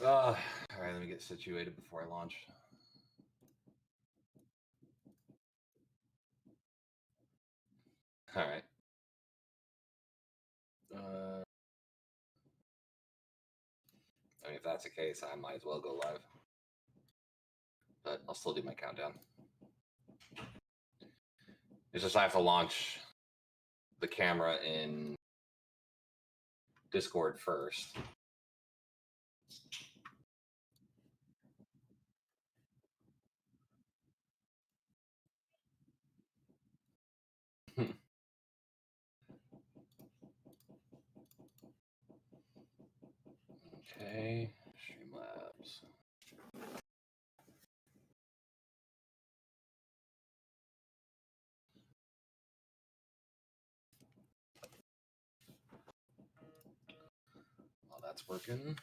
All right, let me get situated before I launch. All right. I mean, if that's the case, I might as well go live. But I'll still do my countdown. It's just I have to launch the camera in Discord first. Okay, Streamlabs. Well, that's working.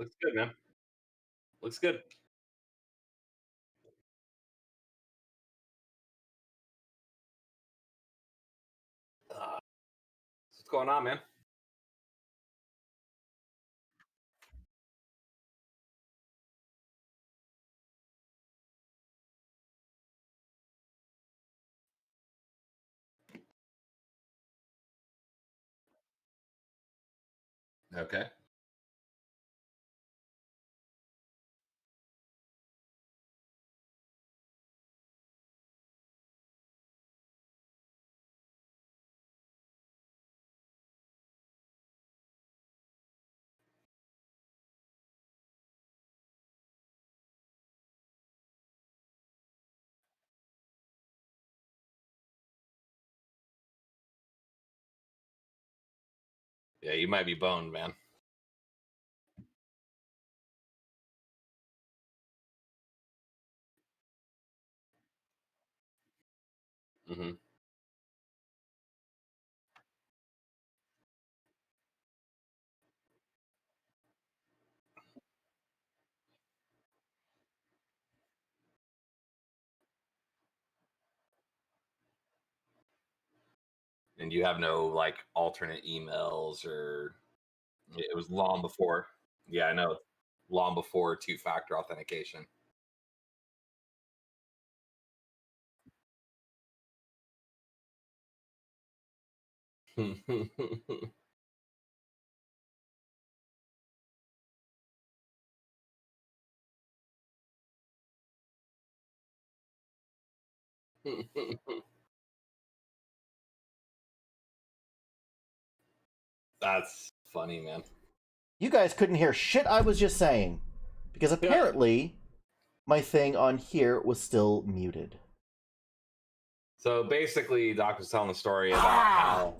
Looks good, man. Looks good. What's going on, man? Okay. Yeah, you might be boned, man. Hmm. And you have no like alternate emails or it was long before. Yeah, I know. Long before two-factor authentication. That's funny, man. You guys couldn't hear shit I was just saying. Because apparently, my thing on here was still muted. So basically, Doc was telling the story about how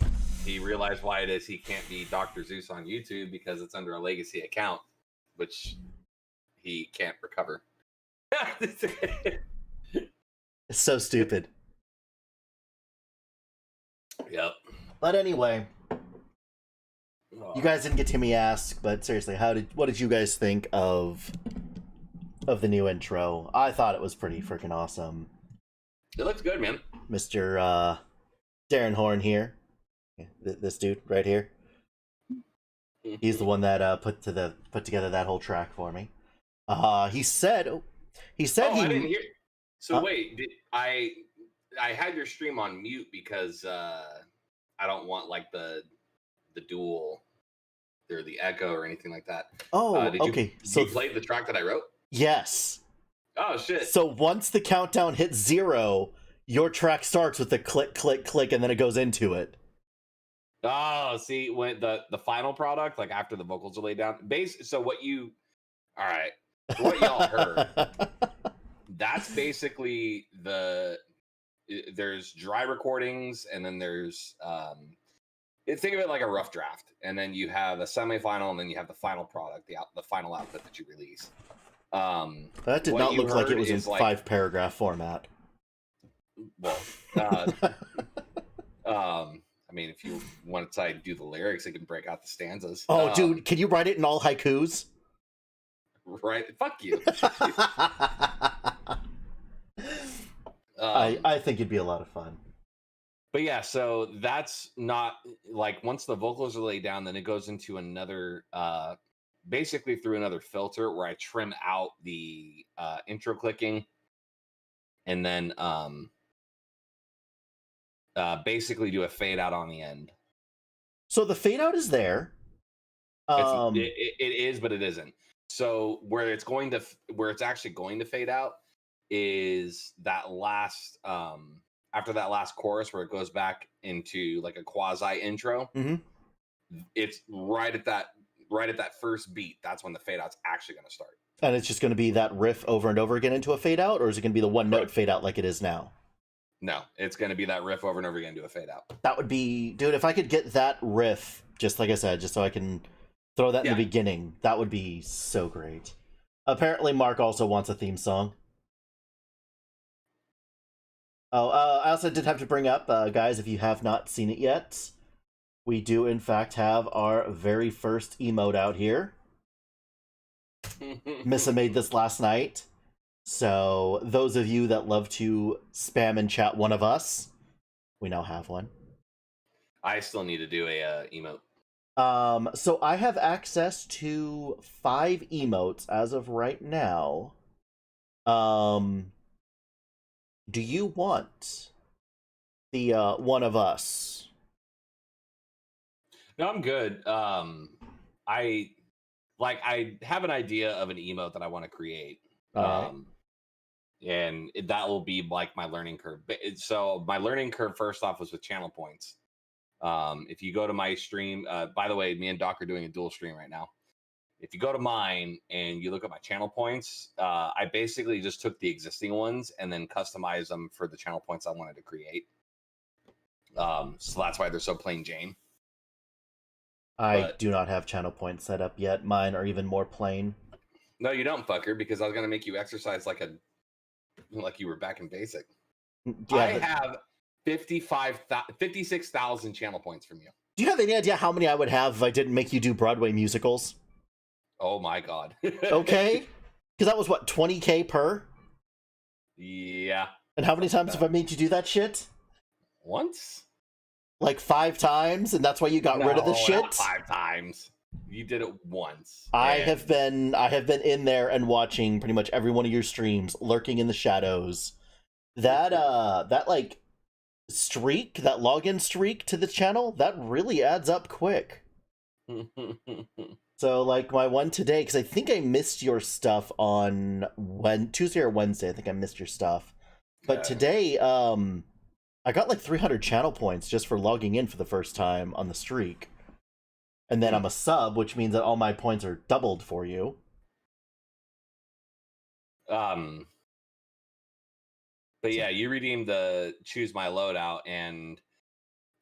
he realized why it is he can't be Dr. Zeus on YouTube because it's under a legacy account, which he can't recover. It's so stupid. Yep. But anyway, you guys didn't get to me ask, but seriously, what did you guys think of the new intro? I thought it was pretty freaking awesome. It looks good, man. Mr. Darren Horn here, this dude right here. He's the one that put together that whole track for me. He said Oh, he I didn't hear. So Huh? wait, I had your stream on mute because I don't want like the dual or the echo or anything like that. Oh, Did okay. you play the track that I wrote? Yes. Oh shit! So once the countdown hits 0, your track starts with the click, click, click, and then it goes into it. Oh, see, when the final product, like after the vocals are laid down, so what you, all right, what y'all heard, that's basically there's dry recordings and then there's think of it like a rough draft, and then you have a semifinal, and then you have the final product, the final output that you release. That did not look like it was in 5-paragraph format. Well, I mean, if you want to do the lyrics, it can break out the stanzas. Oh, dude, can you write it in all haikus? Right? Fuck you. I think it'd be a lot of fun. But yeah, so that's not like once the vocals are laid down, then it goes into another, basically through another filter where I trim out the intro clicking, and then basically do a fade out on the end. So the fade out is there. It is, but it isn't. So where it's actually going to fade out is that last after that last chorus where it goes back into like a quasi intro. Mm-hmm. It's right at that first beat. That's when the fade out's actually going to start. And it's just going to be that riff over and over again into a fade out, or is it going to be the one note fade out like it is now? No, it's going to be that riff over and over again to a fade out. That would be, dude, if I could get that riff, just like I said, just so I can throw that in the beginning, that would be so great. Apparently, Mark also wants a theme song. Oh, I also did have to bring up, guys, if you have not seen it yet, we do, in fact, have our very first emote out here. Missa made this last night. So those of you that love to spam and chat one of us, we now have one. I still need to do a emote. So I have access to 5 emotes as of right now. Do you want the one of us? No, I'm good. I have an idea of an emote that I want to create. Right. And that will be like my learning curve. So my learning curve first off was with channel points. If you go to my stream, by the way, me and Doc are doing a dual stream right now. If you go to mine and you look at my channel points, I basically just took the existing ones and then customized them for the channel points I wanted to create. So that's why they're so plain Jane. I do not have channel points set up yet. Mine are even more plain. No, you don't, fucker, because I was going to make you exercise like you were back in basic. Yeah, I have 56,000 channel points from you. Do you have any idea how many I would have if I didn't make you do Broadway musicals? Oh my god. Okay. Because that was what, 20k per? Yeah. And how many times have I made you do that shit? Once? Like 5 times, and that's why you got rid of the shit? Not 5 times. You did it once. I have been in there and watching pretty much every one of your streams, lurking in the shadows. That like streak, that login streak to the channel, that really adds up quick. So like my one today, because I think I missed your stuff on Tuesday or Wednesday. I think I missed your stuff. But today, I got like 300 channel points just for logging in for the first time on the streak. And then I'm a sub, which means that all my points are doubled for you. But yeah, you redeemed the choose my loadout, and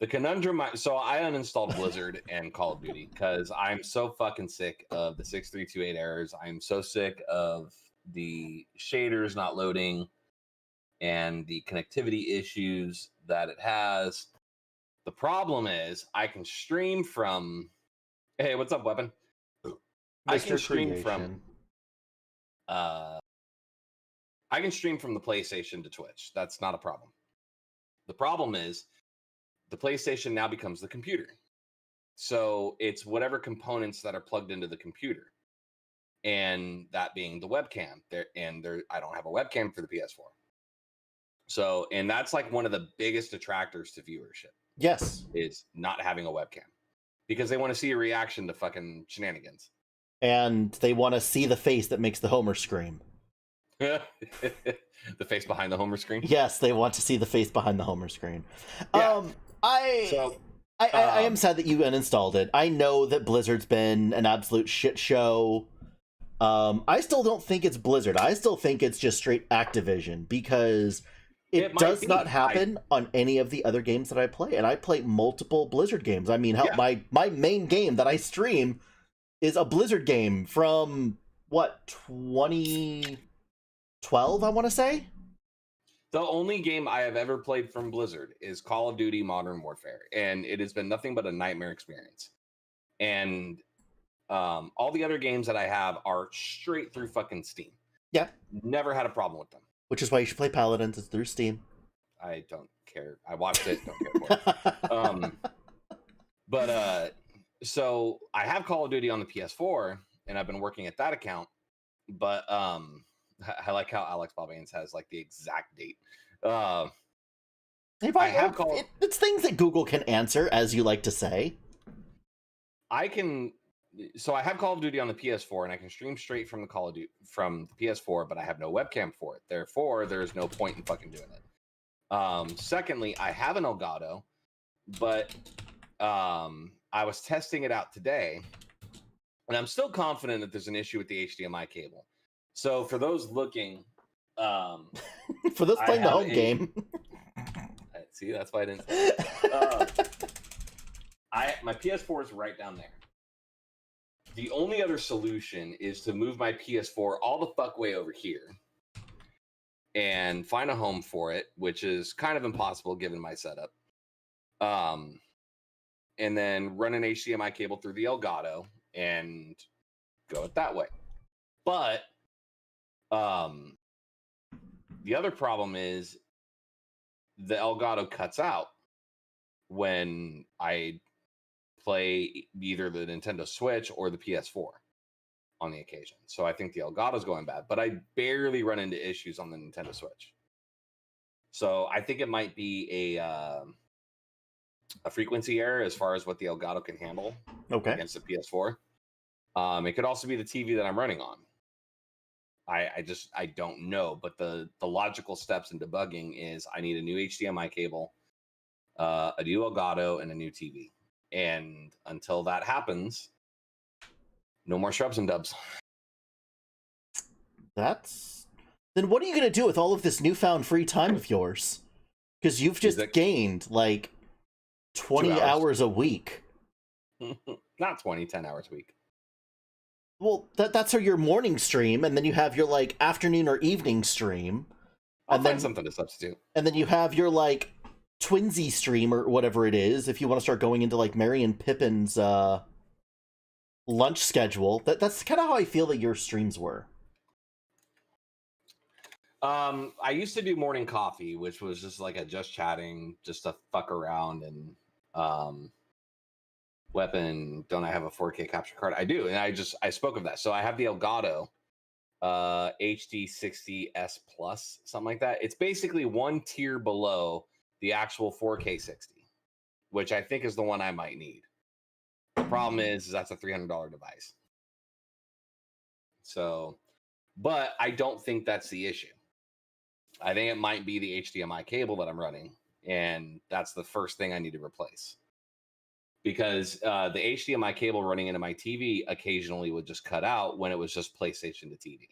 the conundrum. So I uninstalled Blizzard and Call of Duty because I'm so fucking sick of the 6328 errors. I'm so sick of the shaders not loading and the connectivity issues that it has. The problem is I can stream from. Hey, what's up, Weapon? I can stream from. I can stream from the PlayStation to Twitch. That's not a problem. The problem is the PlayStation now becomes the computer. So it's whatever components that are plugged into the computer. And that being the webcam. I don't have a webcam for the PS4. So, and that's like one of the biggest detractors to viewership. Yes. Is not having a webcam. Because they want to see a reaction to fucking shenanigans. And they want to see the face that makes the Homer scream. The face behind the Homer screen? Yes, they want to see the face behind the Homer screen. Yeah. I am sad that you uninstalled it. I know that Blizzard's been an absolute shit show. I still don't think it's Blizzard. I still think it's just straight Activision, because it does not happen on any of the other games that I play. And I play multiple Blizzard games. I mean, hell, my main game that I stream is a Blizzard game from, what, 2012, I want to say? The only game I have ever played from Blizzard is Call of Duty Modern Warfare, and it has been nothing but a nightmare experience. And all the other games that I have are straight through fucking Steam. Yeah. Never had a problem with them. Which is why you should play Paladins. It's through Steam. I don't care. I watched it. Don't care for it. So I have Call of Duty on the PS4, and I've been working at that account. But I like how Alex Balbanes has like the exact date. It's things that Google can answer, as you like to say. So I have Call of Duty on the PS4, and I can stream straight from the Call of Duty from the PS4, but I have no webcam for it. Therefore, there's no point in fucking doing it. Secondly, I have an Elgato, but I was testing it out today, and I'm still confident that there's an issue with the HDMI cable. So for those looking, for those playing the home game, see, that's why I didn't. My PS4 is right down there. The only other solution is to move my PS4 all the fuck way over here and find a home for it, which is kind of impossible given my setup. And then run an HDMI cable through the Elgato and go it that way. But the other problem is the Elgato cuts out when I play either the Nintendo Switch or the PS4 on the occasion. So I think the Elgato's going bad, but I barely run into issues on the Nintendo Switch. So I think it might be a frequency error as far as what the Elgato can handle against the PS4. It could also be the TV that I'm running on. I don't know, but the logical steps in debugging is I need a new HDMI cable, a new Elgato, and a new TV. And until that happens, no more shrubs and dubs. Then what are you going to do with all of this newfound free time of yours? Because you've just gained like 20 hours a week. Not 20, 10 hours a week. Well, that's your morning stream, and then you have your like afternoon or evening stream. I'll find something to substitute. And then you have your like twinsy stream or whatever it is, if you want to start going into like Merry and Pippin's lunch schedule. That's kind of how I feel that your streams were. I used to do morning coffee, which was just like just chatting, just to fuck around and weapon. Don't I have a 4K capture card? I do, and I spoke of that. So I have the Elgato HD60S Plus, something like that. It's basically one tier below the actual 4K 60, which I think is the one I might need. The problem is that's a $300 device. So, but I don't think that's the issue. I think it might be the HDMI cable that I'm running, and that's the first thing I need to replace. Because the HDMI cable running into my TV occasionally would just cut out when it was just PlayStation to TV.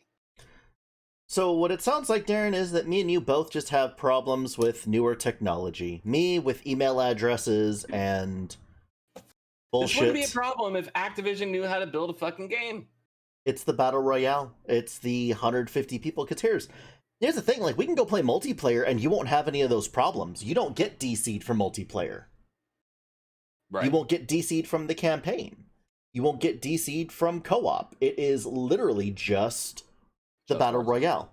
So what it sounds like, Darren, is that me and you both just have problems with newer technology. Me with email addresses and bullshit. This wouldn't be a problem if Activision knew how to build a fucking game. It's the Battle Royale. It's the 150 people. Because here's the thing, like, we can go play multiplayer and you won't have any of those problems. You don't get DC'd from multiplayer. Right. You won't get DC'd from the campaign. You won't get DC'd from co-op. It is literally just the Battle Royale.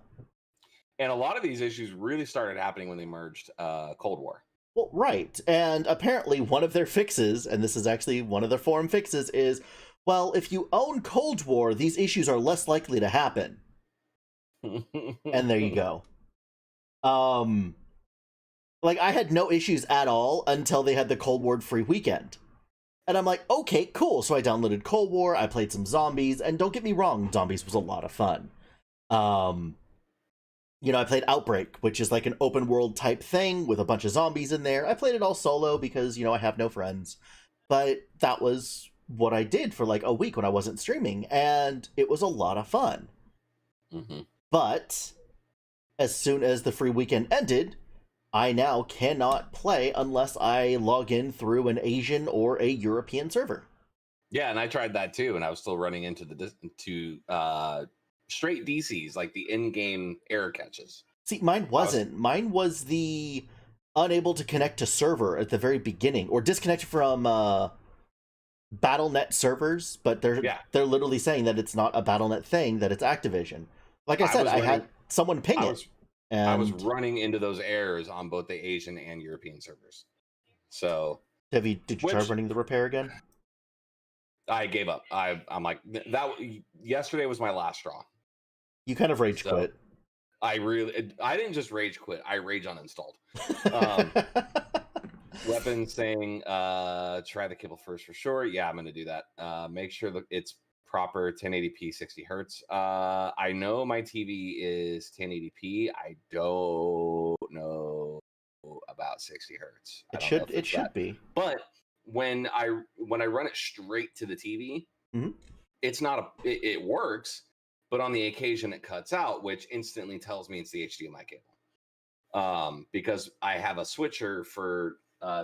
And a lot of these issues really started happening when they merged Cold War. Well, right. And apparently one of their fixes, and this is actually one of their forum fixes, is, well, if you own Cold War, these issues are less likely to happen. And there you go. Like, I had no issues at all until they had the Cold War free weekend. And I'm like, okay, cool. So I downloaded Cold War, I played some Zombies, and don't get me wrong, Zombies was a lot of fun. You know, I played Outbreak, which is like an open world type thing with a bunch of zombies in there. I played it all solo because, you know, I have no friends. But that was what I did for like a week when I wasn't streaming, and it was a lot of fun. Mm-hmm. But as soon as the free weekend ended, I now cannot play unless I log in through an Asian or a European server. Yeah, and I tried that too, and I was still running into straight DCs, like the in-game error catches. See, mine wasn't. Mine was the unable to connect to server at the very beginning, or disconnected from Battle.net servers, but they're literally saying that it's not a Battle.net thing, that it's Activision. Like I said, I had someone ping it. And I was running into those errors on both the Asian and European servers. So did you try running the repair again? I gave up. I'm like, that yesterday was my last straw. You kind of rage quit. I didn't just rage quit. I rage uninstalled. Weapon saying, try the cable first for sure. Yeah, I'm going to do that. Make sure that it's proper 1080p 60 hertz. I know my TV is 1080p. I don't know about 60 hertz. It should be. But when I run it straight to the TV, mm-hmm. It's not it works, but on the occasion it cuts out, which instantly tells me it's the HDMI cable. Because I have a switcher for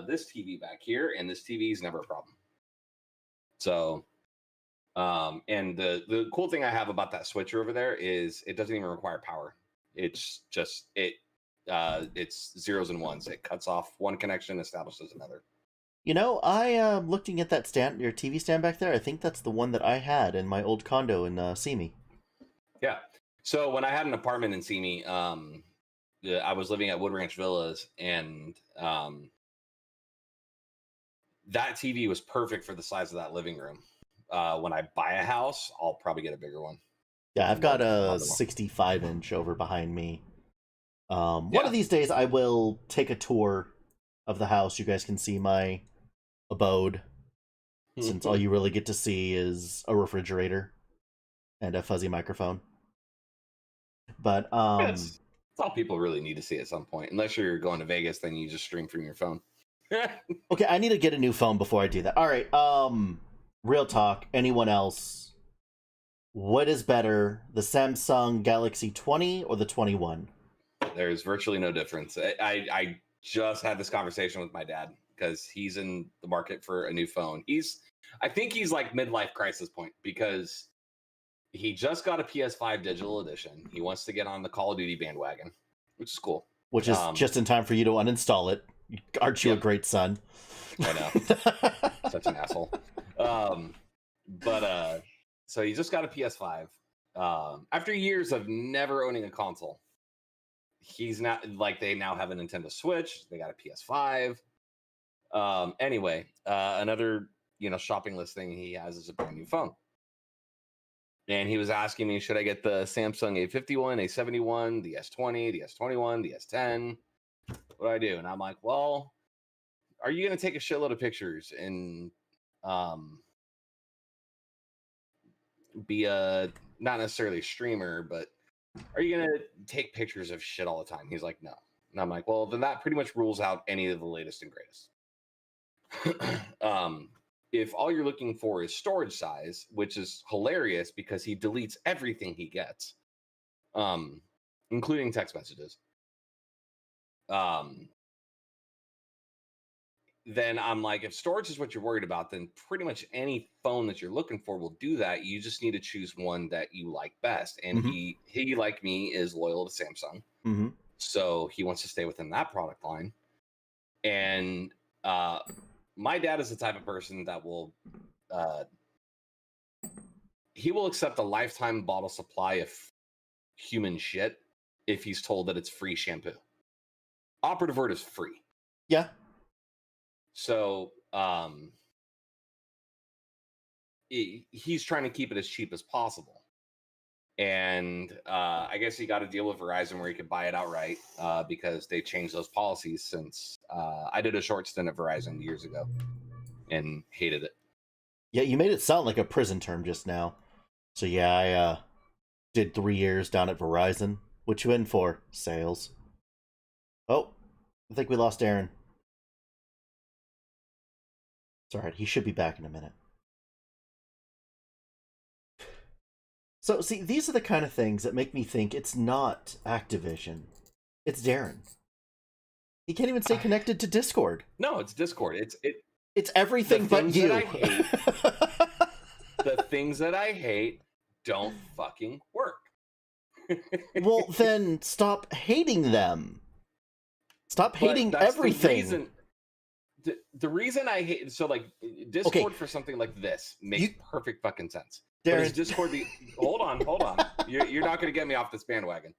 this TV back here, and this TV is never a problem. So and the cool thing I have about that switcher over there is it doesn't even require power. It's just it's zeros and ones. It cuts off one connection, establishes another. You know, I am looking at that stand, your TV stand back there. I think that's the one that I had in my old condo in Simi. Yeah. So when I had an apartment in Simi, I was living at Wood Ranch Villas, and that TV was perfect for the size of that living room. When I buy a house, I'll probably get a bigger one. Yeah, I've got a 65-inch over behind me. One of these days, I will take a tour of the house. You guys can see my abode, since all you really get to see is a refrigerator and a fuzzy microphone. But that's all people really need to see at some point. Unless you're going to Vegas, then you just stream from your phone. Okay, I need to get a new phone before I do that. All right, real talk. Anyone else? What is better, the Samsung Galaxy 20 or the 21? There's virtually no difference. I just had this conversation with my dad because he's in the market for a new phone. I think he's like midlife crisis point because he just got a PS5 digital edition. He wants to get on the Call of Duty bandwagon, which is cool. Which is just in time for you to uninstall it. Aren't you a great son? I know. Such an asshole. So he just got a PS5. After years of never owning a console, he's not like, they now have a Nintendo Switch. They got a PS5. Anyway, another shopping list thing he has is a brand new phone. And he was asking me, should I get the Samsung A51, A71, the S20, the S21, the S10? What do I do? And I'm like, well, are you going to take a shitload of pictures and be a, not necessarily a streamer, but are you going to take pictures of shit all the time? He's like, no. And I'm like, well, then that pretty much rules out any of the latest and greatest. If all you're looking for is storage size, which is hilarious because he deletes everything he gets, including text messages, then I'm like, if storage is what you're worried about, then pretty much any phone that you're looking for will do that. You just need to choose one that you like best. And he, like me, is loyal to Samsung. So he wants to stay within that product line. And my dad is the type of person that will he will accept a lifetime bottle supply of human shit if he's told that it's free shampoo. Operative word is free. Yeah. So he's trying to keep it as cheap as possible. And I guess he got a deal with Verizon where he could buy it outright because they changed those policies since I did a short stint at Verizon years ago and hated it. Yeah, you made it sound like a prison term just now. So yeah, I did 3 years down at Verizon. What you in for? Sales. Oh, I think we lost Aaron. It's alright, he should be back in a minute. So, see, these are the kind of things that make me think it's not Activision. It's Darren. He can't even stay connected to Discord. No, it's Discord. It's everything but you. The things that I hate don't fucking work. Well, then stop hating them. Stop hating everything. The reason I hate, so like Discord for something like this makes perfect fucking sense. Darren. But is Discord hold on. You're not going to get me off this bandwagon.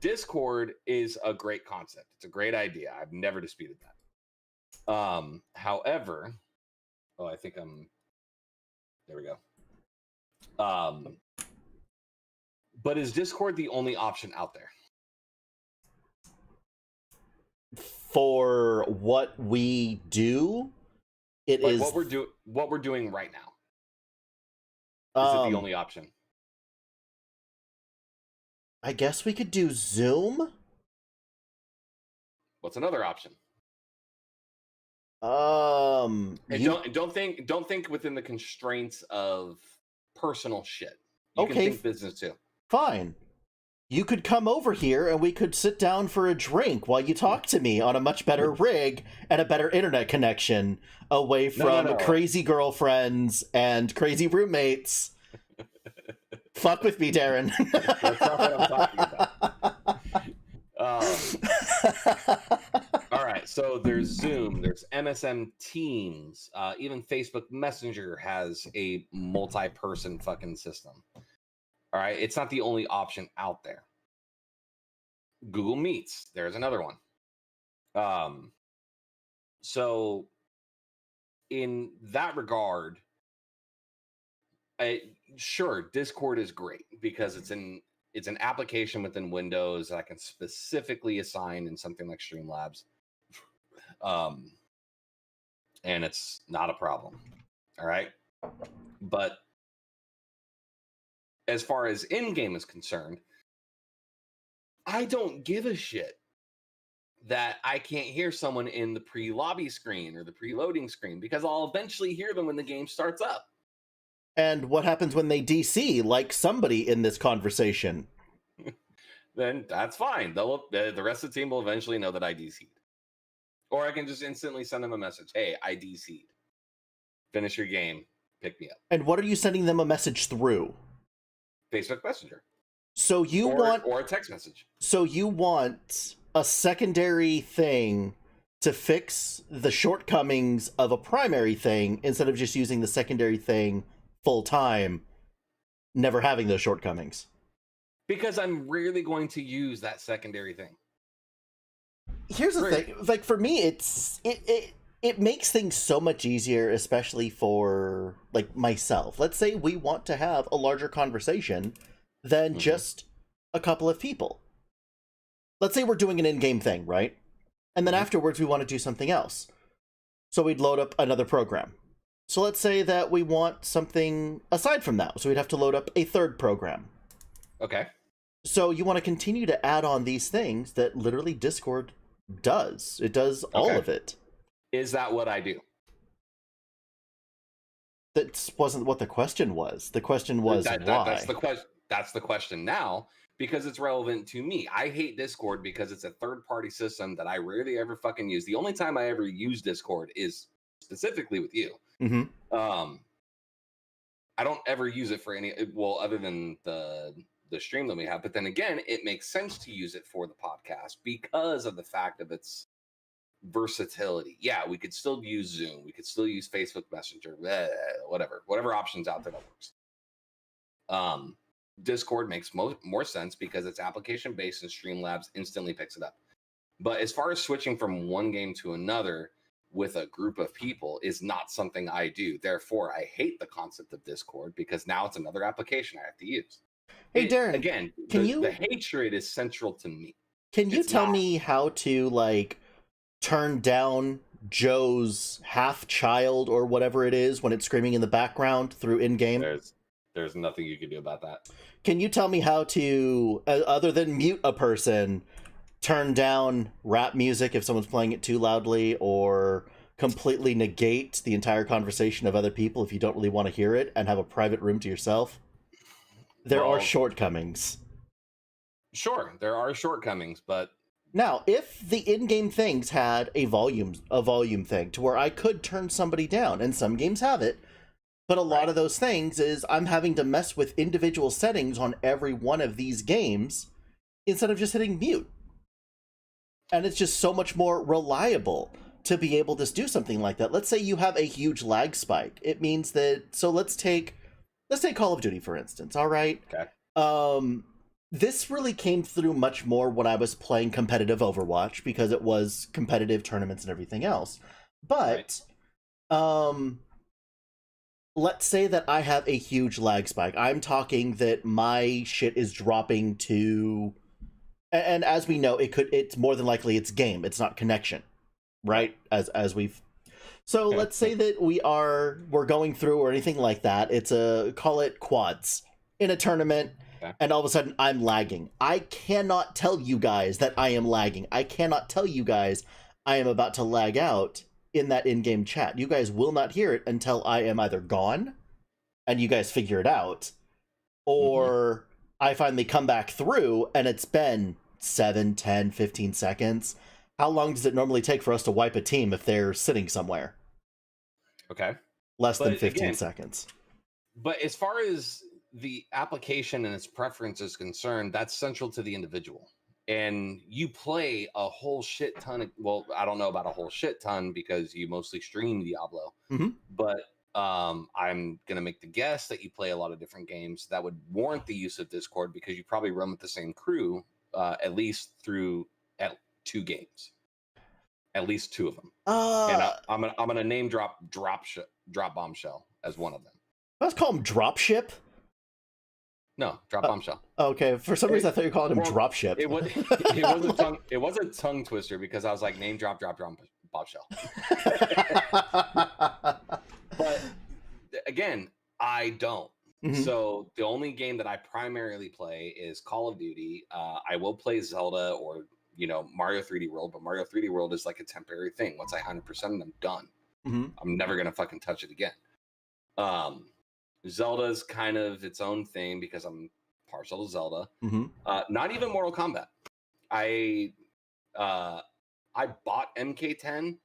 Discord is a great concept. It's a great idea. I've never disputed that. However, I think there we go. But is Discord the only option out there? For what we do, it is what we're doing right now. Is it the only option? I guess we could do Zoom. What's another option? And don't think within the constraints of personal shit. You can think business too. Fine. You could come over here and we could sit down for a drink while you talk to me on a much better rig and a better internet connection away from crazy girlfriends and crazy roommates. Fuck with me, Darren. That's not what I'm talking about. All right, so there's Zoom, there's MSM Teams, even Facebook Messenger has a multi-person fucking system. All right. It's not the only option out there. Google Meets, there's another one. So in that regard, sure, Discord is great because it's an application within Windows that I can specifically assign in something like Streamlabs. And it's not a problem. All right. But as far as in-game is concerned, I don't give a shit that I can't hear someone in the pre-lobby screen or the pre-loading screen because I'll eventually hear them when the game starts up. And what happens when they DC, like somebody in this conversation? Then that's fine. The rest of the team will eventually know that I DC'd. Or I can just instantly send them a message. Hey, I DC'd. Finish your game. Pick me up. And what are you sending them a message through? Facebook Messenger. So you want... Or a text message. So you want a secondary thing to fix the shortcomings of a primary thing instead of just using the secondary thing full time, never having those shortcomings. Because I'm rarely going to use that secondary thing. Here's the thing, like for me, it makes things so much easier, especially for like myself. Let's say we want to have a larger conversation than just a couple of people. Let's say we're doing an in-game thing, right? And then afterwards we want to do something else. So we'd load up another program. So let's say that we want something aside from that. So we'd have to load up a third program. Okay. So you want to continue to add on these things that literally Discord does. It does all of it. Is that what I do? That wasn't what the question was. The question was why. That's the question. That's the question now, because it's relevant to me. I hate Discord because it's a third-party system that I rarely ever fucking use. The only time I ever use Discord is specifically with you. I don't ever use it for any, well, other than the stream that we have. But then again, it makes sense to use it for the podcast because of the fact of its versatility. Yeah, we could still use Zoom. We could still use Facebook Messenger, whatever options out there that works. Discord makes more sense because it's application based and Streamlabs instantly picks it up. But as far as switching from one game to another with a group of people is not something I do. Therefore, I hate the concept of Discord because now it's another application I have to use. Hey, Darren, again, the hatred is central to me. Can you tell me how to, like, turn down Joe's half-child or whatever it is when it's screaming in the background through in-game? There's nothing you can do about that. Can you tell me how to, other than mute a person, turn down rap music if someone's playing it too loudly, or completely negate the entire conversation of other people if you don't really want to hear it and have a private room to yourself? There are shortcomings. Sure, there are shortcomings, but... Now, if the in-game things had a volume thing to where I could turn somebody down, and some games have it, but a lot of those things is I'm having to mess with individual settings on every one of these games instead of just hitting mute. And it's just so much more reliable to be able to do something like that. Let's say you have a huge lag spike. It means that, so let's take Call of Duty, for instance, all right? Okay. This really came through much more when I was playing competitive Overwatch because it was competitive tournaments and everything else. But, let's say that I have a huge lag spike. I'm talking that my shit is dropping to... And as we know, it's more than likely it's game. It's not connection, right? As we've... So let's say that we're going through or anything like that. It's call it quads in a tournament. Okay. And all of a sudden I'm lagging. I cannot tell you guys that I am lagging. I cannot tell you guys I am about to lag out in that in-game chat. You guys will not hear it until I am either gone and you guys figure it out, or I finally come back through and it's been 7, 10, 15 seconds. How long does it normally take for us to wipe a team if they're sitting somewhere? Okay. Less than 15 seconds. But as far as the application and its preference is concerned, that's central to the individual. And you play a whole shit ton of, well, I don't know about a whole shit ton because you mostly stream Diablo, but I'm gonna make the guess that you play a lot of different games that would warrant the use of Discord because you probably run with the same crew, at least through at 2 games, at least 2 of them. And I'm gonna name drop Bombshell as one of them. Let's call him Dropship. No, Drop Bombshell. Okay, for some reason I thought you were calling him Dropship. It was a tongue twister because I was like name drop Bombshell. But again, I don't. Mm-hmm. So the only game that I primarily play is Call of Duty. I will play Zelda or Mario 3D World, but Mario 3D World is like a temporary thing. Once I 100% I'm done. Mm-hmm. I'm never gonna fucking touch it again. Zelda's kind of its own thing because I'm partial to Zelda. Mm-hmm. Not even Mortal Kombat. I bought MK10,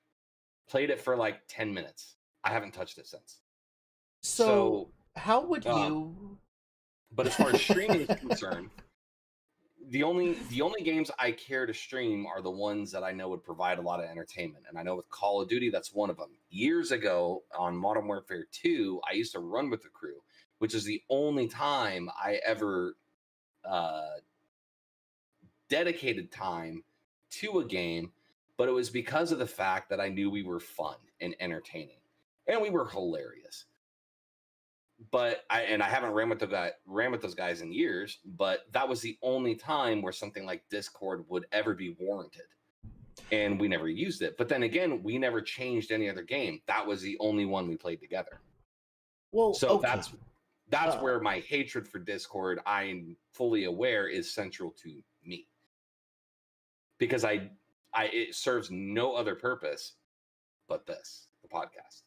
played it for like 10 minutes. I haven't touched it since. So how would you? But as far as streaming is concerned, the only games I care to stream are the ones that I know would provide a lot of entertainment. And I know with Call of Duty, that's one of them. Years ago on Modern Warfare 2, I used to run with the crew, which is the only time I ever dedicated time to a game. But it was because of the fact that I knew we were fun and entertaining. And we were hilarious. But I haven't ran with those guys in years, but that was the only time where something like Discord would ever be warranted. And we never used it. But then again, we never changed any other game. That was the only one we played together. Well, so okay. That's where my hatred for Discord, I'm fully aware, is central to me. Because it serves no other purpose but this, the podcast.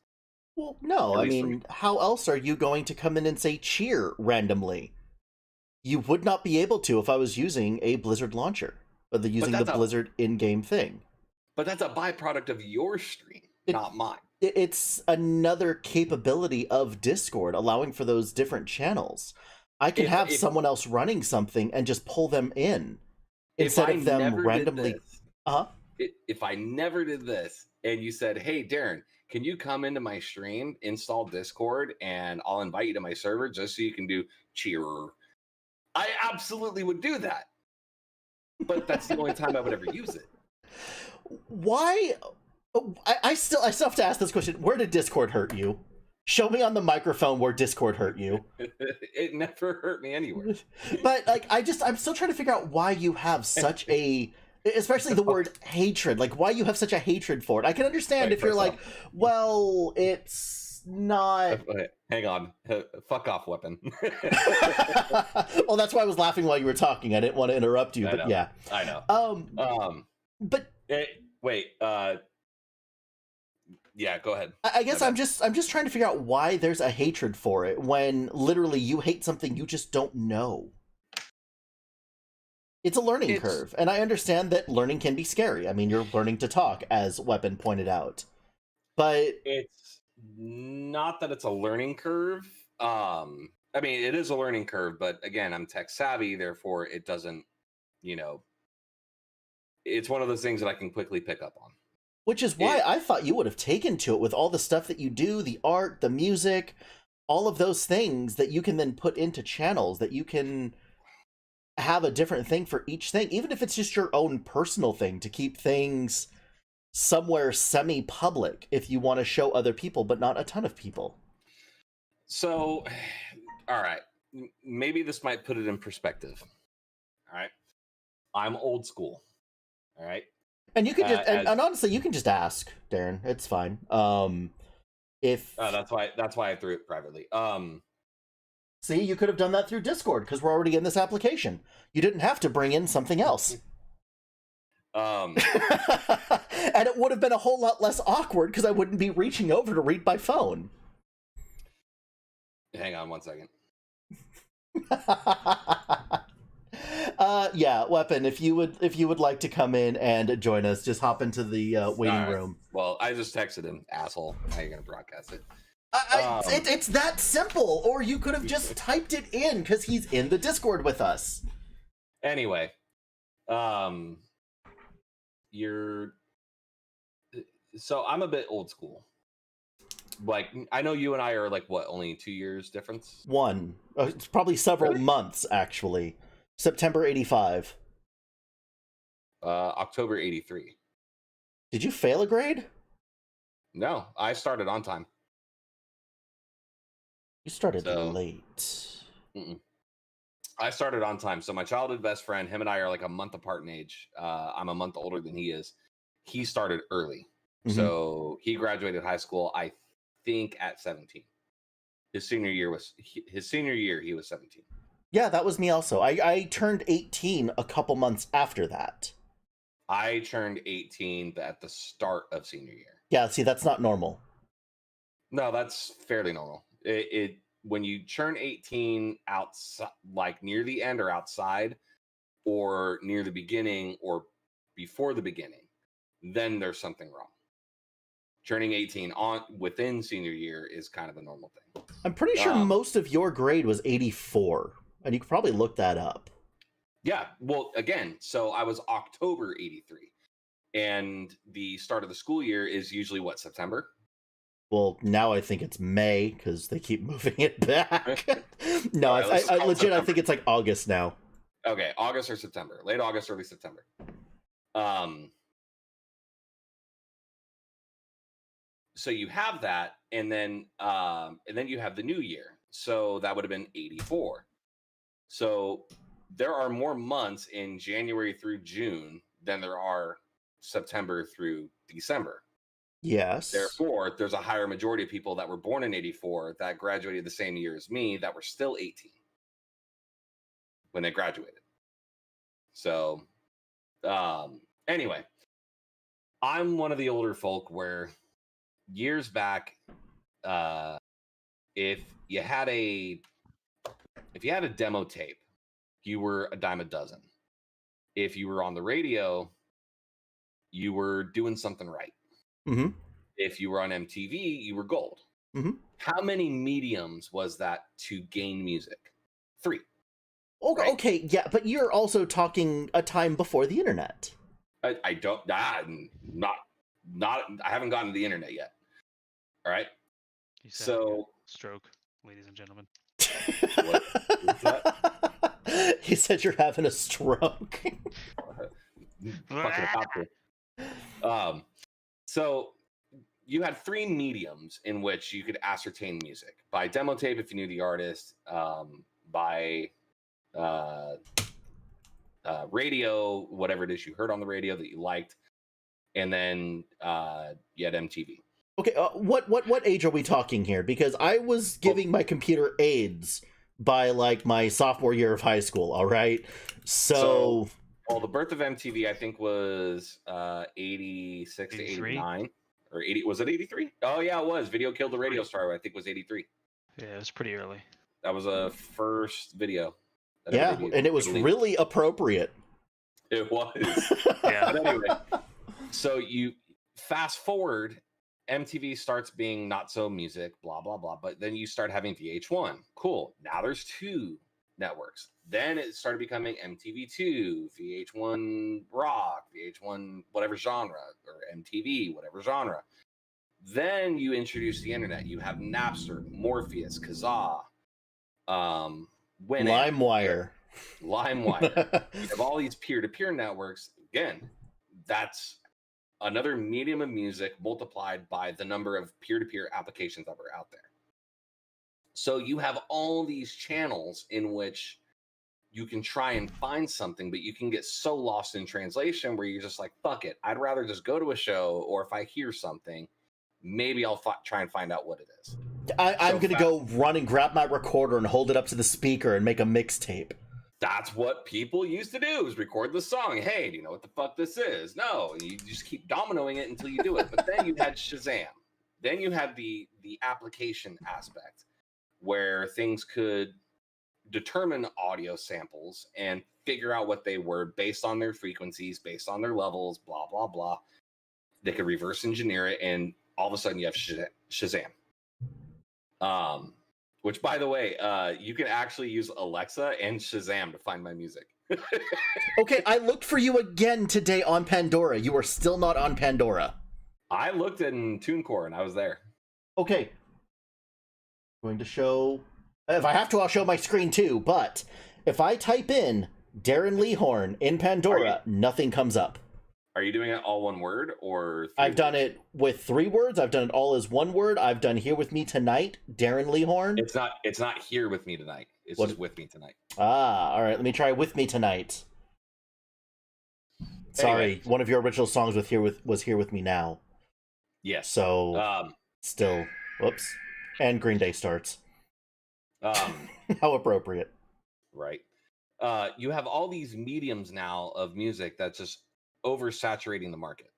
Well, no, I mean, how else are you going to come in and say cheer randomly? You would not be able to if I was using a Blizzard launcher, or using the Blizzard in-game thing. But that's a byproduct of your stream, not mine. It's another capability of Discord, allowing for those different channels. I can have someone else running something and just pull them in instead of them randomly. If I never did this and you said, "Hey, Darren, can you come into my stream, install Discord, and I'll invite you to my server just so you can do cheer," I absolutely would do that. But that's the only time I would ever use it. Why? I still have to ask this question. Where did Discord hurt you? Show me on the microphone where Discord hurt you. It never hurt me anywhere. But I'm still trying to figure out why you have such a, especially the word hatred, like why you have such a hatred for it. I can understand if you're like, well, it's not. Hang on. Fuck off, weapon. Well, that's why I was laughing while you were talking. I didn't want to interrupt you, but yeah. I know. But wait. Yeah, go ahead. I guess I'm just trying to figure out why there's a hatred for it when literally you hate something you just don't know. It's a learning curve, and I understand that learning can be scary. I mean, you're learning to talk, as Weapon pointed out. But it's not that it's a learning curve. I mean, it is a learning curve, but again, I'm tech savvy, therefore it doesn't, it's one of those things that I can quickly pick up on. Which is why I thought you would have taken to it with all the stuff that you do, the art, the music, all of those things that you can then put into channels, that you can have a different thing for each thing, even if it's just your own personal thing, to keep things somewhere semi-public if you want to show other people, but not a ton of people. So, all right, maybe this might put it in perspective. All right, I'm old school. All right. And you can just, and honestly, you can just ask, Darren. It's fine. If that's why I threw it privately. See, you could have done that through Discord because we're already in this application. You didn't have to bring in something else. And it would have been a whole lot less awkward because I wouldn't be reaching over to read by phone. Hang on 1 second. Yeah, Weapon, if you would like to come in and join us, just hop into the waiting room. Well, I just texted him, asshole. How are you gonna broadcast it? It's that simple. Or you could have just typed it in because he's in the Discord with us. Anyway, so I'm a bit old school. like, I know you and I are like, what, only 2 years difference? One. It's probably several months, actually. September 85. October 83. Did you fail a grade? No, I started on time. You started late. I started on time. So my childhood best friend, him and I are like a month apart in age. I'm a month older than he is. He started early. Mm-hmm. So he graduated high school, I think, at 17. His senior year, he was 17. Yeah, that was me also. I turned 18 a couple months after that. I turned 18 at the start of senior year. Yeah, see, that's not normal. No, that's fairly normal. When you turn 18 outside, like near the end or outside, or near the beginning or before the beginning, then there's something wrong. Turning 18 on within senior year is kind of a normal thing. I'm pretty sure most of your grade was 84, and you could probably look that up. Yeah, well, again, so I was October 83, and the start of the school year is usually what, September? Well, now I think it's May because they keep moving it back. No, right, I legit September. I think it's like August now. Okay, August or September, late August, early September. So you have that, and then you have the new year. So that would have been 84. So there are more months in January through June than there are September through December. Yes. Therefore, there's a higher majority of people that were born in 84 that graduated the same year as me that were still 18 when they graduated. So, anyway, I'm one of the older folk where years back, if you had a demo tape, you were a dime a dozen. If you were on the radio, you were doing something right. Mm-hmm. If you were on MTV, you were gold. Mm-hmm. How many mediums was that to gain music? 3. Okay, right? Okay, yeah, but you're also talking a time before the internet. I haven't gotten to the internet yet. All right. So, stroke, ladies and gentlemen. What is that? He said you're having a stroke. Fucking about to. So you had 3 mediums in which you could ascertain music: by demo tape if you knew the artist, by radio, whatever it is you heard on the radio that you liked, and then you had MTV. Okay, what age are we talking here? Because I was giving my computer AIDS by like my sophomore year of high school. All right, so the birth of MTV I think was 86 to 89 or 80. Was it 83? Oh yeah, it was. Video Killed the Radio Star. I think was 83. Yeah, it was pretty early. That was a first video. Yeah, and it was really appropriate. It was. Yeah. But anyway, so you fast forward, MTV starts being not so music, blah, blah, blah. But then you start having VH1. Cool. Now there's 2 networks. Then it started becoming MTV2, VH1 Rock, VH1 whatever genre, or MTV, whatever genre. Then you introduce the internet. You have Napster, Morpheus, Kazaa, LimeWire. You have all these peer-to-peer networks. Again, that's another medium of music multiplied by the number of peer-to-peer applications that were out there. So you have all these channels in which you can try and find something, but you can get so lost in translation where you're just like, fuck it. I'd rather just go to a show, or if I hear something, maybe I'll try and find out what it is. I'm going to go run and grab my recorder and hold it up to the speaker and make a mixtape. That's what people used to do, is record the song. Hey, do you know what the fuck this is? No. And you just keep dominoing it until you do it. But then you had Shazam. Then you had the application aspect where things could determine audio samples and figure out what they were based on their frequencies, based on their levels, blah, blah, blah. They could reverse engineer it, and all of a sudden you have Shazam. Which, by the way, you can actually use Alexa and Shazam to find my music. Okay, I looked for you again today on Pandora. You are still not on Pandora. I looked in TuneCore and I was there. Okay. I'm going to show... If I have to, I'll show my screen too, but if I type in Darren Lehorn in Pandora, nothing comes up. Are you doing it all one word or 3 I've words? done it with 3 words. I've done it all as 1 word. I've done Here With Me Tonight, Darren Lehorn. It's not Here With Me Tonight. It's just With Me Tonight. Ah, all right. Let me try With Me Tonight. Sorry, Anyway. one of your original songs was Here With Me Now. Yes. So, still, whoops. And Green Day starts. How appropriate. Right. You have all these mediums now of music that's just oversaturating the market.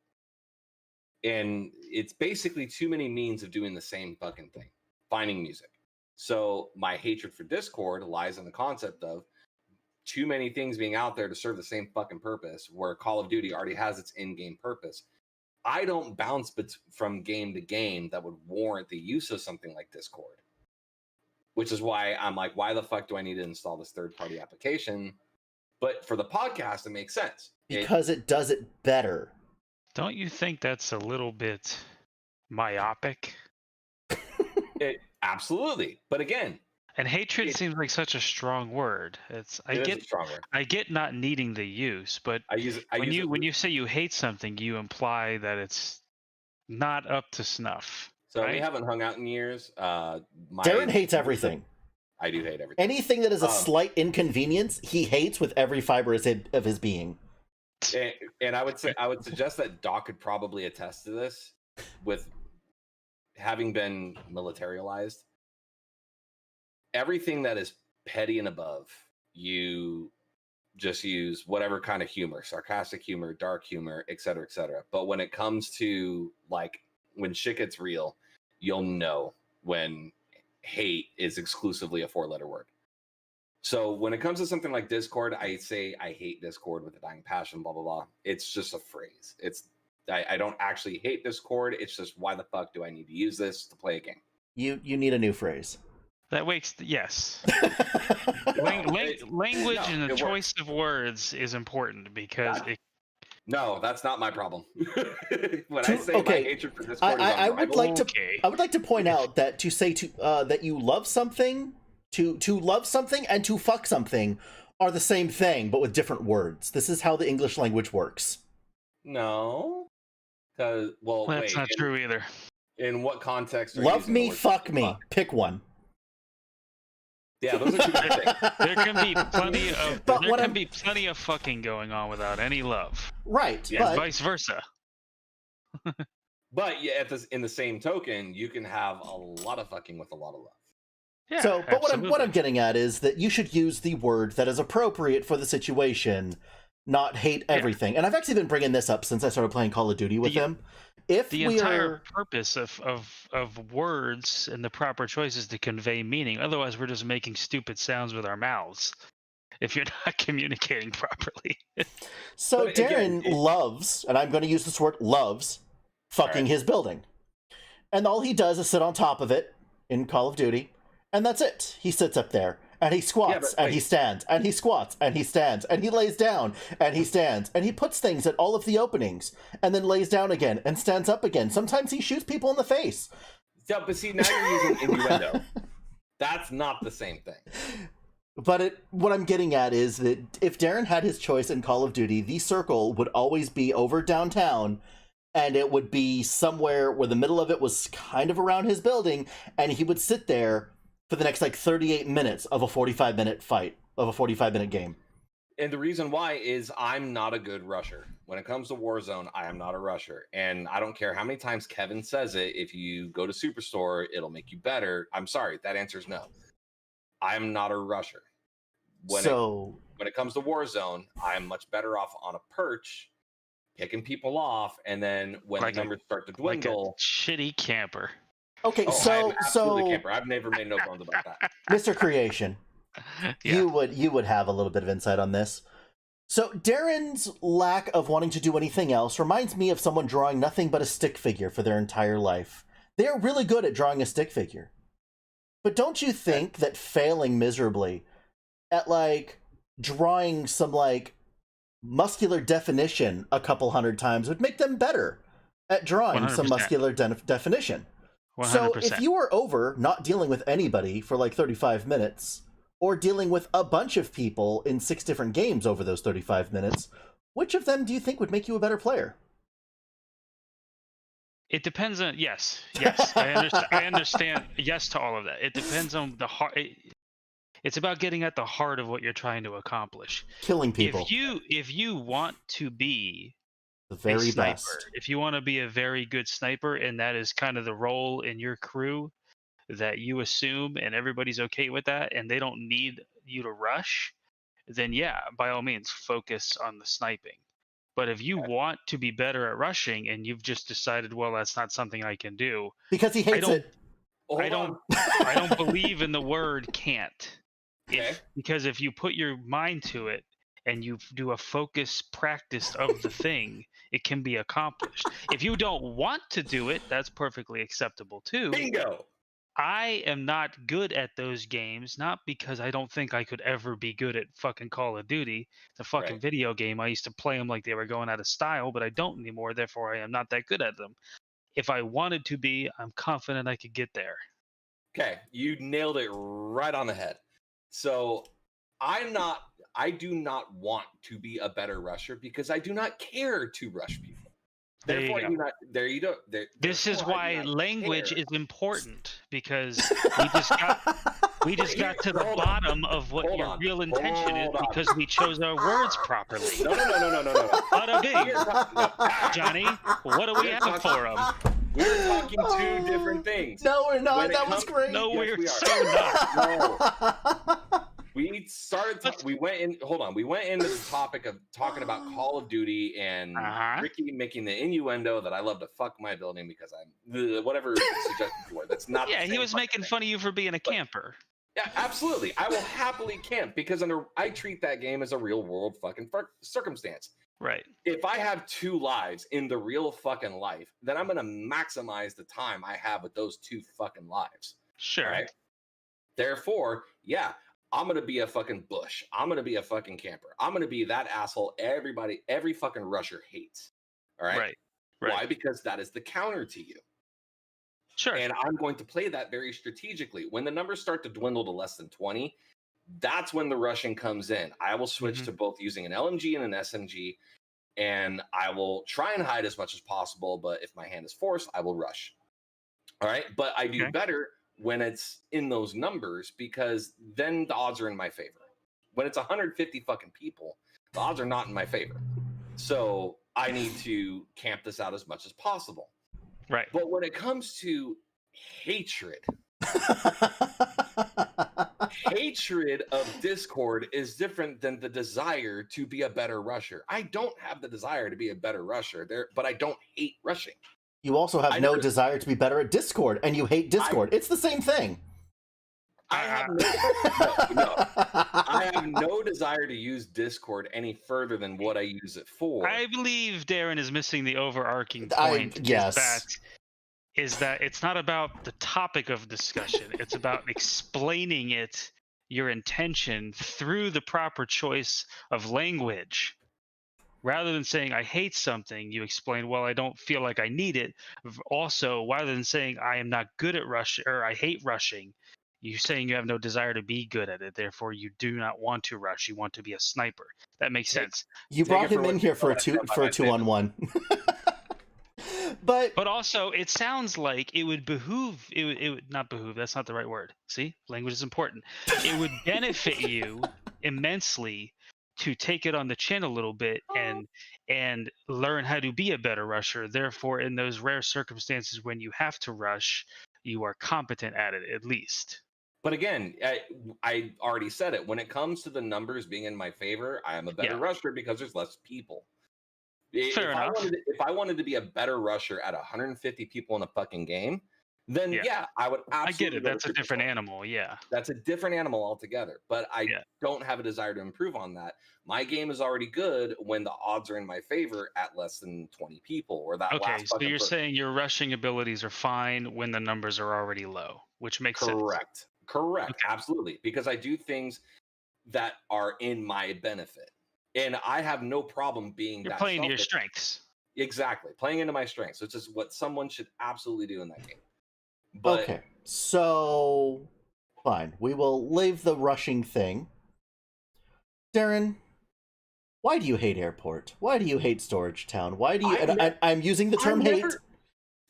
And it's basically too many means of doing the same fucking thing, finding music. So my hatred for Discord lies in the concept of too many things being out there to serve the same fucking purpose, where Call of Duty already has its in-game purpose. I don't bounce from game to game that would warrant the use of something like Discord. Which is why I'm like, why the fuck do I need to install this third-party application? But for the podcast, it makes sense. Because it does it better. Don't you think that's a little bit myopic? Absolutely. But again... And hatred seems like such a strong word. I get a strong word. I get not needing the use, but when you say you hate something, you imply that it's not up to snuff. So right? we haven't hung out in years. Darren hates everything. I do hate everything. Anything that is a slight inconvenience, he hates with every fiber of his being. And I would suggest that Doc could probably attest to this, with having been militarized. Everything that is petty and above, you just use whatever kind of humor, sarcastic humor, dark humor, et cetera, et cetera. But when it comes to, like, when shit gets real, you'll know when hate is exclusively a 4-letter word. So when it comes to something like Discord, I say I hate Discord with a dying passion, blah, blah, blah. It's just a phrase. I don't actually hate Discord. It's just, why the fuck do I need to use this to play a game? You need a new phrase. That makes, yes. Language and the choice of words is important because No, that's not my problem. When I say my hatred for Discord I would like to point out that that you love something, to love something and to fuck something are the same thing, but with different words. This is how the English language works. No, because that's not true either. In what context? Love me, fuck me. Pick one. Yeah, those are two different things. There can be plenty of fucking going on without any love. Right. Yeah, and vice versa. But yeah, in the same token, you can have a lot of fucking with a lot of love. Yeah, so, but what I'm getting at is that you should use the word that is appropriate for the situation, not hate everything. And I've actually been bringing this up since I started playing Call of Duty with him. The entire purpose of words and the proper choice is to convey meaning. Otherwise, we're just making stupid sounds with our mouths if you're not communicating properly. So Darren loves, and I'm going to use this word, loves, fucking his building. And all he does is sit on top of it in Call of Duty, and that's it. He sits up there. And he squats, and he stands, and he squats, and he stands, and he lays down, and he stands, and he puts things at all of the openings, and then lays down again, and stands up again. Sometimes he shoots people in the face. Yeah, but see, now you're using innuendo. That's not the same thing. But what I'm getting at is that if Darren had his choice in Call of Duty, the circle would always be over downtown, and it would be somewhere where the middle of it was kind of around his building, and he would sit there for the next 38 minutes of a 45-minute fight, of a 45-minute game. And the reason why is I'm not a good rusher. When it comes to Warzone, I am not a rusher. And I don't care how many times Kevin says it, if you go to Superstore, it'll make you better. I'm sorry, that answer is no. I'm not a rusher. When it comes to Warzone, I'm much better off on a perch, picking people off, and then when the numbers start to dwindle... Like a shitty camper. Okay, I'm absolutely camper. I've never made no bones about that. Mr. Creation, you would have a little bit of insight on this. So Darren's lack of wanting to do anything else reminds me of someone drawing nothing but a stick figure for their entire life. They're really good at drawing a stick figure. But don't you think that failing miserably at drawing some muscular definition a couple hundred times would make them better at drawing 100%. some muscular definition? 100%. So if you were over not dealing with anybody for like 35 minutes, or dealing with a bunch of people in 6 different games over those 35 minutes, which of them do you think would make you a better player? It depends on yes. I understand. Yes to all of that. It depends on the heart. It's about getting at the heart of what you're trying to accomplish. Killing people. If you want to be The very a sniper, best. if you want to be a very good sniper, and that is kind of the role in your crew that you assume, and everybody's okay with that, and they don't need you to rush, then yeah, by all means, focus on the sniping. But if you want to be better at rushing and you've just decided, well, that's not something I can do, Because he hates it. I don't believe in the word can't. Okay. Because if you put your mind to it and you do a focus practice of the thing, it can be accomplished. If you don't want to do it, that's perfectly acceptable too. Bingo. I am not good at those games, not because I don't think I could ever be good at fucking Call of Duty. It's a fucking video game. I used to play them like they were going out of style, but I don't anymore. Therefore, I am not that good at them. If I wanted to be, I'm confident I could get there. Okay, you nailed it right on the head. So I do not want to be a better rusher because I do not care to rush people. Therefore, this is why language is important, because we just got to the bottom of what your real intention is because we chose our words properly. No. Bada bing. Johnny, what do we have for them? We're talking 2 different things. No, we're not. That was great. No, yes, we're so not. No. We started. We went in. Hold on. We went into the topic of talking about Call of Duty and Ricky making the innuendo that I love to fuck my building because I'm whatever suggested before. That's not. Yeah, he was making fun of you for being a camper. Yeah, absolutely. I will happily camp because I treat that game as a real world fucking circumstance. Right. If I have 2 lives in the real fucking life, then I'm gonna maximize the time I have with those 2 fucking lives. Sure. Right? Therefore, yeah. I'm going to be a fucking bush. I'm going to be a fucking camper. I'm going to be that asshole every fucking rusher hates. All right? Right. Why? Because that is the counter to you. Sure. And I'm going to play that very strategically. When the numbers start to dwindle to less than 20, that's when the rushing comes in. I will switch to both using an LMG and an SMG, and I will try and hide as much as possible, but if my hand is forced, I will rush. All right? But I do better when it's in those numbers, because then the odds are in my favor. When it's 150 fucking people, the odds are not in my favor. So I need to camp this out as much as possible. Right. But when it comes to hatred, hatred of Discord is different than the desire to be a better rusher. I don't have the desire to be a better rusher there, but I don't hate rushing. You also have no desire to be better at Discord, and you hate Discord. It's the same thing. I have no desire to use Discord any further than what I use it for. I believe Darren is missing the overarching point. Yes. Is that it's not about the topic of discussion. It's about explaining your intention through the proper choice of language. Rather than saying I hate something, you explain, well, I don't feel like I need it. Also, rather than saying I am not good at rushing or I hate rushing, you're saying you have no desire to be good at it. Therefore, you do not want to rush. You want to be a sniper. That makes sense. You brought him in here for a 2-on-1. But also, it sounds like it would behoove. It would not behoove. That's not the right word. See, language is important. It would benefit you immensely to take it on the chin a little bit and learn how to be a better rusher. Therefore, in those rare circumstances when you have to rush, you are competent at it at least. But again, I already said it. When it comes to the numbers being in my favor, I am a better rusher because there's less people. Fair enough. If I wanted to be a better rusher at 150 people in a fucking game, then I would absolutely. I get it. That's a different animal. Yeah. That's a different animal altogether. But I don't have a desire to improve on that. My game is already good when the odds are in my favor at less than 20 people or that. Okay, so you're saying your rushing abilities are fine when the numbers are already low, which makes sense. Correct. Okay. Absolutely. Because I do things that are in my benefit. And I have no problem being You're playing to your strengths. Exactly. Playing into my strengths, which is what someone should absolutely do in that game. But okay, so fine. We will leave the rushing thing. Darren, why do you hate airport? Why do you hate storage town? Why do you? I'm using the term hate.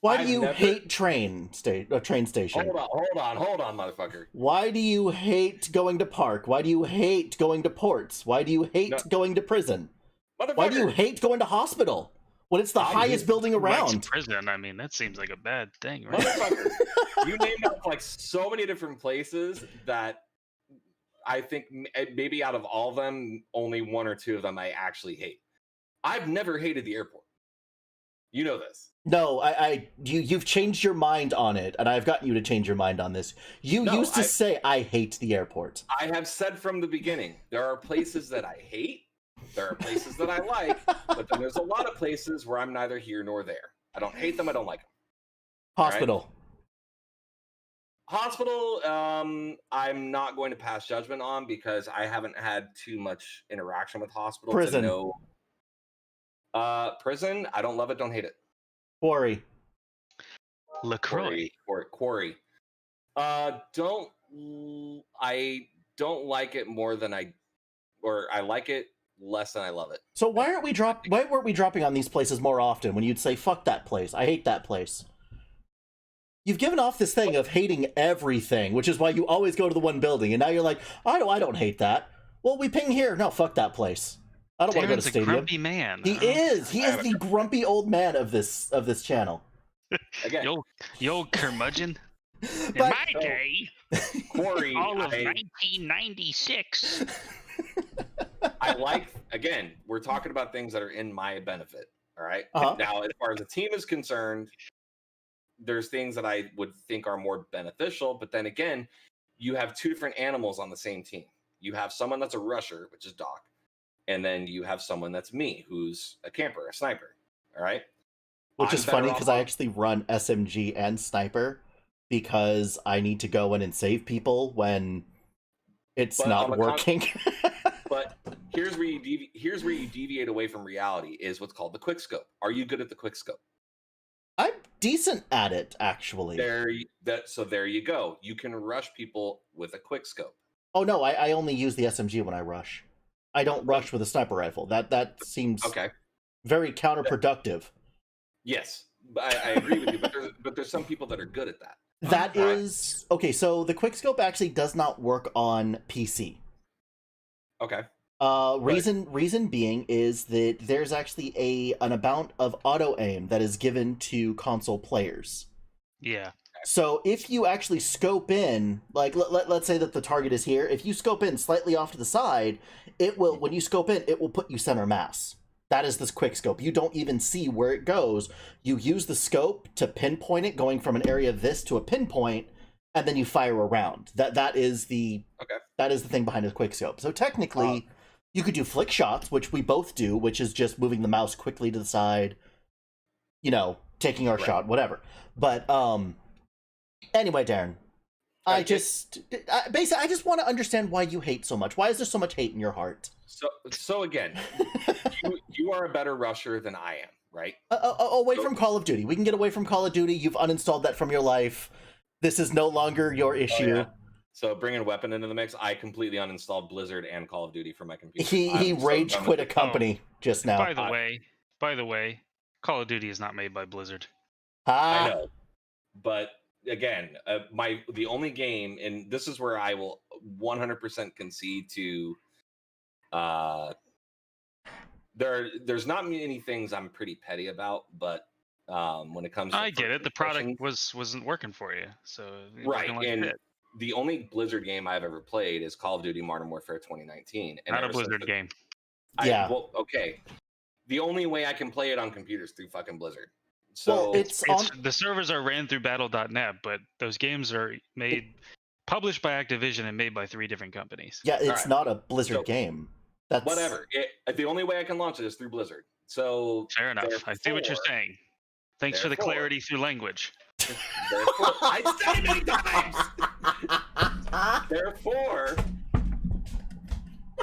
Why do you hate train station? Hold on, motherfucker. Why do you hate going to park? Why do you hate going to ports? Why do you hate going to prison? Why do you hate going to hospital when it's the highest building around? Prison. I mean, that seems like a bad thing, right? Motherfucker, you named off like so many different places that I think maybe out of all of them, only one or two of them I actually hate. I've never hated the airport. You know this. No, you've changed your mind on it, and I've gotten you to change your mind on this. You used to say, I hate the airport. I have said from the beginning, there are places that I hate, there are places that I like, but then there's a lot of places where I'm neither here nor there. I don't hate them, I don't like them. Hospital. Right? Hospital, I'm not going to pass judgment on because I haven't had too much interaction with hospital. Prison. To know. Prison, I don't love it, don't hate it. Quarry. LaCroix. Quarry. I don't like it more than I like it less than I love it. So why weren't we dropping on these places more often when you'd say, fuck that place, I hate that place? You've given off this thing of hating everything, which is why you always go to the one building, and now you're like, I don't hate that. Well, we ping here. No, fuck that place. I don't want to go to stadium. A grumpy man. He is. He is the grumpy old man of this channel. Again, you old curmudgeon. In But, my day, Quarry, all of 1996. Again, we're talking about things that are in my benefit. All right. Uh-huh. Now, as far as the team is concerned, there's things that I would think are more beneficial. But then again, you have two different animals on the same team. You have someone that's a rusher, which is Doc. And then you have someone that's me, who's a camper, a sniper. All right. Which is funny because I actually run SMG and sniper because I need to go in and save people when it's not working. But here's where you deviate away from reality is what's called the quick scope. Are you good at the quick scope? I'm decent at it, actually. There you go. You can rush people with a quick scope. Oh no, I only use the SMG when I rush. I don't rush with a sniper rifle. That seems very counterproductive. Yes, I agree with you, but there's some people that are good at that. That is okay. So the quickscope actually does not work on PC. Okay. Reason being is that there's actually an amount of auto aim that is given to console players. Yeah. So if you actually scope in, like let's say that the target is here, if you scope in slightly off to the side, it will, when you scope in, it will put you center mass. That is this quick scope. You don't even see where it goes. You use the scope to pinpoint it, going from an area this to a pinpoint, and then you fire around. That is the thing behind the quick scope. So technically, you could do flick shots, which we both do, which is just moving the mouse quickly to the side, taking our shot, whatever. But anyway, Darren, I just want to understand why you hate so much. Why is there so much hate in your heart? So again, you are a better rusher than I am, right? Away from Call of Duty. We can get away from Call of Duty. You've uninstalled that from your life. This is no longer your issue. Oh, yeah. So bringing weapon into the mix, I completely uninstalled Blizzard and Call of Duty from my computer. He rage quit a company just now. By the way, Call of Duty is not made by Blizzard. I know, but again, the only game, and this is where I will 100% concede to. There's not many things I'm pretty petty about, but when it comes to I get it, the product wasn't working for you, so right. And the only Blizzard game I've ever played is Call of Duty Modern Warfare 2019. And not a Blizzard game. Well, okay. The only way I can play it on computers through fucking Blizzard. So the servers are ran through Battle.net, but those games are published by Activision and made by 3 different companies. Yeah, it's not a Blizzard game. That's whatever. The only way I can launch it is through Blizzard. So fair enough. I see what you're saying. Thanks for the clarity through language. I said it many times. Therefore,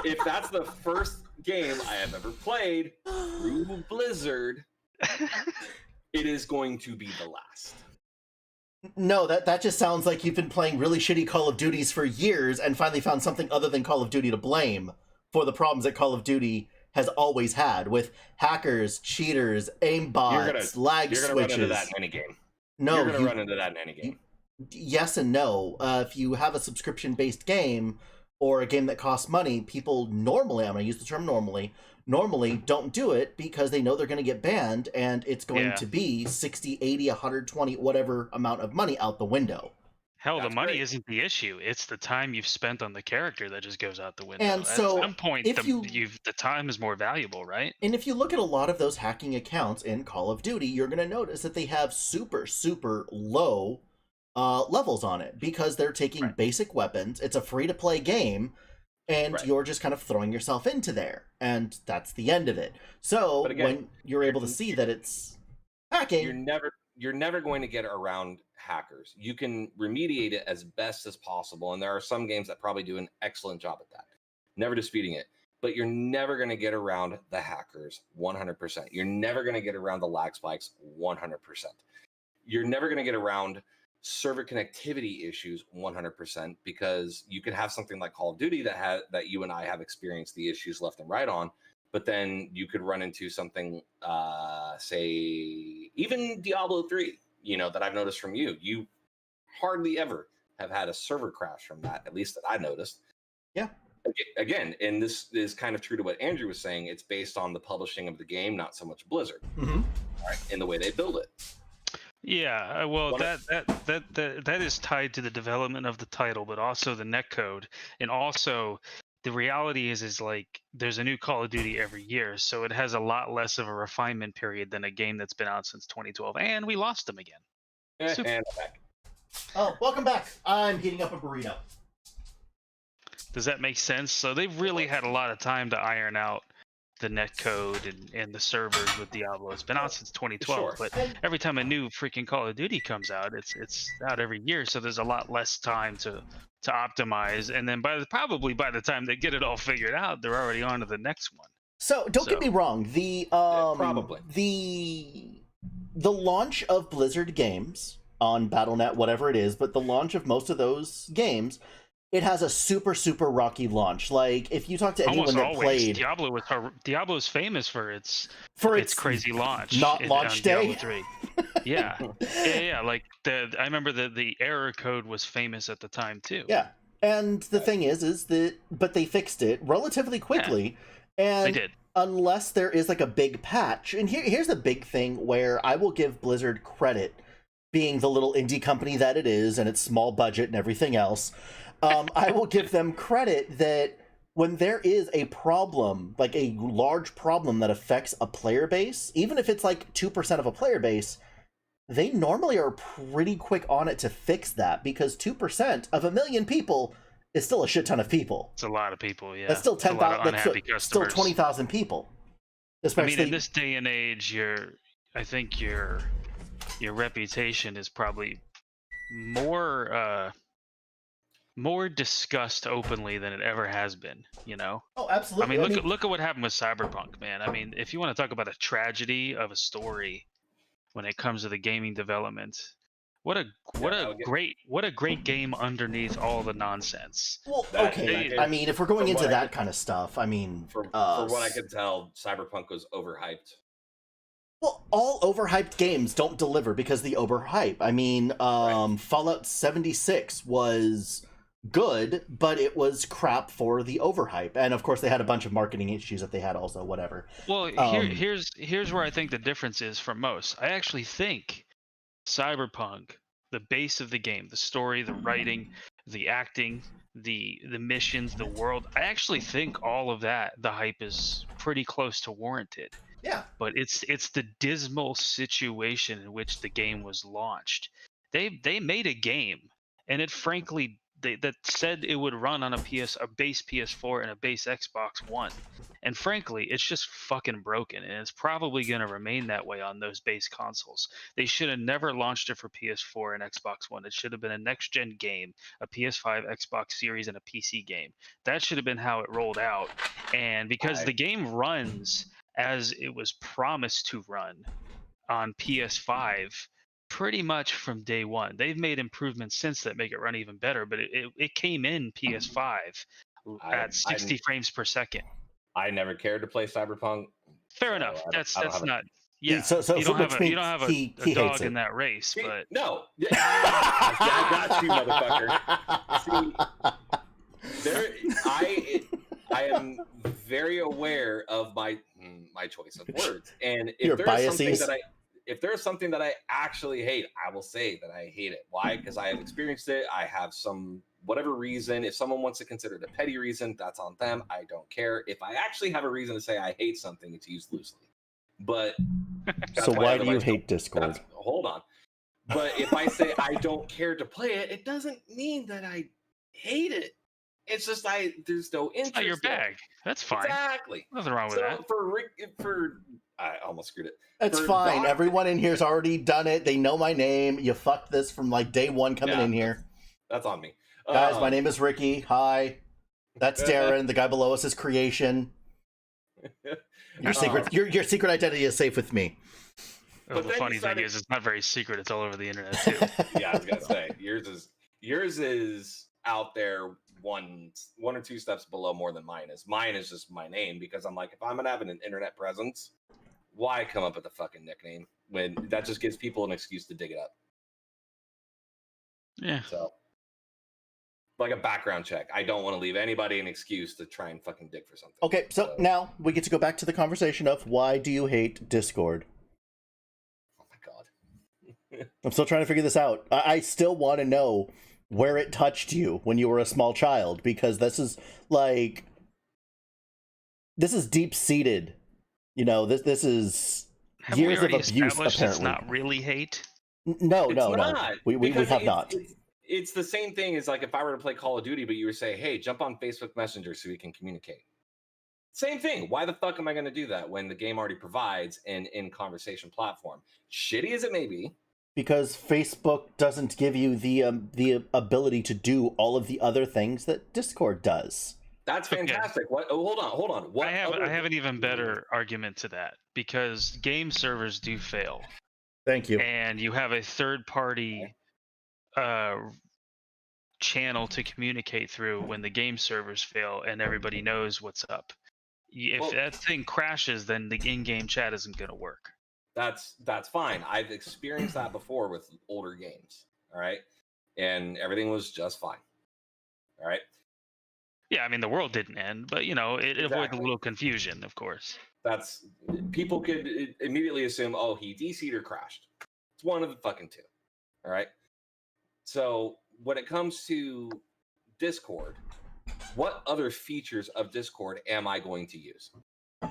if that's the first game I have ever played through Blizzard, it is going to be the last. No, that just sounds like you've been playing really shitty Call of Duties for years and finally found something other than Call of Duty to blame for the problems that Call of Duty has always had with hackers, cheaters, aimbots, lag switches. You're gonna run into that in any game. No, you're gonna run into that in any game. Yes and no. If you have a subscription-based game or a game that costs money, people normally, I'm going to use the term normally don't do it because they know they're going to get banned and it's going to be 60, 80, 120, whatever amount of money out the window. Hell, the money isn't the issue. It's the time you've spent on the character that just goes out the window. And so at some point, the time is more valuable, right? And if you look at a lot of those hacking accounts in Call of Duty, you're going to notice that they have super, super low levels on it because they're taking basic weapons. It's a free-to-play game, and you're just kind of throwing yourself into there, and that's the end of it. So again, when you're able to see that it's hacking, you're never going to get around hackers. You can remediate it as best as possible, and there are some games that probably do an excellent job at that. Never disputing it. But you're never going to get around the hackers 100%. You're never going to get around the lag spikes 100%. You're never going to get around server connectivity issues 100% because you could have something like Call of Duty that you and I have experienced the issues left and right on, but then you could run into something, say, even Diablo 3, that I've noticed from you. You hardly ever have had a server crash from that, at least that I noticed. Yeah. Again, and this is kind of true to what Andrew was saying. It's based on the publishing of the game, not so much Blizzard, right, in the way they build it. Yeah, well, that is tied to the development of the title, but also the netcode, and also the reality is like there's a new Call of Duty every year, so it has a lot less of a refinement period than a game that's been out since 2012, and we lost them again. And I'm back. Oh, welcome back. I'm heating up a burrito. Does that make sense? So they've really had a lot of time to iron out the netcode and the servers with Diablo. It's been out since 2012, but every time a new freaking Call of Duty comes out, it's out every year, so there's a lot less time to optimize. And then probably by the time they get it all figured out, they're already on to the next one. So don't get me wrong, the launch of Blizzard games on Battle.net, whatever it is, but the launch of most of those games, it has a super, super rocky launch. Like, if you talk to anyone that played... Diablo's famous for its crazy launch. Not launch day? Diablo 3. Yeah. Yeah. Like, I remember the error code was famous at the time, too. Yeah. And the thing is that... But they fixed it relatively quickly. Yeah, and they did. Unless there is, like, a big patch. And here's the big thing where I will give Blizzard credit, being the little indie company that it is, and its small budget and everything else... I will give them credit that when there is a problem, like a large problem that affects a player base, even if it's like 2% of a player base, they normally are pretty quick on it to fix that, because 2% of 1 million people is still a shit ton of people. It's a lot of people, yeah. That's still 10,000. That's still 20,000 people. Especially, I mean, in this day and age, I think your reputation is probably more discussed openly than it ever has been, Oh, absolutely. I mean, look at what happened with Cyberpunk, man. I mean, if you want to talk about a tragedy of a story when it comes to the gaming development, what a great game underneath all the nonsense. Well, okay. I mean, if we're going into that kind of stuff, I mean, for what I could tell, Cyberpunk was overhyped. Well, all overhyped games don't deliver because the overhype. I mean, Fallout 76 was good, but it was crap for the overhype, and of course they had a bunch of marketing issues that they had also. Whatever. Well, here's where I think the difference is from most. I actually think Cyberpunk, the base of the game, the story, the writing, the acting, the missions, the world, I actually think all of that, the hype is pretty close to warranted. Yeah. But it's the dismal situation in which the game was launched. They made a game, and it frankly that said it would run on a base PS4 and a base Xbox One. And frankly, it's just fucking broken, and it's probably going to remain that way on those base consoles. They should have never launched it for PS4 and Xbox One. It should have been a next-gen game, a PS5, Xbox Series, and a PC game. That should have been how it rolled out. And because the game runs as it was promised to run on PS5, pretty much from day one. They've made improvements since that make it run even better, but it came in PS5 at 60 frames per second. I never cared to play Cyberpunk. Fair enough. That's not. Yeah. So you don't have he a dog it. in that race, but no. I got you, motherfucker. I am very aware of my choice of words, and if there's something that I actually hate, I will say that I hate it. Why? Because I have experienced it. I have some whatever reason. If someone wants to consider it a petty reason, that's on them. I don't care. If I actually have a reason to say I hate something, it's used loosely. But so why do you hate Discord? Hold on. But if I say I don't care to play it, it doesn't mean that I hate it. It's just there's no interest. It's not your bag. That's fine. Exactly. Nothing wrong with that. I almost screwed it. It's fine. Everyone in here's already done it. They know my name. You fucked this from like day one coming in here. That's on me. Guys, my name is Ricky. Hi. That's Darren. The guy below us is Creation. Your secret identity is safe with me. Well, the funny thing is, it's not very secret. It's all over the internet too. Yeah, I was gonna say yours is out there one or two steps below more than mine is. Mine is just my name because I'm like, if I'm gonna have an internet presence, why come up with a fucking nickname when that just gives people an excuse to dig it up? Yeah. So, like a background check. I don't want to leave anybody an excuse to try and fucking dig for something. Okay, so now we get to go back to the conversation of why do you hate Discord? Oh my god. I'm still trying to figure this out. I still want to know where it touched you when you were a small child, because this is deep-seated. You know, this is years of abuse, apparently. It's not really hate? No. We have not. It's the same thing as like if I were to play Call of Duty, but you were saying, hey, jump on Facebook Messenger so we can communicate. Same thing. Why the fuck am I going to do that when the game already provides an in-conversation platform? Shitty as it may be. Because Facebook doesn't give you the ability to do all of the other things that Discord does. That's fantastic. Okay. What? Oh, hold on. What? I have an even better argument to that, because game servers do fail. Thank you. And you have a third-party channel to communicate through when the game servers fail, and everybody knows what's up. If that thing crashes, then the in-game chat isn't going to work. That's fine. I've experienced that before with older games. All right, and everything was just fine. All right. Yeah, I mean the world didn't end, but it avoided a little confusion, of course. That's people could immediately assume, oh, he DC'd or crashed. It's one of the fucking two. All right. So when it comes to Discord, what other features of Discord am I going to use?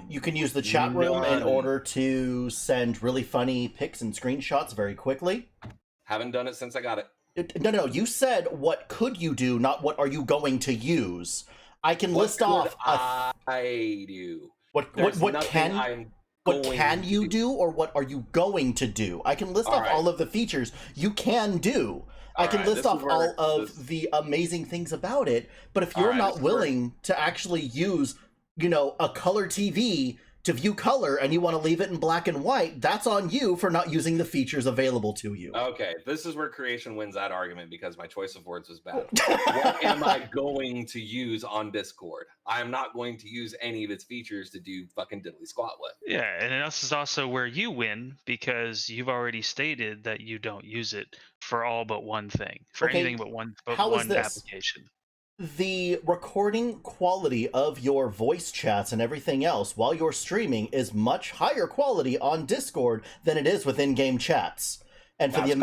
You can use the chat room in order to send really funny pics and screenshots very quickly. Haven't done it since I got it. No. You said what could you do, not what are you going to use. I can list off. I do. What can you do, or what are you going to do? I can list off all of the features you can do. I can list off all of the amazing things about it, but if you're not willing to actually use, a color TV to view color and you want to leave it in black and white, that's on you for not using the features available to you. Okay, this is where Creation wins that argument because my choice of words was bad. What am I going to use on Discord? I'm not going to use any of its features to do fucking diddly squat with. Yeah, and this is also where you win because you've already stated that you don't use it for all but one thing, anything but one application. The recording quality of your voice chats and everything else while you're streaming is much higher quality on Discord than it is with in-game chats. And for the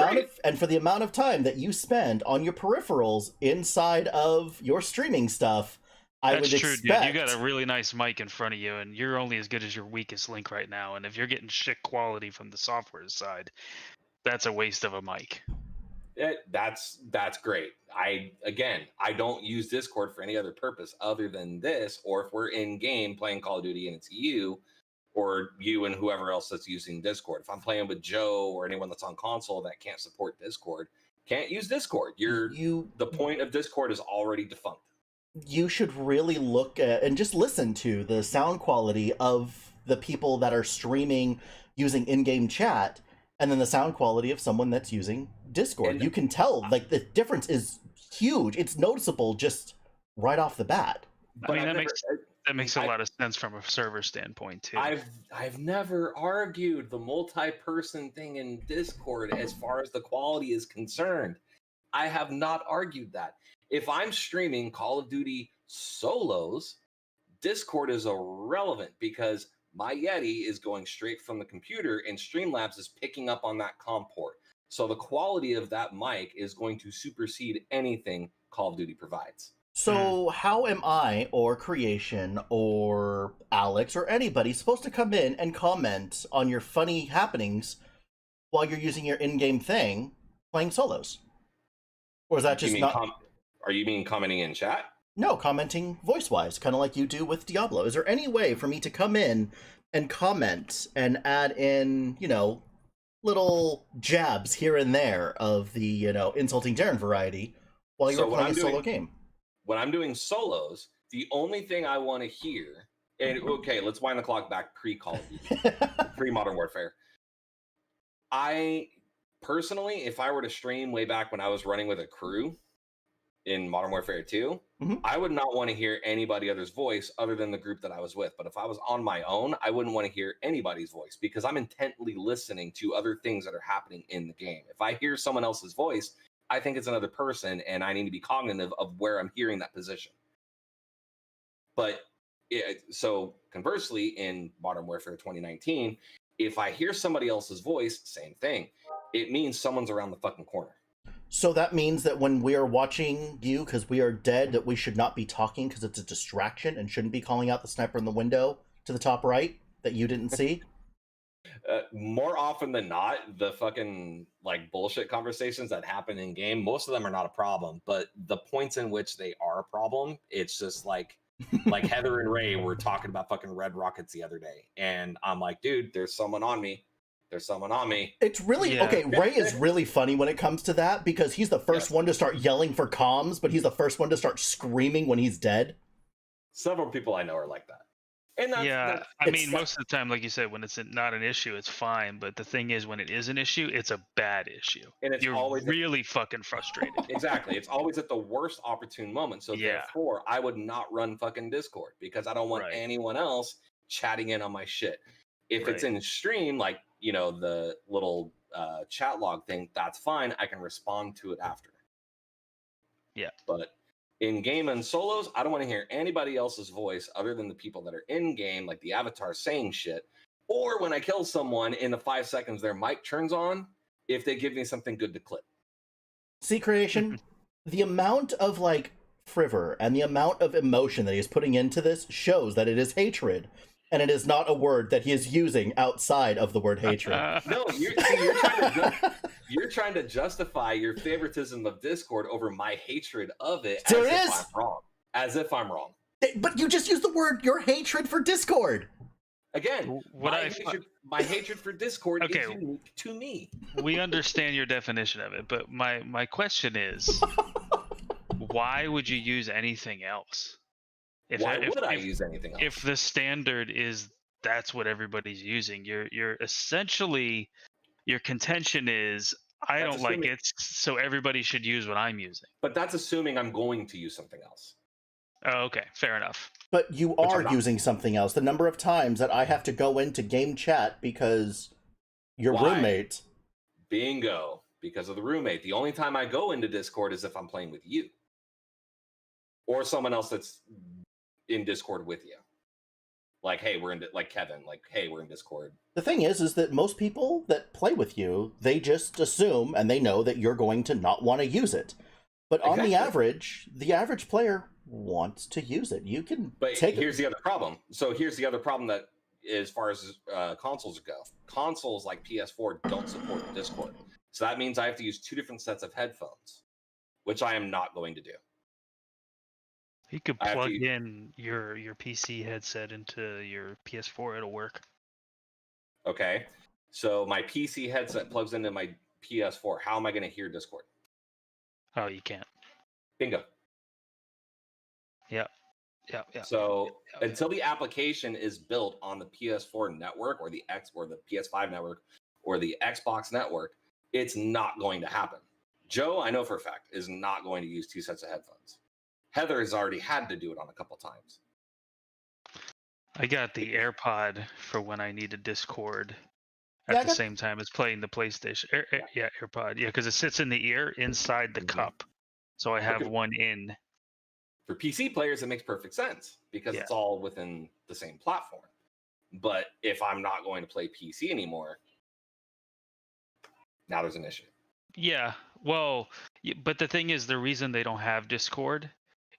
amount of time that you spend on your peripherals inside of your streaming stuff, That's true, dude. You got a really nice mic in front of you, and you're only as good as your weakest link right now. And if you're getting shit quality from the software side, that's a waste of a mic. That's great. I don't use Discord for any other purpose other than this, or if we're in game playing Call of Duty and it's you and whoever else that's using Discord. If I'm playing with Joe or anyone that's on console that can't support Discord, can't use Discord. The point of Discord is already defunct. You should really look at and just listen to the sound quality of the people that are streaming using in-game chat and then the sound quality of someone that's using Discord. You can tell, like, the difference is huge. It's noticeable just right off the bat. I mean, that makes a lot of sense from a server standpoint too. I've never argued the multi-person thing in Discord as far as the quality is concerned. I have not argued that. If I'm streaming Call of Duty solos, Discord is irrelevant because my Yeti is going straight from the computer and Streamlabs is picking up on that COM port. So the quality of that mic is going to supersede anything Call of Duty provides. So how am I, or Creation, or Alex, or anybody supposed to come in and comment on your funny happenings while you're using your in-game thing playing solos? Or is that just not... Are you mean commenting in chat? No, commenting voice-wise, kind of like you do with Diablo. Is there any way for me to come in and comment and add in, you know, little jabs here and there of the, you know, insulting Darren variety while you're playing a solo game? When I'm doing solos, the only thing I want to hear, and okay, let's wind the clock back pre-Call of Duty, pre-Modern Warfare. I personally, if I were to stream way back when I was running with a crew in Modern Warfare 2, I would not want to hear anybody other's voice other than the group that I was with. But if I was on my own, I wouldn't want to hear anybody's voice because I'm intently listening to other things that are happening in the game. If I hear someone else's voice, I think it's another person, and I need to be cognitive of where I'm hearing that position. But so conversely, in Modern Warfare 2019, if I hear somebody else's voice, same thing. It means someone's around the fucking corner. So that means that when we are watching you, because we are dead, that we should not be talking because it's a distraction and shouldn't be calling out the sniper in the window to the top right that you didn't see? More often than not, the fucking like bullshit conversations that happen in game, most of them are not a problem, but the points in which they are a problem, it's just like Heather and Ray were talking about fucking red rockets the other day, and I'm like, dude, there's someone on me. There's someone on me. It's really okay. Ray is really funny when it comes to that because he's the first one to start yelling for comms, but he's the first one to start screaming when he's dead. Several people I know are like that. And I mean, most of the time, like you said, when it's not an issue, it's fine. But the thing is, when it is an issue, it's a bad issue. And you're always really fucking frustrated. Exactly. It's always at the worst opportune moment. So therefore, I would not run fucking Discord because I don't want anyone else chatting in on my shit. If it's in stream, like, you know, the little chat log thing, that's fine. I can respond to it after. Yeah. But in game and solos, I don't want to hear anybody else's voice other than the people that are in game, like the avatar saying shit. Or when I kill someone in the 5 seconds their mic turns on, if they give me something good to clip. See, Creation, the amount of like fervor and the amount of emotion that he is putting into this shows that it is hatred. And it is not a word that he is using outside of the word hatred. No, you're trying to justify your favoritism of Discord over my hatred of it I'm wrong. As if I'm wrong. But you just used the word your hatred for Discord. Again, my hatred for Discord is unique to me. We understand your definition of it, but my question is, why would you use anything else? Why would I use anything else? If the standard is that's what everybody's using, you're essentially, your contention is I don't like it, so everybody should use what I'm using. But that's assuming I'm going to use something else. Oh, okay, fair enough. But you are using something else. The number of times that I have to go into game chat because your roommate. Bingo. Because of the roommate. The only time I go into Discord is if I'm playing with you. Or someone else that's in Discord with you. Like, hey, like Kevin, like, hey, we're in Discord. The thing is that most people that play with you, they just assume and they know that you're going to not want to use it. But on the average player wants to use it. You can here's the other problem. So here's the other problem that as far as consoles go. Consoles like PS4 don't support Discord. So that means I have to use 2 different sets of headphones, which I am not going to do. You could plug in your PC headset into your PS4. It'll work. Okay. So my PC headset plugs into my PS4. How am I going to hear Discord? Oh, you can't. Bingo. Yeah. So until the application is built on the PS4 network or the PS5 network or the Xbox network, it's not going to happen. Joe, I know for a fact, is not going to use 2 sets of headphones. Heather has already had to do it on a couple times. I got the AirPod for when I need a Discord at the same time as playing the PlayStation. AirPod. Yeah, because it sits in the ear inside the cup. So I have one in. For PC players, it makes perfect sense because it's all within the same platform. But if I'm not going to play PC anymore, now there's an issue. Yeah, well, but the thing is, the reason they don't have Discord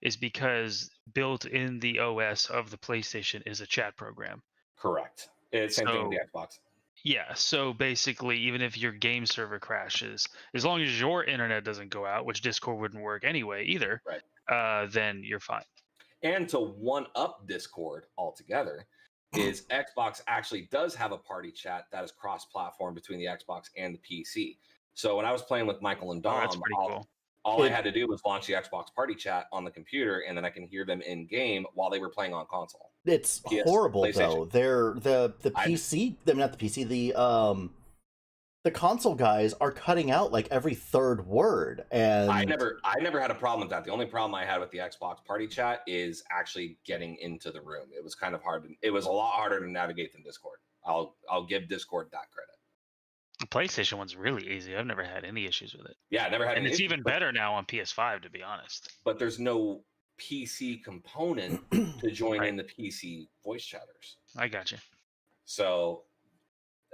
is because built in the OS of the PlayStation is a chat program. Correct. It's same thing with the Xbox. Yeah, so basically, even if your game server crashes, as long as your internet doesn't go out, which Discord wouldn't work anyway either, then you're fine. And to one-up Discord altogether is Xbox actually does have a party chat that is cross-platform between the Xbox and the PC. So when I was playing with Michael and Dom, all I had to do was launch the Xbox party chat on the computer, and then I can hear them in game while they were playing on console. It's horrible though. They're the PC, not the PC, the console guys are cutting out like every third word, and I never had a problem with that. The only problem I had with the Xbox party chat is actually getting into the room. It was kind of hard. It was a lot harder to navigate than Discord. I'll give Discord that credit. The PlayStation one's really easy. I've never had any issues with it. Yeah, I never had. And it's even better now on PS5, to be honest. But there's no PC component to join in the PC voice chatters. I got you. So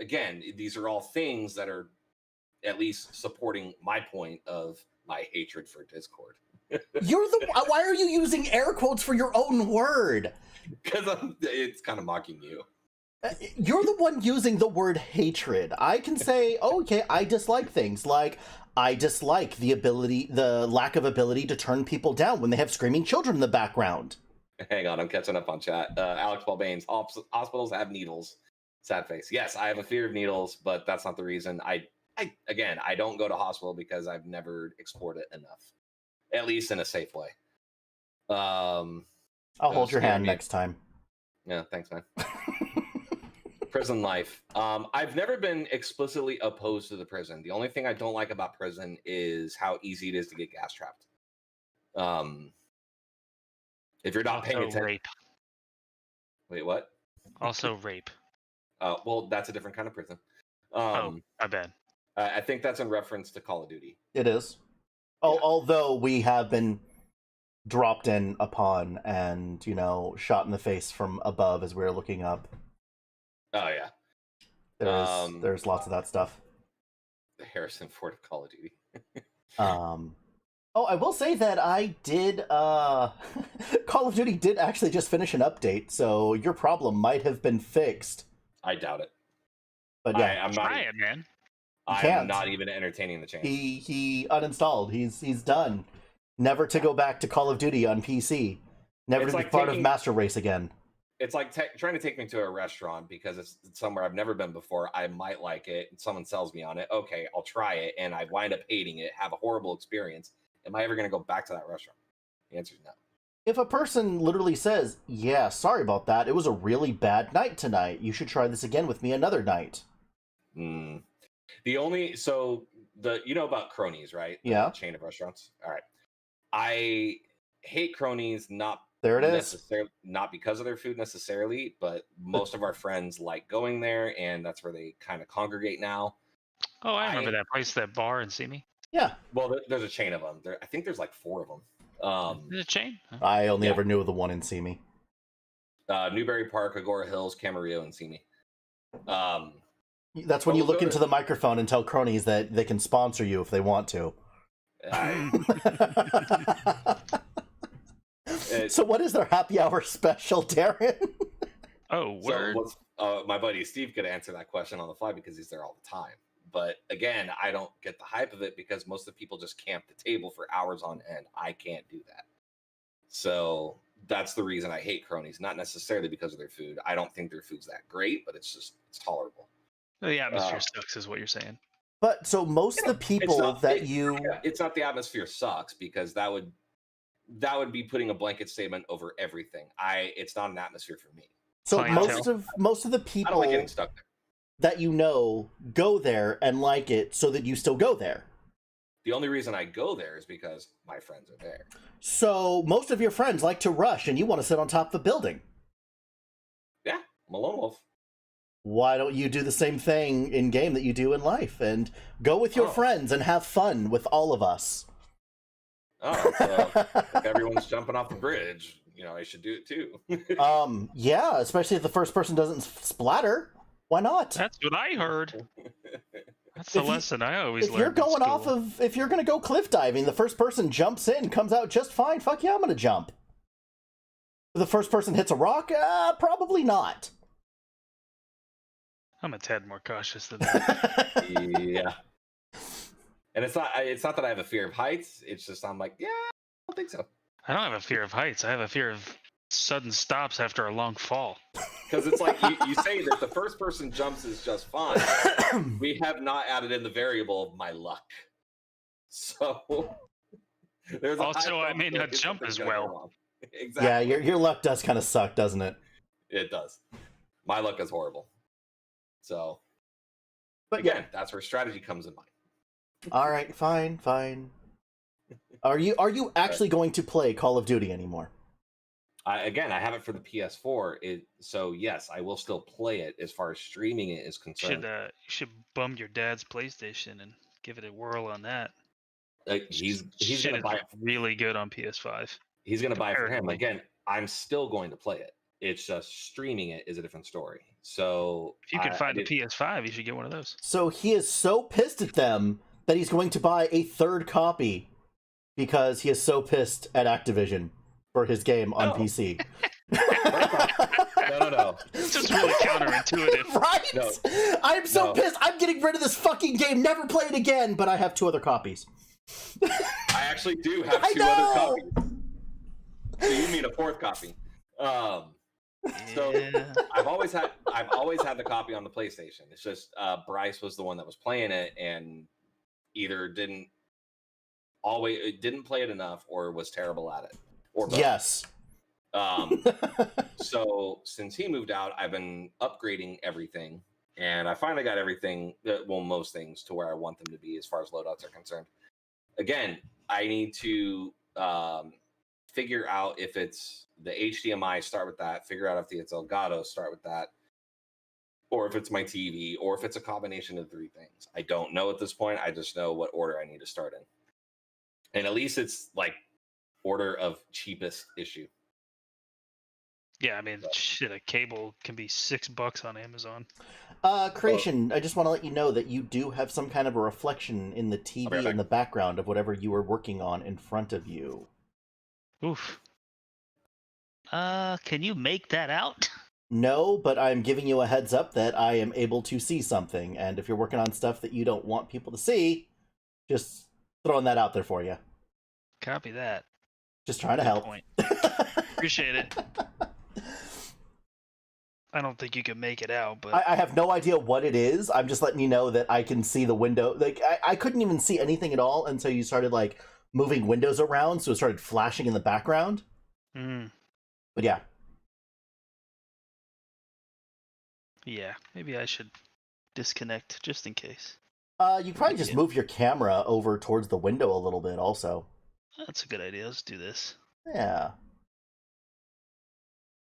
again, these are all things that are at least supporting my point of my hatred for Discord. Why are you using air quotes for your own word? Because it's kind of mocking you. You're the one using the word hatred. I can say, okay, I dislike things. Like, I dislike the lack of ability to turn people down when they have screaming children in the background. Hang on, I'm catching up on chat. Alex Balbanes, hospitals have needles. Sad face. Yes, I have a fear of needles, but that's not the reason. I don't go to hospital because I've never explored it enough, at least in a safe way. I'll hold your hand next time. Yeah, thanks, man. Prison life. I've never been explicitly opposed to the prison. The only thing I don't like about prison is how easy it is to get gas trapped. If you're not paying attention. Rape. Wait, what? Also rape. Well, that's a different kind of prison. My bad. I think that's in reference to Call of Duty. It is. Although we have been dropped in upon and, shot in the face from above as we were looking up. Oh, yeah. There's lots of that stuff. The Harrison Ford of Call of Duty. I will say that I did, Call of Duty did actually just finish an update, so your problem might have been fixed. I doubt it. But yeah. I'm Try it, man. I'm not even entertaining the chance. He uninstalled. He's done. Never to go back to Call of Duty on PC. Never to be part of Master Race again. It's like trying to take me to a restaurant because it's somewhere I've never been before. I might like it, and someone sells me on it. Okay, I'll try it, and I wind up hating it, have a horrible experience. Am I ever going to go back to that restaurant? The answer is no. If a person literally says, yeah, sorry about that, it was a really bad night tonight. You should try this again with me another night. You know about Cronies, right? Yeah. The chain of restaurants. All right. I hate Cronies, not because of their food necessarily, but most of our friends like going there, and that's where they kind of congregate now. Oh, I remember that place, that bar in Simi. Yeah. Well, there's a chain of them. I think there's like 4 of them. Is it a chain? I only ever knew of the one in Simi. Newberry Park, Agora Hills, Camarillo, and Simi. That's when you look into the microphone and tell cronies that they can sponsor you if they want to. So what is their happy hour special, Darren? Oh, word. So my buddy Steve could answer that question on the fly because he's there all the time. But again, I don't get the hype of it because most of the people just camp the table for hours on end. I can't do that. So that's the reason I hate cronies, not necessarily because of their food. I don't think their food's that great, but it's tolerable. The atmosphere sucks is what you're saying. But so most of the people it's not the atmosphere sucks because that would be putting a blanket statement over everything. It's not an atmosphere for me. So most of the people I don't like getting stuck there. that you know go there and like it so that you still go there. The only reason I go there is because my friends are there. So most of your friends like to rush and you want to sit on top of the building. Yeah, I'm a lone wolf. Why don't you do the same thing in game that you do in life and go with your friends and have fun with all of us? Oh, so if everyone's jumping off the bridge, I should do it too. Yeah, especially if the first person doesn't splatter. Why not? That's what I heard. That's the lesson I always learned. If you're going to go cliff diving, the first person jumps in, comes out just fine. Fuck yeah, I'm going to jump. If the first person hits a rock, probably not. I'm a tad more cautious than that. Yeah. And it's not that I have a fear of heights. It's just I'm like, yeah, I don't think so. I don't have a fear of heights. I have a fear of sudden stops after a long fall. Because it's like you say that the first person jumps is just fine. We have not added in the variable of my luck. So there's also I may not jump as well. Exactly. Yeah, your luck does kind of suck, doesn't it? It does. My luck is horrible. So, but again, that's where strategy comes in mind. All right, fine. Are you actually going to play Call of Duty anymore? I have it for the PS4. So yes, I will still play it. As far as streaming it is concerned, you should bum your dad's PlayStation and give it a whirl on that. He's gonna buy it. Really good on PS5. He's gonna buy it for him. Again, I'm still going to play it. It's just streaming it is a different story. So if you can find a PS5, you should get one of those. So he is so pissed at them that he's going to buy a third copy because he is so pissed at Activision for his game on PC. No. It's just really counterintuitive. Right? No. I'm so pissed. I'm getting rid of this fucking game. Never play it again. But I have 2 other copies. I actually do have 2 other copies. So you mean a 4th copy? So I've always had the copy on the PlayStation. It's just Bryce was the one that was playing it and either didn't play it enough or was terrible at it. Or both. Yes. So since he moved out, I've been upgrading everything, and I finally got everything. Most things to where I want them to be as far as loadouts are concerned. Again, I need to figure out if it's the HDMI, start with that. Figure out if it's Elgato, start with that. Or if it's my TV, or if it's a combination of 3 things. I don't know at this point. I just know what order I need to start in. And at least it's order of cheapest issue. Yeah, I mean, shit, a cable can be $6 on Amazon. Creation, I just want to let you know that you do have some kind of a reflection in the TV in the background of whatever you were working on in front of you. Oof. Can you make that out? No, but I'm giving you a heads up that I am able to see something, and if you're working on stuff that you don't want people to see, just throwing that out there for you. Copy that. Just trying to help. Point. Appreciate it. I don't think you can make it out, but I have no idea what it is. I'm just letting you know that I can see the window. I couldn't even see anything at all until you started moving windows around, so it started flashing in the background. But yeah. Yeah, maybe I should disconnect just in case. You probably just move your camera over towards the window a little bit also. That's a good idea. Let's do this. Yeah.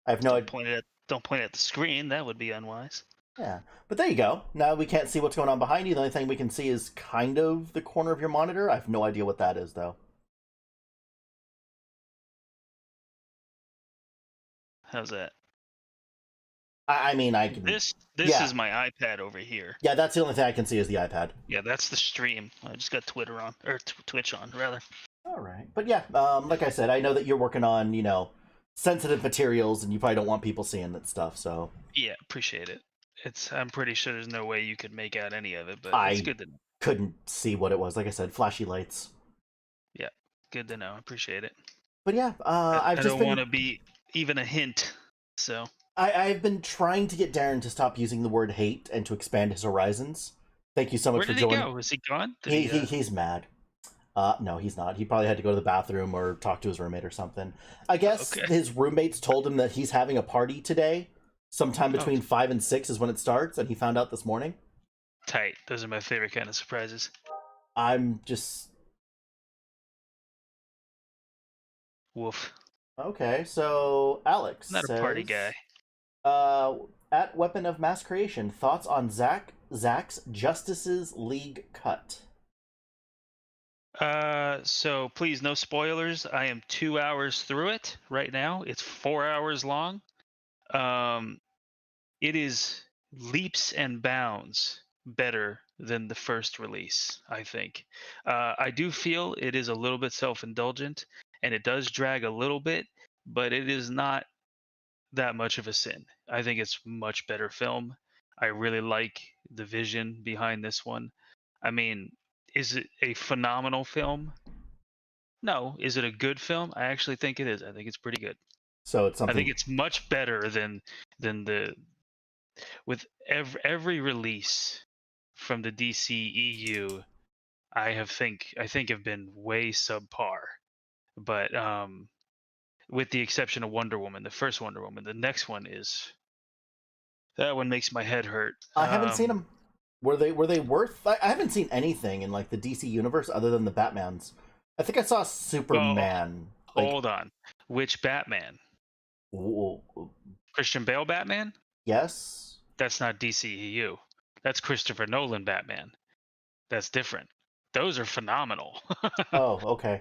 I have no idea. Don't point at the screen. That would be unwise. Yeah. But there you go. Now we can't see what's going on behind you. The only thing we can see is kind of the corner of your monitor. I have no idea what that is, though. How's that? I mean, I can... This is my iPad over here. Yeah, that's the only thing I can see is the iPad. Yeah, that's the stream. I just got Twitter on, or Twitch on, rather. All right. But yeah, like I said, I know that you're working on, sensitive materials, and you probably don't want people seeing that stuff, so... Yeah, appreciate it. I'm pretty sure there's no way you could make out any of it, but it's good to know. Couldn't see what it was. Like I said, flashy lights. Yeah, good to know. Appreciate it. But yeah, I don't want to be even a hint, so... I've been trying to get Darren to stop using the word hate and to expand his horizons. Thank you so much for joining. Where did he go? Is he gone? He's mad. No, he's not. He probably had to go to the bathroom or talk to his roommate or something. I guess his roommates told him that he's having a party today, sometime between 5 and 6 is when it starts, and he found out this morning. Tight. Those are my favorite kind of surprises. I'm just... Woof. Okay, so Alex Not a party guy. At Weapon of Mass Creation, thoughts on Zach's Justices League cut? So please, no spoilers. I am 2 hours through it right now. It's 4 hours long. It is leaps and bounds better than the first release, I think. I do feel it is a little bit self-indulgent, and it does drag a little bit, but it is not that much of a sin. I think it's much better film. I really like the vision behind this one. I mean, is it a phenomenal film? No. Is it a good film? I actually think it is. I think it's pretty good. So it's something. I think it's much better than the with every release from the DC EU. I think have been way subpar. But with the exception of Wonder Woman, the first Wonder Woman, the next one is that one makes my head hurt. I haven't seen them. Were they worth? I haven't seen anything in like the DC universe other than the Batmans. I think I saw Superman. Hold on, which Batman? Ooh. Christian Bale Batman? Yes. That's not DCEU. That's Christopher Nolan Batman. That's different. Those are phenomenal. Oh, okay.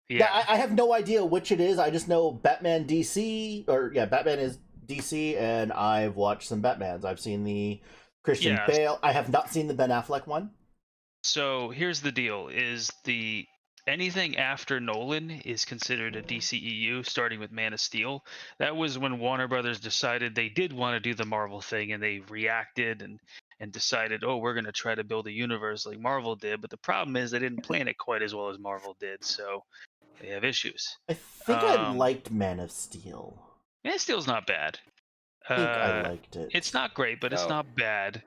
Yeah, I have no idea which it is. I just know Batman DC, or yeah, Batman is DC, and I've watched some Batmans. I've seen the Christian Bale. I have not seen the Ben Affleck one. So here's the deal: is the anything after Nolan is considered a DCEU, starting with Man of Steel. That was when Warner Brothers decided they did want to do the Marvel thing, and they reacted and decided, oh, we're going to try to build a universe like Marvel did. But the problem is they didn't plan it quite as well as Marvel did, so they have issues. I think I liked Man of Steel. Man of Steel's not bad. I think I liked it. It's not great, but it's not bad.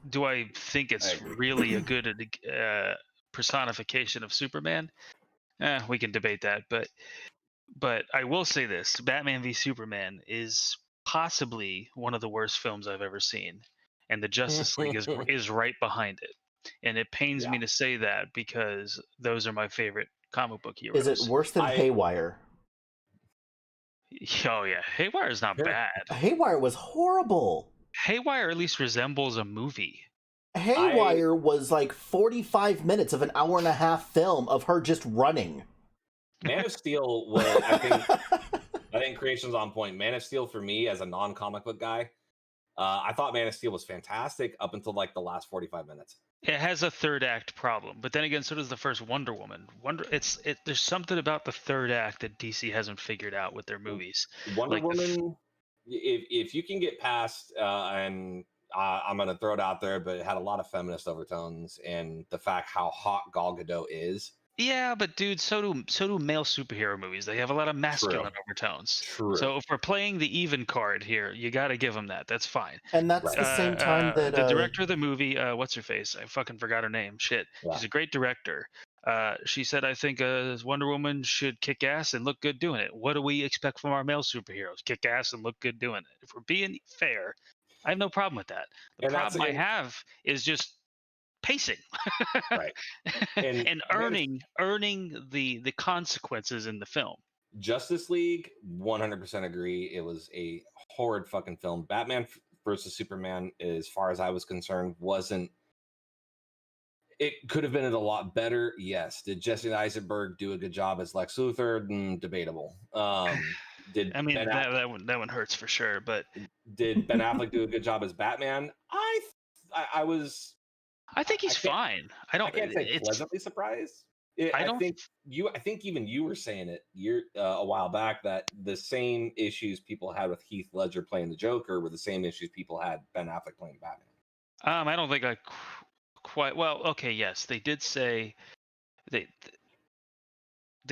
Do I think it's really a good personification of Superman? We can debate that, but I will say this: Batman v Superman is possibly one of the worst films I've ever seen, and the Justice League is right behind it. And it pains me to say that because those are my favorite comic book heroes. Is it worse than Haywire? Oh yeah, Haywire is not bad. Haywire was horrible. Haywire at least resembles a movie. Haywire was like 45 minutes of an hour and a half film of her just running. Man of Steel was, I think creation's on point. Man of Steel for me as a non-comic book guy, I thought Man of Steel was fantastic up until like the last 45 minutes. It has a third act problem, but then again, so does the first Wonder Woman. There's something about the third act that DC hasn't figured out with their movies. Wonder Woman, if you can get past, and I'm going to throw it out there, but it had a lot of feminist overtones and the fact how hot Gal Gadot is. Yeah, but dude, so do male superhero movies. They have a lot of masculine overtones. True. So if we're playing the even card here, you got to give them that. That's fine. And that's the same time that the director of the movie, what's her face? I fucking forgot her name. Shit, she's a great director. She said, I think Wonder Woman should kick ass and look good doing it. What do we expect from our male superheroes? Kick ass and look good doing it. If we're being fair, I have no problem with that. The problem I have is just pacing, right, and earning the consequences in the film. Justice League, 100% agree. It was a horrid fucking film. Batman versus Superman, as far as I was concerned, wasn't. It could have been a lot better. Yes. Did Jesse Eisenberg do a good job as Lex Luthor? Debatable. Did I mean that one hurts for sure, but did Ben Affleck do a good job as Batman? I think he's fine. I can't say pleasantly surprised. I think even you were saying it a while back that the same issues people had with Heath Ledger playing the Joker were the same issues people had Ben Affleck playing Batman. I don't think I quite well. Okay, yes, they did say they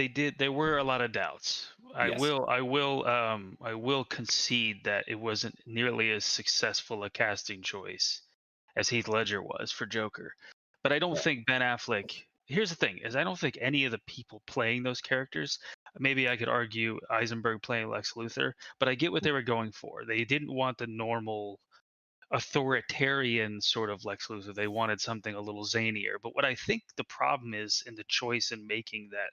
did. There were a lot of doubts. Yes. I will concede that it wasn't nearly as successful a casting choice as Heath Ledger was for Joker. But I don't think Ben Affleck here's the thing: is I don't think any of the people playing those characters. Maybe I could argue Eisenberg playing Lex Luthor, but I get what they were going for. They didn't want the normal authoritarian sort of Lex Luthor. They wanted something a little zanier. But what I think the problem is in the choice in making that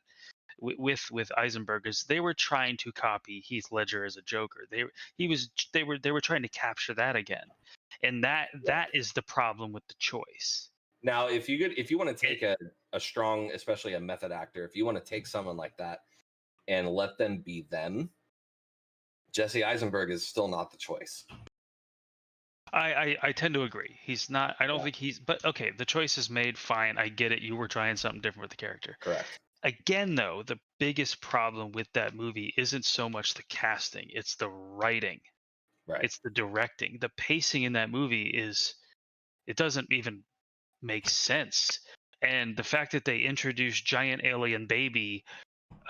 with Eisenberg is they were trying to copy Heath Ledger as a Joker. They were trying to capture that again, and that is the problem with the choice. Now, if you want to take a strong, especially a method actor, if you want to take someone like that and let them be them, Jesse Eisenberg is still not the choice. I tend to agree. He's not. I don't think he's. But okay, the choice is made. Fine, I get it. You were trying something different with the character. Correct. Again, though, the biggest problem with that movie isn't so much the casting; it's the writing. Right. It's the directing. The pacing in that movie it doesn't even make sense. And the fact that they introduced giant alien baby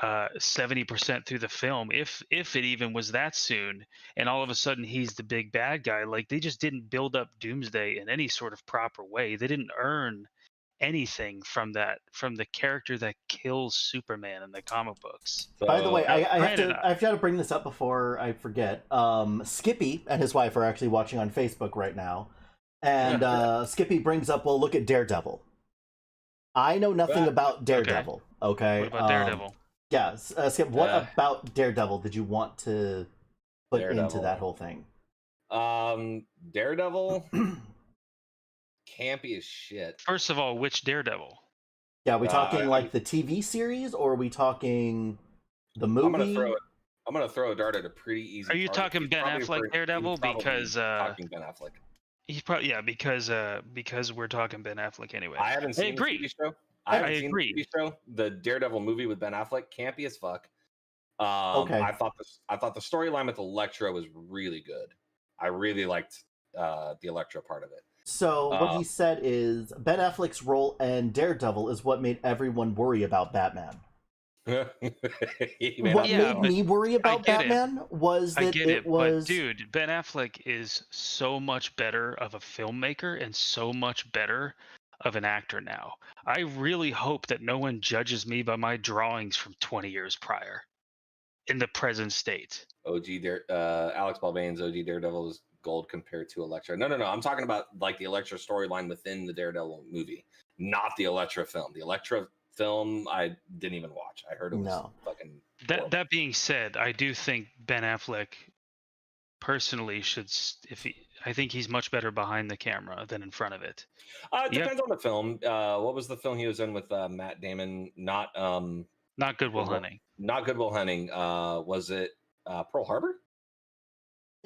70% through the film, if it even was that soon, and all of a sudden he's the big bad guy, like they just didn't build up Doomsday in any sort of proper way. They didn't earn anything from the character that kills Superman in the comic books. So, by the way, I have to bring this up before I forget. Skippy and his wife are actually watching on Facebook right now, and Skippy brings up, well, look at Daredevil. I know nothing about Daredevil. Okay. What about Daredevil? Yeah, Skip. What about Daredevil did you want to put into that whole thing? Daredevil. Campy as shit. First of all, which Daredevil? Yeah, are we talking like the TV series, or are we talking the movie? I'm gonna throw a dart at a pretty easy. Are you talking Ben Affleck Daredevil? Because talking Ben Affleck. He's probably because we're talking Ben Affleck anyway. I haven't seen the TV show. I haven't seen agree. the TV show. The Daredevil movie with Ben Affleck, campy as fuck. Okay. I thought the storyline with Elektra was really good. I really liked the Elektra part of it. So what he said is Ben Affleck's role in Daredevil is what made everyone worry about Batman. What made me worry about Batman was that it was... But dude, Ben Affleck is so much better of a filmmaker and so much better of an actor now. I really hope that no one judges me by my drawings from 20 years prior in the present state. Alex Balbane's OG Daredevil is gold compared to Elektra. No. I'm talking about like the Elektra storyline within the Daredevil movie, not the Elektra film. The Elektra film I didn't even watch. I heard it was fucking horrible. That being said, I do think Ben Affleck personally I think he's much better behind the camera than in front of it. It depends on the film. What was the film he was in with Matt Damon? Not Good Will Hunting. Not Good Will Hunting. Was it Pearl Harbor?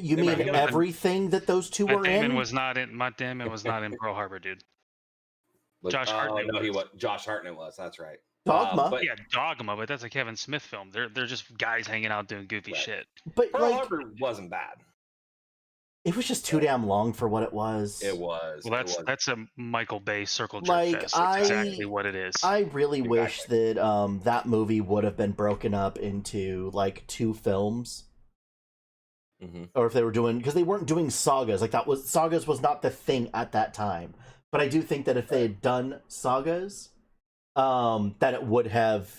You mean everything that those two were in? Matt Damon was not in Pearl Harbor, dude. Josh Hartnett. No, he was. Josh Hartnett was. That's right. Dogma. Dogma, but that's a Kevin Smith film. They're just guys hanging out doing goofy shit. But Pearl Harbor wasn't bad. It was just too damn long for what it was. It was. Well, that's a Michael Bay circle jerk fest. That's exactly what it is. I really wish that that movie would have been broken up into like 2 films. Mm-hmm. Or if they were doing, because they weren't doing sagas, sagas was not the thing at that time. But I do think that if they had done sagas, that it would have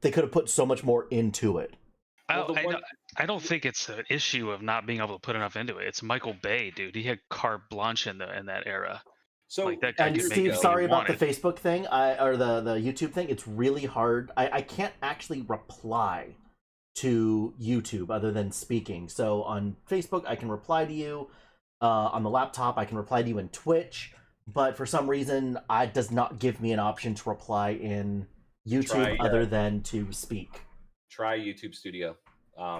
they could have put so much more into it. I don't think it's an issue of not being able to put enough into it. It's Michael Bay, dude. He had carte blanche in that era. So like that guy and Steve, sorry about the Facebook thing, or the YouTube thing. It's really hard. I can't actually reply to YouTube other than speaking. So on Facebook, I can reply to you. On the laptop, I can reply to you in Twitch. But for some reason, it does not give me an option to reply in YouTube other than to speak. Try YouTube Studio.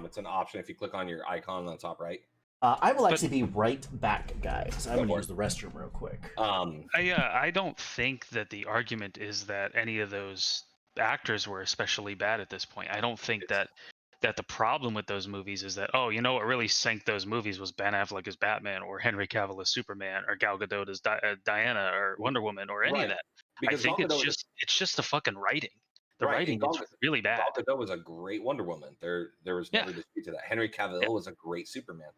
It's an option if you click on your icon on the top right. I will actually be right back, guys. I'm going to use the restroom real quick. I don't think that the argument is that any of those actors were especially bad at this point. I don't think that the problem with those movies is that, what really sank those movies was Ben Affleck as Batman or Henry Cavill as Superman or Gal Gadot as Diana or Wonder Woman or any of that. Because I think it's just the fucking writing. The writing is really bad. Gal Gadot was a great Wonder Woman. There was no dispute to that. Henry Cavill was a great Superman.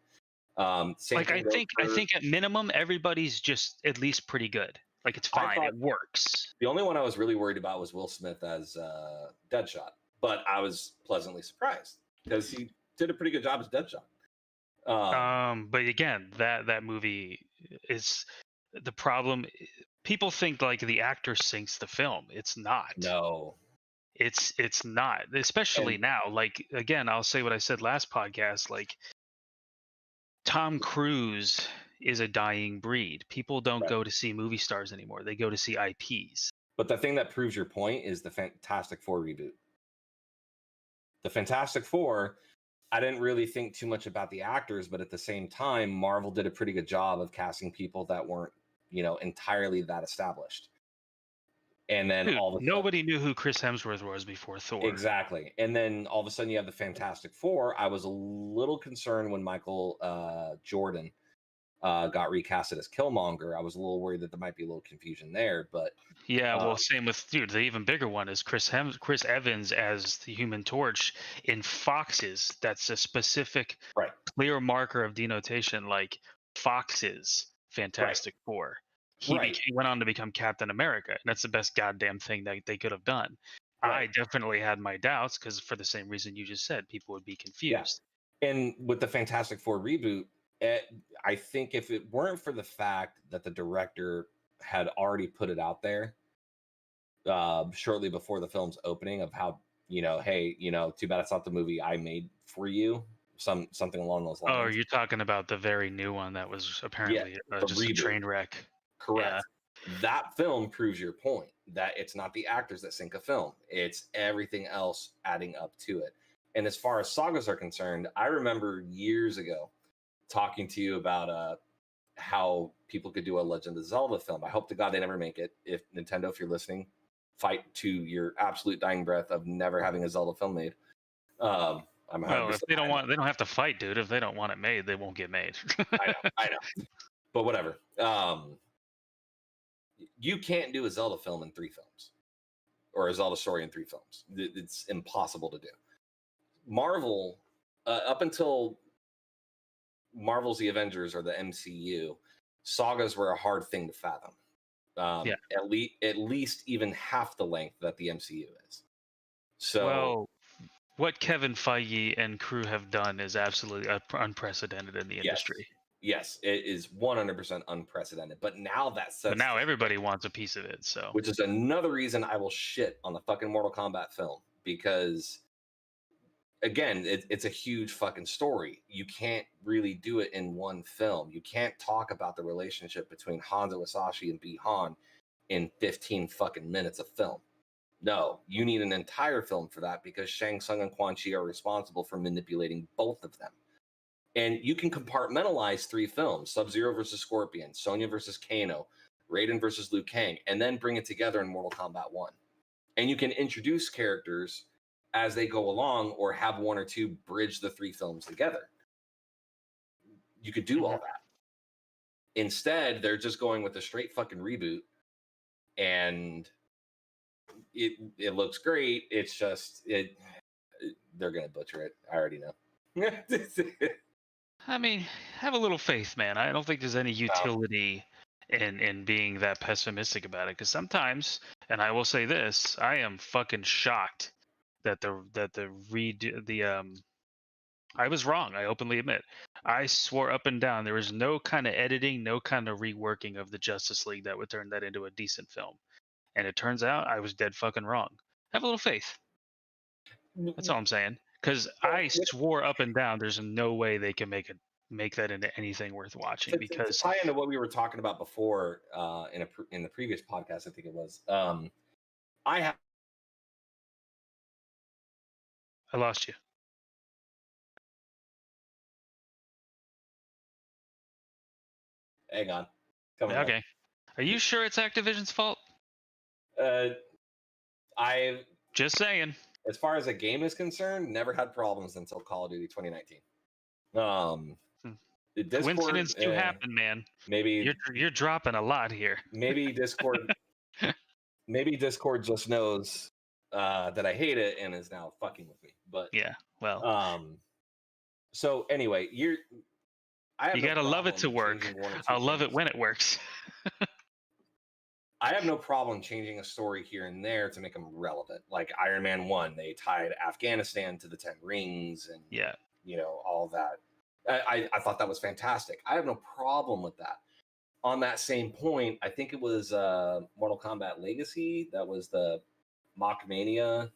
I think at minimum everybody's just at least pretty good. Like, it's fine. It works. The only one I was really worried about was Will Smith as Deadshot, but I was pleasantly surprised because he did a pretty good job as Deadshot. But again, that movie is the problem. People think like the actor sinks the film. It's not. No, it's not. Especially now. Like, again, I'll say what I said last podcast. Like, Tom Cruise is a dying breed. People don't go to see movie stars anymore. They go to see IPs. But the thing that proves your point is the Fantastic Four reboot. The Fantastic Four, I didn't really think too much about the actors, but at the same time, Marvel did a pretty good job of casting people that weren't, entirely that established. And then nobody knew who Chris Hemsworth was before Thor. Exactly. And then all of a sudden you have the Fantastic Four. I was a little concerned when Michael Jordan got recasted as Killmonger. I was a little worried that there might be a little confusion there, but well, same with the even bigger one is Chris Evans as the Human Torch in Fox's. That's a specific, clear marker of denotation, like Fox's Fantastic Four. He went on to become Captain America, and that's the best goddamn thing that they could have done. I definitely had my doubts because, for the same reason you just said, people would be confused. Yeah. And with the Fantastic Four reboot, I think if it weren't for the fact that the director had already put it out there shortly before the film's opening of how, hey, too bad it's not the movie I made for you, something along those lines. Oh, you're talking about the very new one that was apparently just a train wreck. Correct. Yeah. That film proves your point that it's not the actors that sink a film. It's everything else adding up to it. And as far as sagas are concerned, I remember years ago talking to you about how people could do a Legend of Zelda film. I hope to God they never make it. If Nintendo, if you're listening, fight to your absolute dying breath of never having a Zelda film made. Well, if they don't have to fight, dude. If they don't want it made, they won't get made. I know. But whatever. You can't do a Zelda film in 3 films or a Zelda story in 3 films. It's impossible to do. Marvel, up until Marvel's The Avengers or the MCU, sagas were a hard thing to fathom. At least even half the length that the MCU is. So, what Kevin Feige and crew have done is absolutely unprecedented in the industry. Yes, it is 100% unprecedented. But now but now everybody wants a piece of it. So, which is another reason I will shit on the fucking Mortal Kombat film, because again, it's a huge fucking story. You can't really do it in one film. You can't talk about the relationship between Hanzo Hasashi and Bi-Han in 15 fucking minutes of film. No, you need an entire film for that, because Shang Tsung and Quan Chi are responsible for manipulating both of them. And you can compartmentalize 3 films: Sub-Zero versus Scorpion, Sonya versus Kano, Raiden versus Liu Kang, and then bring it together in Mortal Kombat 1. And you can introduce characters as they go along, or have 1 or 2 bridge the 3 films together. You could do all that. Instead, they're just going with a straight fucking reboot, and it looks great. It's just they're gonna butcher it. I already know. I mean, have a little faith, man. I don't think there's any utility in being that pessimistic about it, because sometimes, and I will say this, I am fucking shocked that I was wrong. I openly admit. I swore up and down there was no kind of editing, no kind of reworking of the Justice League that would turn that into a decent film. And it turns out I was dead fucking wrong. Have a little faith. That's all I'm saying. Because I swore up and down there's no way they can make that into anything worth watching. Because to tie into what we were talking about before in the previous podcast, I think it was. I lost you. Hang on. Okay. Are you sure it's Activision's fault? I just saying. As far as a game is concerned, never had problems until Call of Duty 2019. Discord, coincidence do happen, man. Maybe you're dropping a lot here. Maybe Discord. Maybe Discord just knows that I hate it and is now fucking with me. But yeah, well. So anyway, you gotta love it to work. I'll love it when it works. I have no problem changing a story here and there to make them relevant. Like Iron Man 1, they tied Afghanistan to the 10 rings and, all that. I thought that was fantastic. I have no problem with that. On that same point, I think it was Mortal Kombat Legacy. That was the Mockmania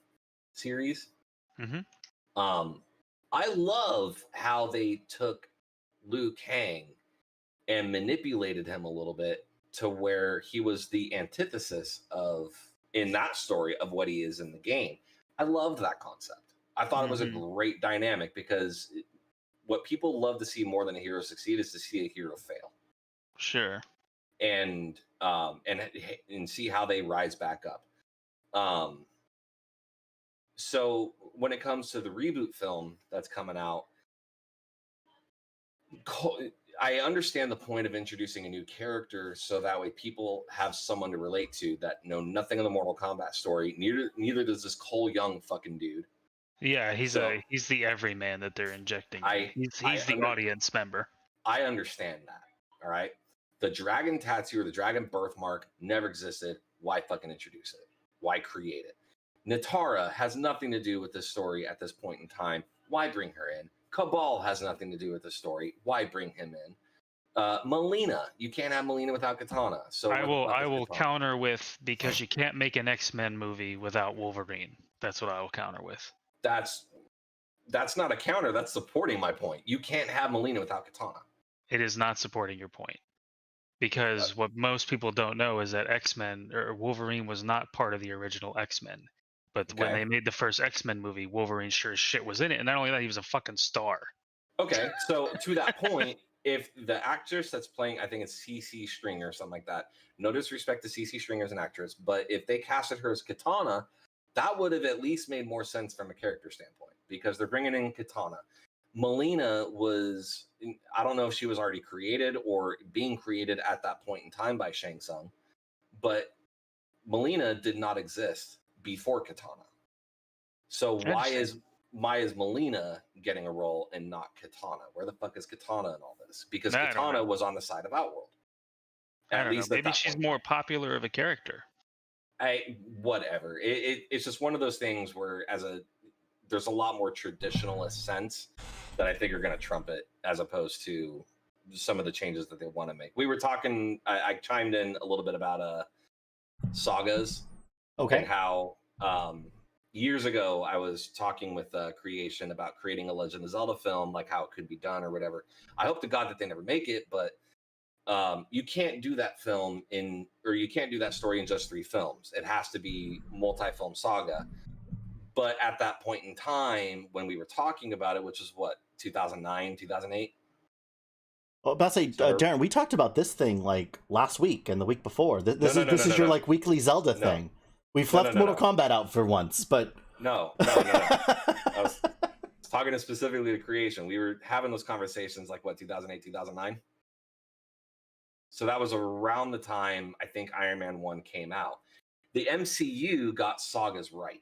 series. I love how they took Liu Kang and manipulated him a little bit to where he was the antithesis of, in that story, of what he is in the game. I loved that concept. I thought it was a great dynamic because what people love to see more than a hero succeed is to see a hero fail. Sure. And see how they rise back up. So when it comes to the reboot film that's coming out, I understand the point of introducing a new character so that way people have someone to relate to that know nothing of the Mortal Kombat story. Neither does this Cole Young fucking dude. Yeah, he's the everyman that they're injecting. He's the audience member. I understand that. All right. The dragon tattoo or the dragon birthmark never existed. Why fucking introduce it? Why create it? Natara has nothing to do with this story at this point in time. Why bring her in? Cabal has nothing to do with the story. Why bring him in? Melina, you can't have Melina without Katana. So I will counter with, because you can't make an X-Men movie without Wolverine. That's what I will counter with. That's not a counter. That's supporting my point. You can't have Melina without Katana. It is not supporting your point. Because what most people don't know is that X-Men or Wolverine was not part of the original X-Men. But when they made the first X-Men movie, Wolverine sure as shit was in it. And not only that, he was a fucking star. Okay, so to that point, if the actress that's playing, I think it's CC Stringer or something like that, no disrespect to CC Stringer as an actress, but if they casted her as Katana, that would have at least made more sense from a character standpoint because they're bringing in Katana. Melina was, I don't know if she was already created or being created at that point in time by Shang Tsung, but Melina did not exist before Katana. So why is Melina getting a role and not Katana? Where the fuck is Katana in all this? Because Katana was on the side of Outworld. At least maybe she's more popular of a character. Whatever. It's just one of those things where there's a lot more traditionalist sense that I think are going to trump it as opposed to some of the changes that they want to make. We were talking, I chimed in a little bit about sagas. Okay. And how years ago I was talking with Creation about creating a Legend of Zelda film, like how it could be done or whatever. I hope to God that they never make it, but you can't do that you can't do that story in just 3 films. It has to be multi-film saga. But at that point in time, when we were talking about it, which is what, 2009, 2008? Well, about to say, Darren, we talked about this thing like last week and the week before. This is your like weekly Zelda thing. We've left Mortal Kombat out for once, but no. I was talking specifically to Creation. We were having those conversations like what, 2008, 2009. So that was around the time I think Iron Man 1 came out. The MCU got sagas right.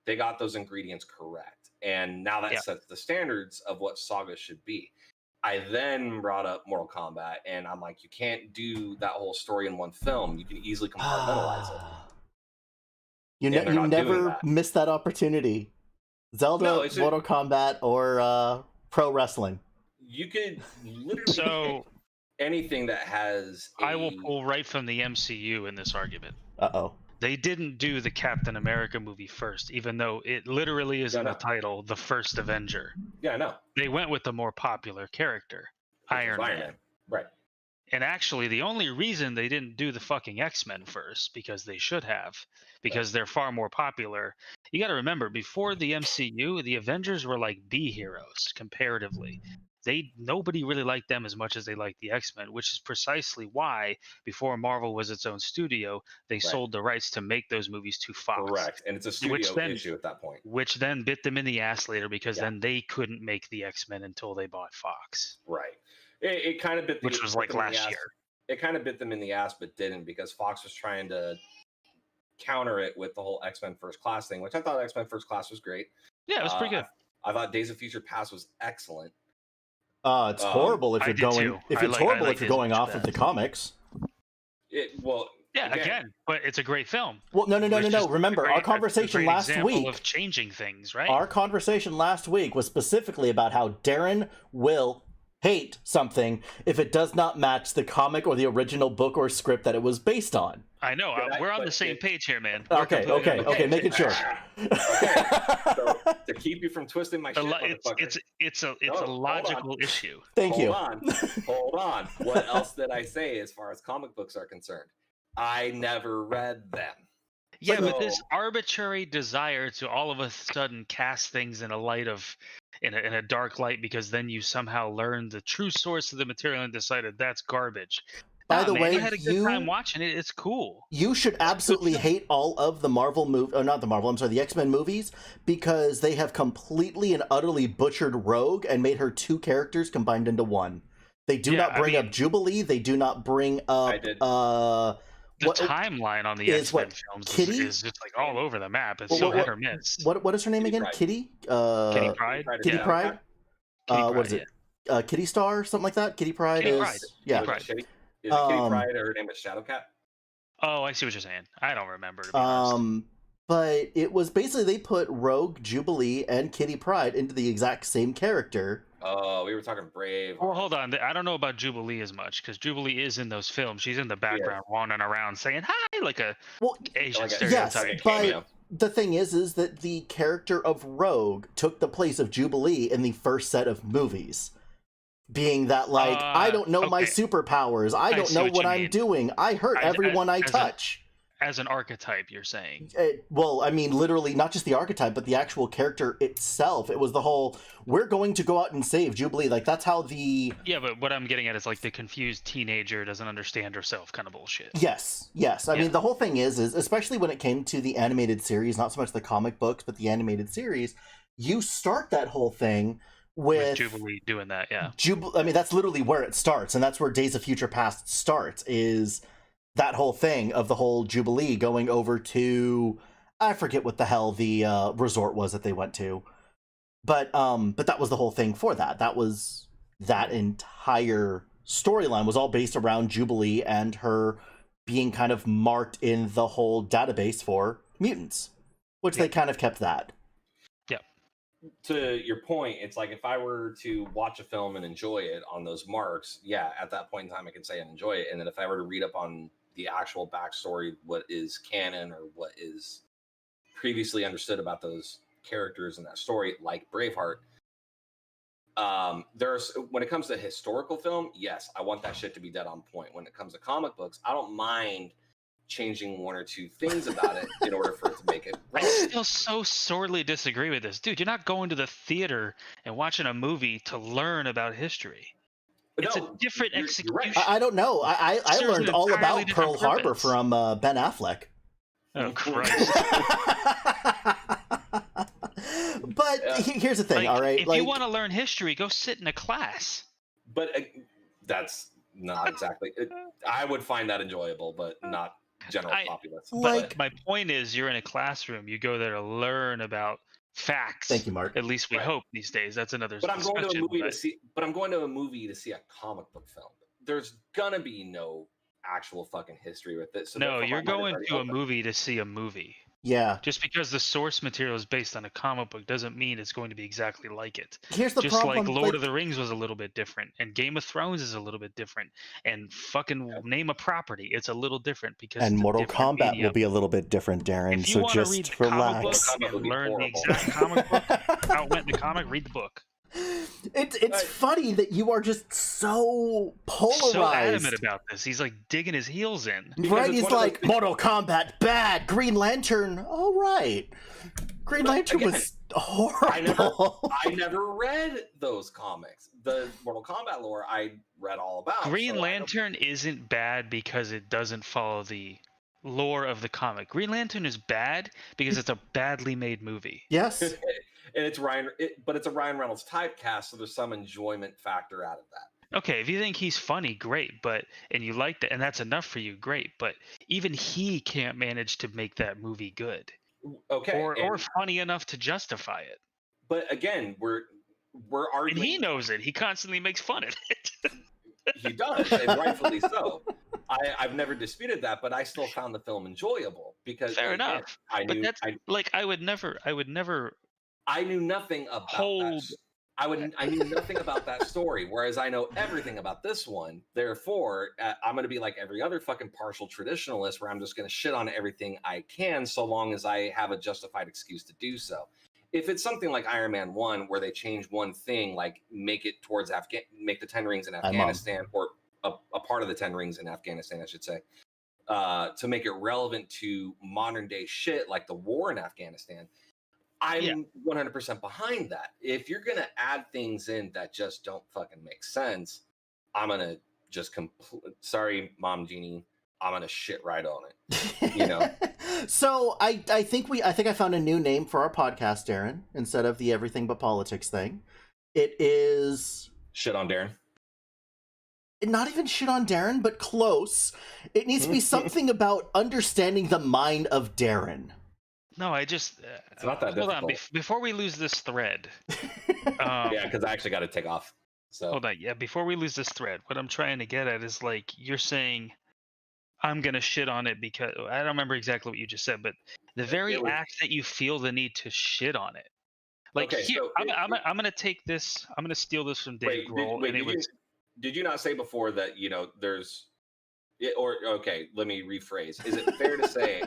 They got those ingredients correct. And now that sets the standards of what sagas should be. I then brought up Mortal Kombat, and I'm like, you can't do that whole story in one film. You can easily compartmentalize it. You never miss that opportunity. Zelda, Mortal Kombat, or pro wrestling. You could literally anything that has I will pull right from the MCU in this argument. Uh-oh. They didn't do the Captain America movie first, even though it literally is in the title, The First Avenger. Yeah, I know. They went with the more popular character, Iron Man. Right. And actually, the only reason they didn't do the fucking X-Men first, because they should have, because they're far more popular. You got to remember, before the MCU, the Avengers were like B heroes comparatively. Nobody really liked them as much as they liked the X-Men, which is precisely why, before Marvel was its own studio, they sold the rights to make those movies to Fox. Correct, and it's a studio issue at that point. Which then bit them in the ass later, because then they couldn't make the X-Men until they bought Fox. Right. It kind of bit which was like last year. It kind of bit them in the ass, but didn't, because Fox was trying to counter it with the whole X-Men First Class thing, which I thought X-Men First Class was great. Yeah, it was pretty good. I thought Days of Future Past was excellent. It's horrible if you're going off of the comics. Yeah, again, but it's a great film. Well, no. Remember, our conversation last week of changing things, right? Our conversation last week was specifically about how Darren will hate something if it does not match the comic or the original book or script that it was based on. I know. We're on the same page here, man. Okay, making sure. Okay. So, to keep you from twisting my shit, it's a logical issue. Thank you. Hold on. What else did I say as far as comic books are concerned? I never read them. Yeah, but this arbitrary desire to all of a sudden cast things in a light of in a dark light because then you somehow learned the true source of the material and decided that's garbage. By the way, I had a good time watching it. It's cool. You should absolutely hate all of the Marvel the X-Men movies, because they have completely and utterly butchered Rogue and made her two characters combined into one. They do not bring up Jubilee. They do not bring up the timeline on the X-Men films is just like all over the map. It's so hit or miss. What is her name again? Kitty? Kitty Pryde? Kitty Pryde? What is it? Kitty Star? Something like that? Kitty Pryde Kitty is... Pryde. Yeah. Is it Kitty Pryde or her name is Shadowcat? Oh, I see what you're saying. I don't remember, to be honest. But it was basically they put Rogue, Jubilee, and Kitty Pryde into the exact same character. Oh, we were talking Brave. Well, hold on. I don't know about Jubilee as much, because Jubilee is in those films. She's in the background wandering around saying hi, like a Asian stereotype. Yes, but the thing is that the character of Rogue took the place of Jubilee in the first set of movies. Being that, I don't know my superpowers. I don't know what I'm doing. I hurt everyone I touch. As an archetype, you're saying? Well, I mean, literally, not just the archetype, but the actual character itself. It was the whole, we're going to go out and save Jubilee. Like, that's how the... Yeah, but what I'm getting at is, like, the confused teenager doesn't understand herself kind of bullshit. Yes. I mean, the whole thing is, especially when it came to the animated series, not so much the comic books, but the animated series, you start that whole thing with Jubilee doing that, yeah. I mean, that's literally where it starts, and that's where Days of Future Past starts, is that whole thing of the whole Jubilee going over to, I forget what the hell the resort was that they went to, but that was the whole thing for that. That entire storyline was all based around Jubilee and her being kind of marked in the whole database for mutants, which they kind of kept that. To your point, it's like if I were to watch a film and enjoy it on those marks, at that point in time I can say and enjoy it. And then if I were to read up on the actual backstory, what is canon or what is previously understood about those characters in that story, like Braveheart, there's, when it comes to historical film, yes, I want that shit to be dead on point. When it comes to comic books, I don't mind changing one or two things about it in order for it to make it I still so sorely disagree with this. Dude, you're not going to the theater and watching a movie to learn about history. It's a different execution. Right. I don't know. I learned all about Pearl Harbor from Ben Affleck. Oh, Christ. But here's the thing, all right? If you want to learn history, go sit in a class. But that's not exactly... I would find that enjoyable, but not general populace. But my point is, you're in a classroom. You go there to learn about facts. Thank you, Mark. At least we hope these days. That's another. But I'm going to a movie to see. But I'm going to a movie to see a comic book film. There's gonna be no actual fucking history with it. So no, you're going to a movie to see a movie. Yeah. Just because the source material is based on a comic book doesn't mean it's going to be exactly like it. Here's the problem. Just like Lord of the Rings was a little bit different, and Game of Thrones is a little bit different, and fucking name a property, it's a little different because. And Mortal Kombat will be a little bit different, Darren. So just relax. And learn the exact comic book, how it went in the comic. Read the book. It's funny that you are just so polarized. So adamant about this. He's like digging his heels in. Right? He's like, Mortal Kombat, bad. Green Lantern, all right. Green Lantern was horrible. I never read those comics. The Mortal Kombat lore I read all about. Green Lantern isn't bad because it doesn't follow the lore of the comic. Green Lantern is bad because it's a badly made movie. Yes. And it's but it's a Ryan Reynolds typecast, so there's some enjoyment factor out of that. Okay, if you think he's funny, great, and you like that, and that's enough for you, great. But even he can't manage to make that movie good, okay, or funny enough to justify it. But again, we're arguing, and he knows it. He constantly makes fun of it. He does, and rightfully so. I've never disputed that, but I still found the film enjoyable because fair enough. I knew I would never I knew nothing about that. hold. I knew nothing about that story, whereas I know everything about this one. Therefore, I'm going to be like every other fucking partial traditionalist, where I'm just going to shit on everything I can, so long as I have a justified excuse to do so. If it's something like Iron Man 1, where they change one thing, like make it towards make the 10 rings in Afghanistan, or a part of the 10 rings in Afghanistan, I should say, to make it relevant to modern day shit like the war in Afghanistan, I'm 100% behind that. If you're going to add things in that just don't fucking make sense, I'm going to just sorry, Mom Jeannie, I'm going to shit right on it. You know? So I think I found a new name for our podcast, Darren, instead of the everything but politics thing. It is shit on Darren. Not even shit on Darren, but close. It needs to be something about understanding the mind of Darren. No, I just it's not that difficult. Hold on, before we lose this thread. Yeah, because I actually got to take off. So hold on, before we lose this thread, what I'm trying to get at is, like, you're saying I'm gonna shit on it because I don't remember exactly what you just said, but the very act that you feel the need to shit on it, like, okay, here, so I'm gonna take this, I'm gonna steal this from Dave Grohl. Did you not say before that, you know, okay, let me rephrase. Is it fair to say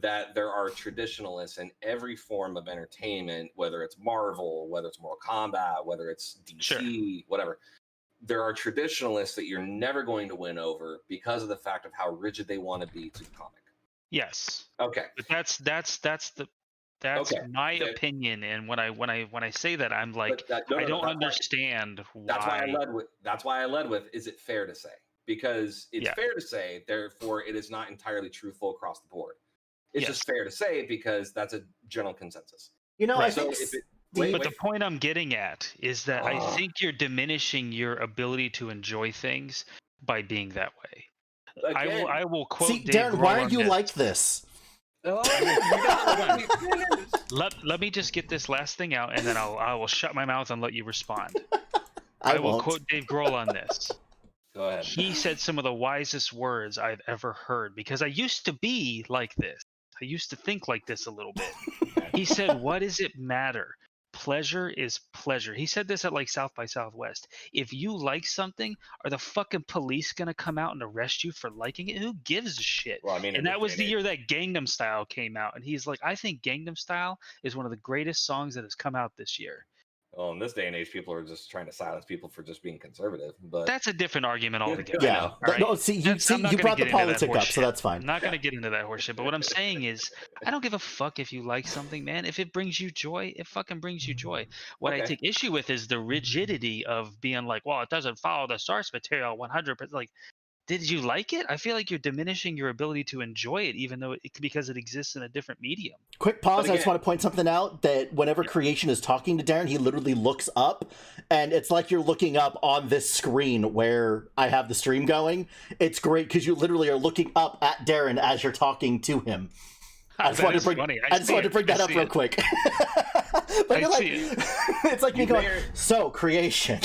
that there are traditionalists in every form of entertainment, whether it's Marvel, whether it's Mortal Kombat, whether it's DC, whatever? There are traditionalists that you're never going to win over because of the fact of how rigid they want to be to the comic. Yes. Okay. But that's my opinion, and when I say that, I'm like, I don't understand why. That's why I led with. Is it fair to say? Because it's fair to say, therefore, it is not entirely truthful across the board. It's just fair to say because that's a general consensus. You know, I think. But the point I'm getting at is that I think you're diminishing your ability to enjoy things by being that way. Again, I will quote see, Dave Darren, Grohl why are you like this? Let me just get this last thing out, and then I will shut my mouth and let you respond. I will quote Dave Grohl on this. Go ahead. He said some of the wisest words I've ever heard, because I used to be like this. I used to think like this a little bit. He said, "What does it matter? Pleasure is pleasure." He said this at, like, South by Southwest. If you like something, are the fucking police gonna come out and arrest you for liking it? Who gives a shit? Well, I mean, and that was the year that Gangnam Style came out, and he's like, I think Gangnam Style is one of the greatest songs that has come out this year. Well, in this day and age, people are just trying to silence people for just being conservative. But that's a different argument altogether. Yeah. Right? No, see, you brought the politics up, so that's fine. I'm not going to get into that horseshit. But what I'm saying is, I don't give a fuck if you like something, man. If it brings you joy, it fucking brings you joy. What I take issue with is the rigidity of being like, well, it doesn't follow the source material 100%. Like, did you like it? I feel like you're diminishing your ability to enjoy it, even though because it exists in a different medium. Quick pause. I just want to point something out, that whenever Creation is talking to Darren, he literally looks up, and it's like you're looking up on this screen where I have the stream going. It's great because you literally are looking up at Darren as you're talking to him. I just wanted to bring that up real quick. But you're like, it's like me going, so Creation.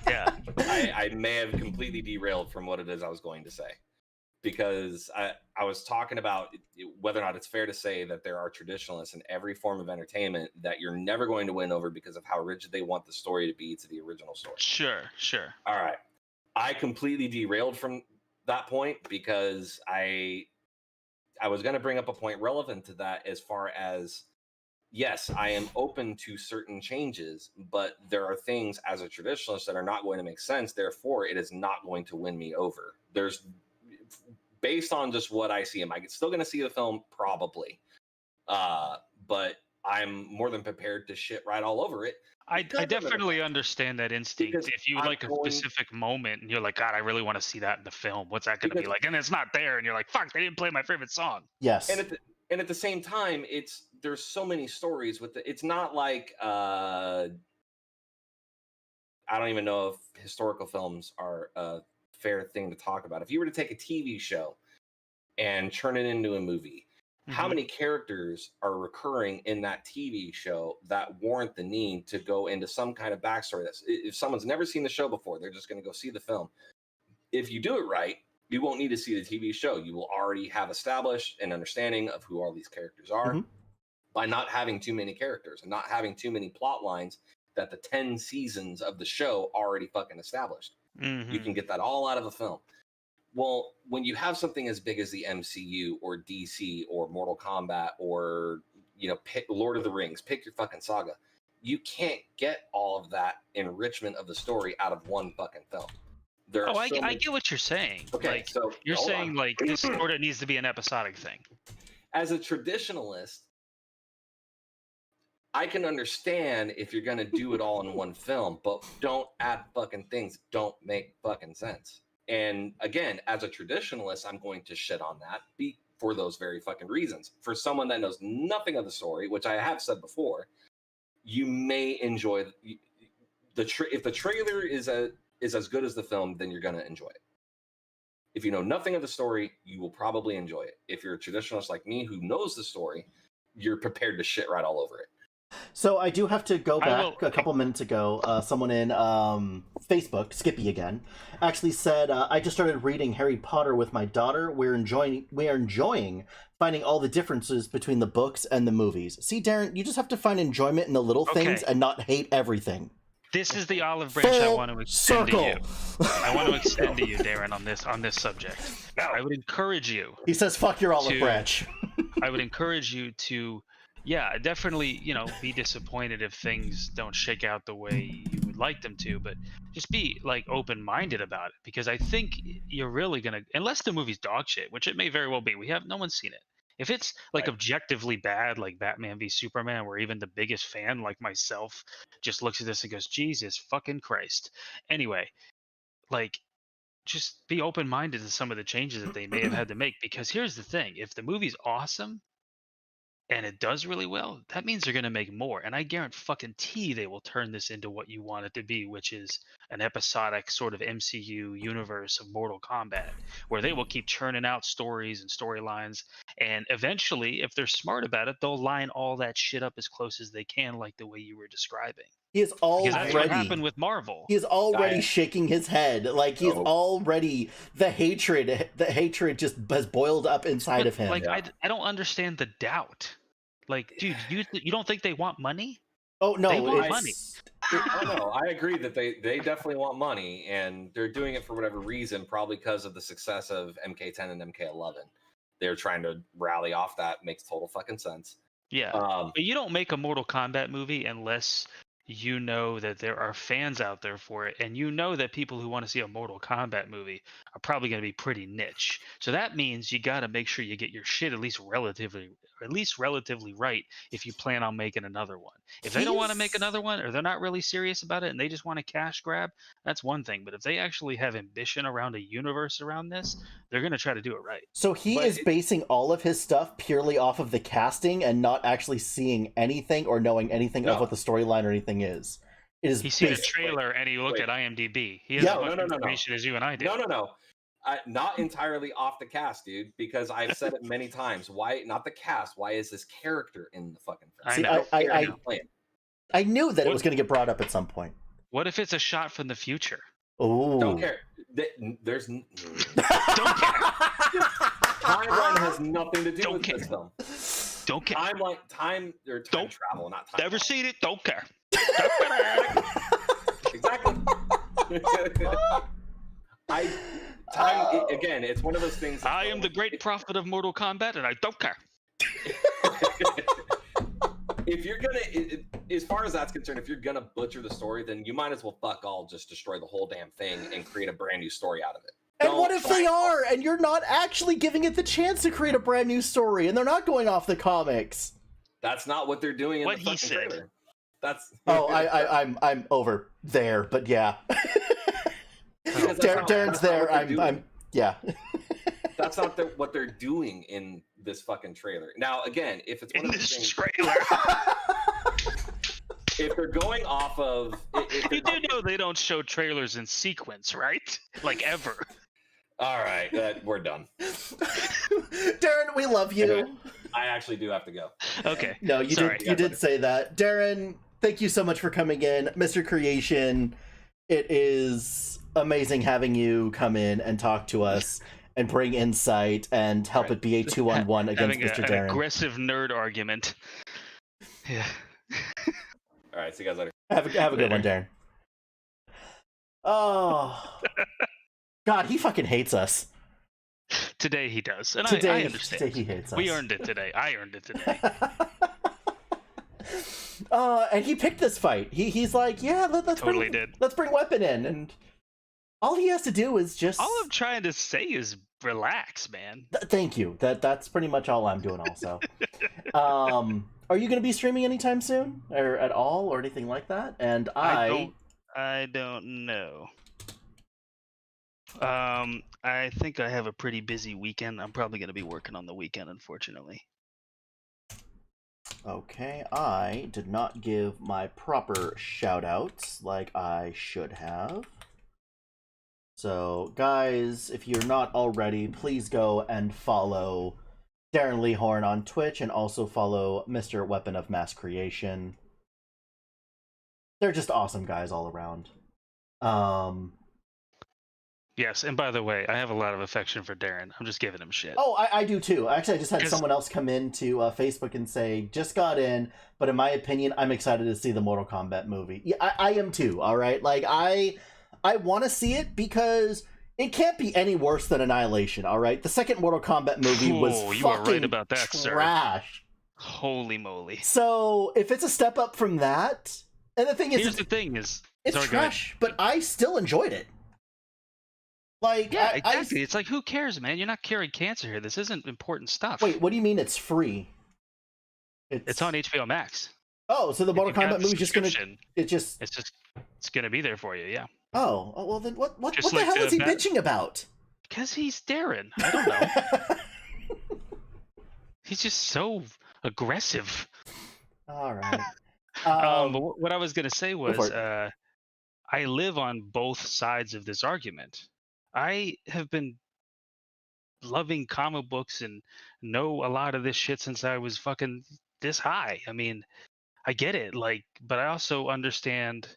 Yeah. I may have completely derailed from what it is I was going to say, because I was talking about whether or not it's fair to say that there are traditionalists in every form of entertainment that you're never going to win over because of how rigid they want the story to be to the original story. Sure. All right. I completely derailed from that point because I was going to bring up a point relevant to that, as far as, yes, I am open to certain changes, but there are things as a traditionalist that are not going to make sense. Therefore, it is not going to win me over. Based on just what I see, am I still going to see the film? Probably. But I'm more than prepared to shit right all over it. I definitely understand that instinct. Because if you like a specific moment and you're like, God, I really want to see that in the film, what's that going to be like? And it's not there, and you're like, fuck, they didn't play my favorite song. Yes. And at the same time, there's so many stories with it's not like I don't even know if historical films are a fair thing to talk about. If you were to take a TV show and turn it into a movie, how many characters are recurring in that TV show that warrant the need to go into some kind of backstory? If someone's never seen the show before, they're just going to go see the film. If you do it right, You won't need to see the TV show. You will already have established an understanding of who all these characters are by not having too many characters and not having too many plot lines that the 10 seasons of the show already fucking established. You can get that all out of a film. Well, when you have something as big as the MCU or DC or Mortal Kombat or, pick Lord of the Rings, pick your fucking saga, you can't get all of that enrichment of the story out of one fucking film. I get what you're saying. Okay, so you're saying this sort of needs to be an episodic thing. As a traditionalist, I can understand if you're going to do it all in one film, but don't add fucking things. Don't make fucking sense. And again, as a traditionalist, I'm going to shit on that for those very fucking reasons. For someone that knows nothing of the story, which I have said before, you may enjoy if the trailer is as good as the film, then you're going to enjoy it. If you know nothing of the story, you will probably enjoy it. If you're a traditionalist like me who knows the story, you're prepared to shit right all over it. So I do have to go back a couple minutes ago. Someone in Facebook, Skippy again, actually said, I just started reading Harry Potter with my daughter. We are enjoying finding all the differences between the books and the movies. See, Darren, you just have to find enjoyment in the little things and not hate everything. This is the olive branch I want to extend to you. I want to extend to you, Darren, on this subject. I would encourage you. He says, "Fuck your olive branch." I would encourage you to, definitely, be disappointed if things don't shake out the way you would like them to, but just be open-minded about it, because I think you're really gonna, unless the movie's dog shit, which it may very well be. No one's seen it. If it's objectively bad, like Batman v Superman, where even the biggest fan like myself just looks at this and goes, Jesus fucking Christ. Anyway, just be open-minded to some of the changes that they may have had to make, because here's the thing. If the movie's awesome and it does really well, that means they're going to make more. And I guarantee they will turn this into what you want it to be, which is an episodic sort of MCU universe of Mortal Kombat, where they will keep churning out stories and storylines. And eventually, if they're smart about it, they'll line all that shit up as close as they can, like the way you were describing. He is already. Because that's what happened with Marvel. He is already shaking his head. He's already the hatred. The hatred just has boiled up inside of him. I don't understand the doubt. Dude, you don't think they want money? Oh no, they want money. No, I agree that they definitely want money, and they're doing it for whatever reason. Probably because of the success of MK10 and MK11. They're trying to rally off that. Makes total fucking sense. Yeah, but you don't make a Mortal Kombat movie unless you know that there are fans out there for it, and you know that people who want to see a Mortal Kombat movie are probably going to be pretty niche. So that means you got to make sure you get your shit at least relatively right if you plan on making another one. If they don't want to make another one, or they're not really serious about it and they just want a cash grab, that's one thing. But if they actually have ambition around a universe around this, they're going to try to do it right. So he is basing all of his stuff purely off of the casting and not actually seeing anything or knowing anything of what the storyline or anything is. It is. He's seen a trailer and he looked at IMDb. He has as much information as you and I do. No. Not entirely off the cast, dude, because I've said it many times. Why not the cast? Why is this character in the fucking film? I knew that it was going to get brought up at some point. What if it's a shot from the future? Oh, don't care. There's don't care. Timeline has nothing to do with this film. Don't care. Time travel, not time. Never seen it. Don't care. Exactly. Again, it's one of those things. I am the great prophet of Mortal Kombat, and I don't care. If you're gonna, as far as that's concerned, if you're gonna butcher the story, then you might as well fuck all, just destroy the whole damn thing and create a brand new story out of it. And what if they are, and you're not actually giving it the chance to create a brand new story, and they're not going off the comics? That's not what they're doing in the fucking trailer. That's I'm over there, but yeah. Darren's there. I'm yeah. That's not what they're doing in this fucking trailer. Now, again, if it's one of these things, trailer, if they're going off of, you do know they don't show trailers in sequence, right? Ever. All right, we're done. Darren, we love you. Anyway, I actually do have to go. Okay. No, you did say that. Darren, thank you so much for coming in. Mr. Creation, it is amazing having you come in and talk to us. and bring insight and help it be a 2-on-1 against Mr. Darren. An aggressive nerd argument. Yeah. All right, see you guys later. Have a good one, Darren. Oh, God, he fucking hates us. Today he does, and today, I understand. Today he hates us. We earned it today. I earned it today. And he picked this fight. He's like, yeah, let's bring Weapon in, and all he has to do is just. All I'm trying to say is relax, man. Thank you. That's pretty much all I'm doing. Also, are you going to be streaming anytime soon, or at all, or anything like that? And I don't know. I think I have a pretty busy weekend. I'm probably going to be working on the weekend, unfortunately. Okay, I did not give my proper shout-outs like I should have. So, guys, if you're not already, please go and follow Darren Lehorn on Twitch and also follow Mr. Weapon of Mass Creation. They're just awesome guys all around. Yes, and by the way, I have a lot of affection for Darren. I'm just giving him shit. Oh, I do too. Actually, I just had someone else come in to Facebook and say, just got in, but in my opinion, I'm excited to see the Mortal Kombat movie. Yeah, I am too, alright? Like, I want to see it because it can't be any worse than Annihilation, alright? The second Mortal Kombat movie was you are right about that, trash. Sir. Holy moly. So, if it's a step up from that, and the thing is... It's trash, but I still enjoyed it. Like, yeah, exactly. It's like, who cares, man? You're not curing cancer here. This isn't important stuff. Wait, what do you mean it's free? It's on HBO Max. Oh, so the Mortal Kombat movie's just gonna... It's gonna be there for you, yeah. Oh, well then what the hell is he bitching about? Because he's Darren. I don't know. He's just so aggressive. All right. But what I was gonna say was, I live on both sides of this argument. I have been loving comic books and know a lot of this shit since I was fucking this high. I mean, I get it, like, but I also understand.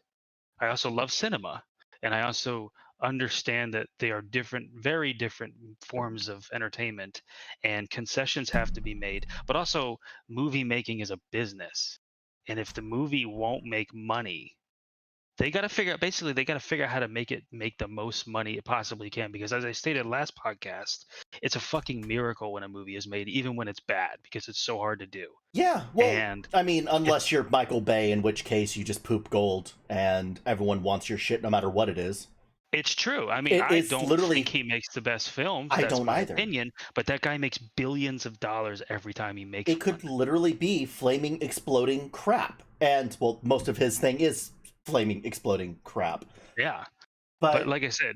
I also love cinema, and I also understand that they are different, very different forms of entertainment, and concessions have to be made. But also, movie making is a business, and if the movie won't make money, they got to figure out how to make the most money it possibly can. Because as I stated last podcast, it's a fucking miracle when a movie is made, even when it's bad, because it's so hard to do. Yeah, well, I mean, unless you're Michael Bay, in which case you just poop gold and everyone wants your shit no matter what it is. It's true. I mean, I don't think he makes the best films. I don't either. Opinion, but that guy makes billions of dollars every time he makes. It could literally be flaming, exploding crap, and well, most of his thing is flaming, exploding crap. Yeah, but like I said,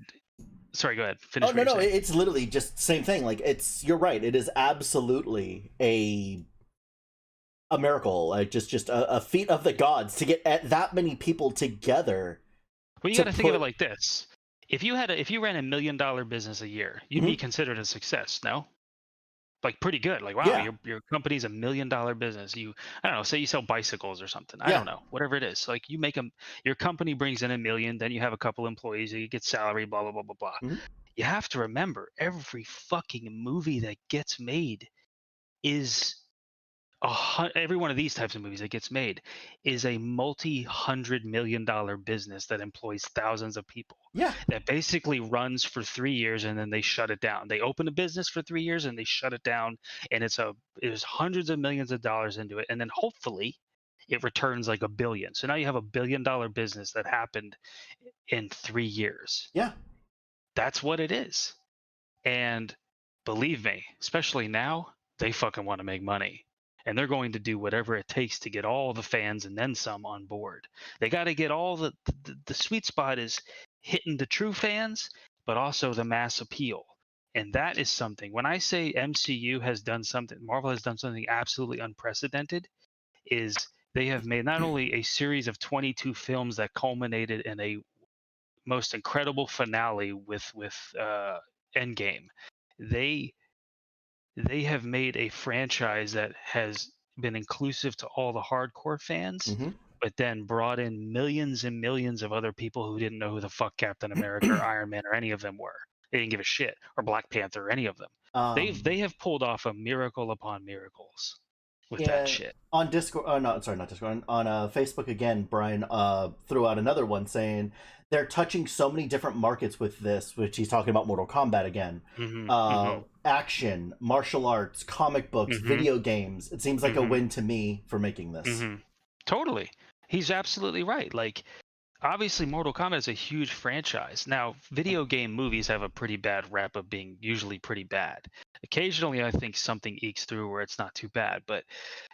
sorry, go ahead. Finish. Oh no, it's literally just same thing. Like you're right. It is absolutely a miracle, like just a feat of the gods to get that many people together. Well, you got to think of it like this: if you ran $1 million business a year, you'd be considered a success. No, like pretty good. Like, wow, your company's $1 million business. I don't know, say you sell bicycles or something. I don't know, whatever it is. Like you make your company brings in $1 million, then you have a couple employees, you get salary, blah blah blah blah blah. You have to remember, every fucking movie that gets made is every one of these types of movies that gets made is a multi-$100-million business that employs thousands of people. Yeah. That basically runs for 3 years and then they shut it down. They open a business for 3 years and they shut it down, and there's hundreds of millions of dollars into it, and then hopefully it returns like $1 billion. So now you have $1 billion business that happened in 3 years. Yeah. That's what it is. And believe me, especially now, they fucking want to make money. And they're going to do whatever it takes to get all the fans and then some on board. They got to get all the sweet spot is hitting the true fans, but also the mass appeal. And that is something. When I say MCU has done something, Marvel has done something absolutely unprecedented, is they have made not only a series of 22 films that culminated in a most incredible finale with Endgame. They have made a franchise that has been inclusive to all the hardcore fans, but then brought in millions and millions of other people who didn't know who the fuck Captain America or Iron Man or any of them were. They didn't give a shit. Or Black Panther, or any of them. They have pulled off a miracle upon miracles with that shit. On Discord, oh no, sorry, not Discord. On Facebook again, Brian threw out another one saying they're touching so many different markets with this, which he's talking about Mortal Kombat again. Action, martial arts, comic books, video games. It seems like a win to me for making this. Totally, he's absolutely right. Like, obviously, Mortal Kombat is a huge franchise. Now, video game movies have a pretty bad rap of being usually pretty bad. Occasionally, I think something ekes through where it's not too bad, but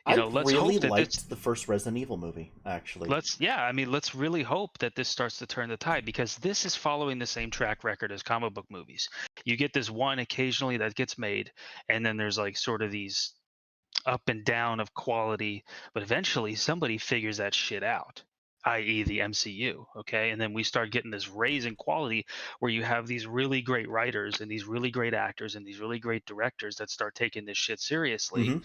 let's really hope that liked the first Resident Evil movie. Actually, let's really hope that this starts to turn the tide, because this is following the same track record as comic book movies. You get this one occasionally that gets made, and then there's like sort of these up and down of quality, but eventually somebody figures that shit out, i.e. the MCU, okay? And then we start getting this raise in quality where you have these really great writers and these really great actors and these really great directors that start taking this shit seriously,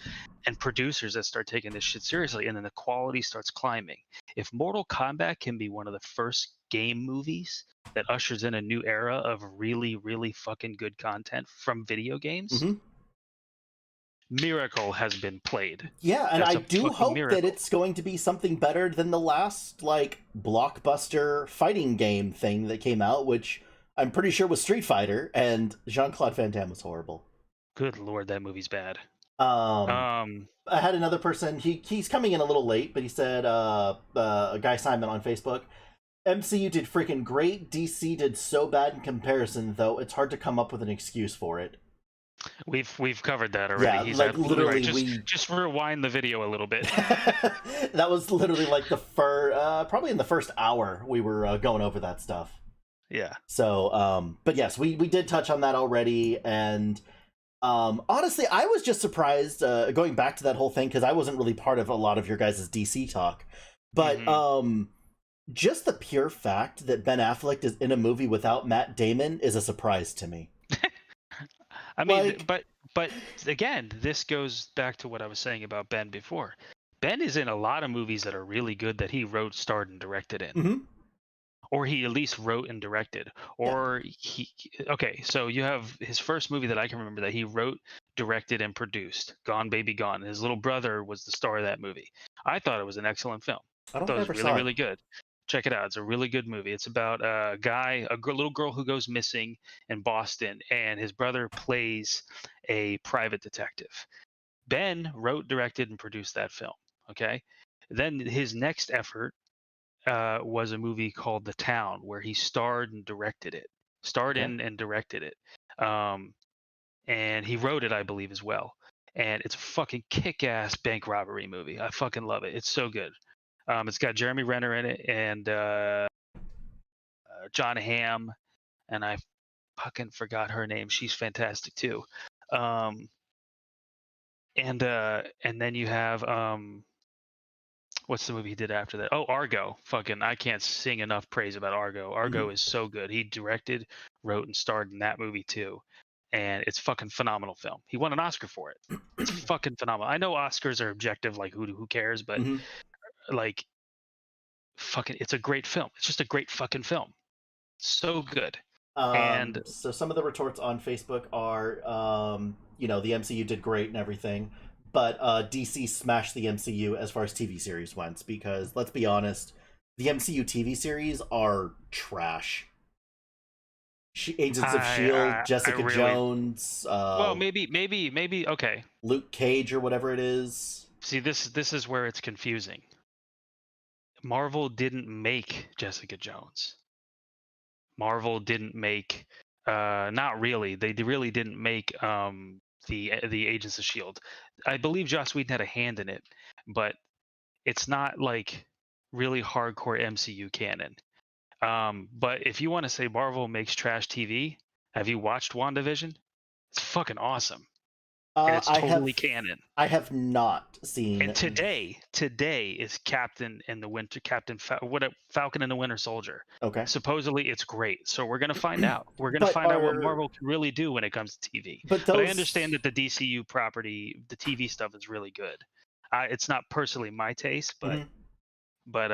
and producers that start taking this shit seriously, and then the quality starts climbing. If Mortal Kombat can be one of the first game movies that ushers in a new era of really, really fucking good content from video games, miracle has been played. Yeah, and I do hope that it's going to be something better than the last like blockbuster fighting game thing that came out, which I'm pretty sure was Street Fighter, and Jean-Claude Van Damme was horrible. Good lord, that movie's bad. I had another person, he's coming in a little late, but he said a guy Simon on Facebook, MCU did freaking great, DC did so bad in comparison, though it's hard to come up with an excuse for it. We've covered that already. Yeah, he's like literally right. Just rewind the video a little bit. That was literally like the probably in the first hour we were going over that stuff. Yeah. So, but yes, we did touch on that already, and honestly, I was just surprised going back to that whole thing because I wasn't really part of a lot of your guys' DC talk, but just the pure fact that Ben Affleck is in a movie without Matt Damon is a surprise to me. I mean, but again, this goes back to what I was saying about Ben before. Ben is in a lot of movies that are really good that he wrote, starred, and directed in. Or he at least wrote and directed. Or okay, so you have his first movie that I can remember that he wrote, directed, and produced, Gone Baby Gone. His little brother was the star of that movie. I thought it was an excellent film. I thought it was really, really good. Check it out. It's a really good movie. It's about a little girl who goes missing in Boston, and his brother plays a private detective. Ben wrote, directed, and produced that film. Okay. Then his next effort was a movie called The Town, where he starred and directed it. And directed it. And he wrote it, I believe, as well. And it's a fucking kick-ass bank robbery movie. I fucking love it. It's so good. It's got Jeremy Renner in it and John Hamm, and I fucking forgot her name. She's fantastic too. And then you have what's the movie he did after that? Oh, Argo. Fucking, I can't sing enough praise about Argo. Argo is so good. He directed, wrote, and starred in that movie too. And it's fucking phenomenal film. He won an Oscar for it. It's fucking phenomenal. I know Oscars are objective, like who cares, but like fucking, it's a great film. It's just a great fucking film. So good. And so some of the retorts on Facebook are, the MCU did great and everything, but DC smashed the MCU as far as TV series went, because let's be honest, the MCU TV series are trash. Agents of S.H.I.E.L.D., Jessica Jones. Well, maybe. Okay. Luke Cage or whatever it is. See, this is where it's confusing. Marvel didn't make Jessica Jones. Marvel didn't make, not really. They really didn't make the Agents of S.H.I.E.L.D. I believe Joss Whedon had a hand in it, but it's not like really hardcore MCU canon. But if you want to say Marvel makes trash TV, have you watched WandaVision? It's fucking awesome. And it's totally canon. I have not seen. And today is Falcon and the Winter Soldier. Okay. Supposedly it's great. So we're gonna find out. We're gonna find out what Marvel can really do when it comes to TV. But I understand that the DCU property, the TV stuff, is really good. It's not personally my taste, but But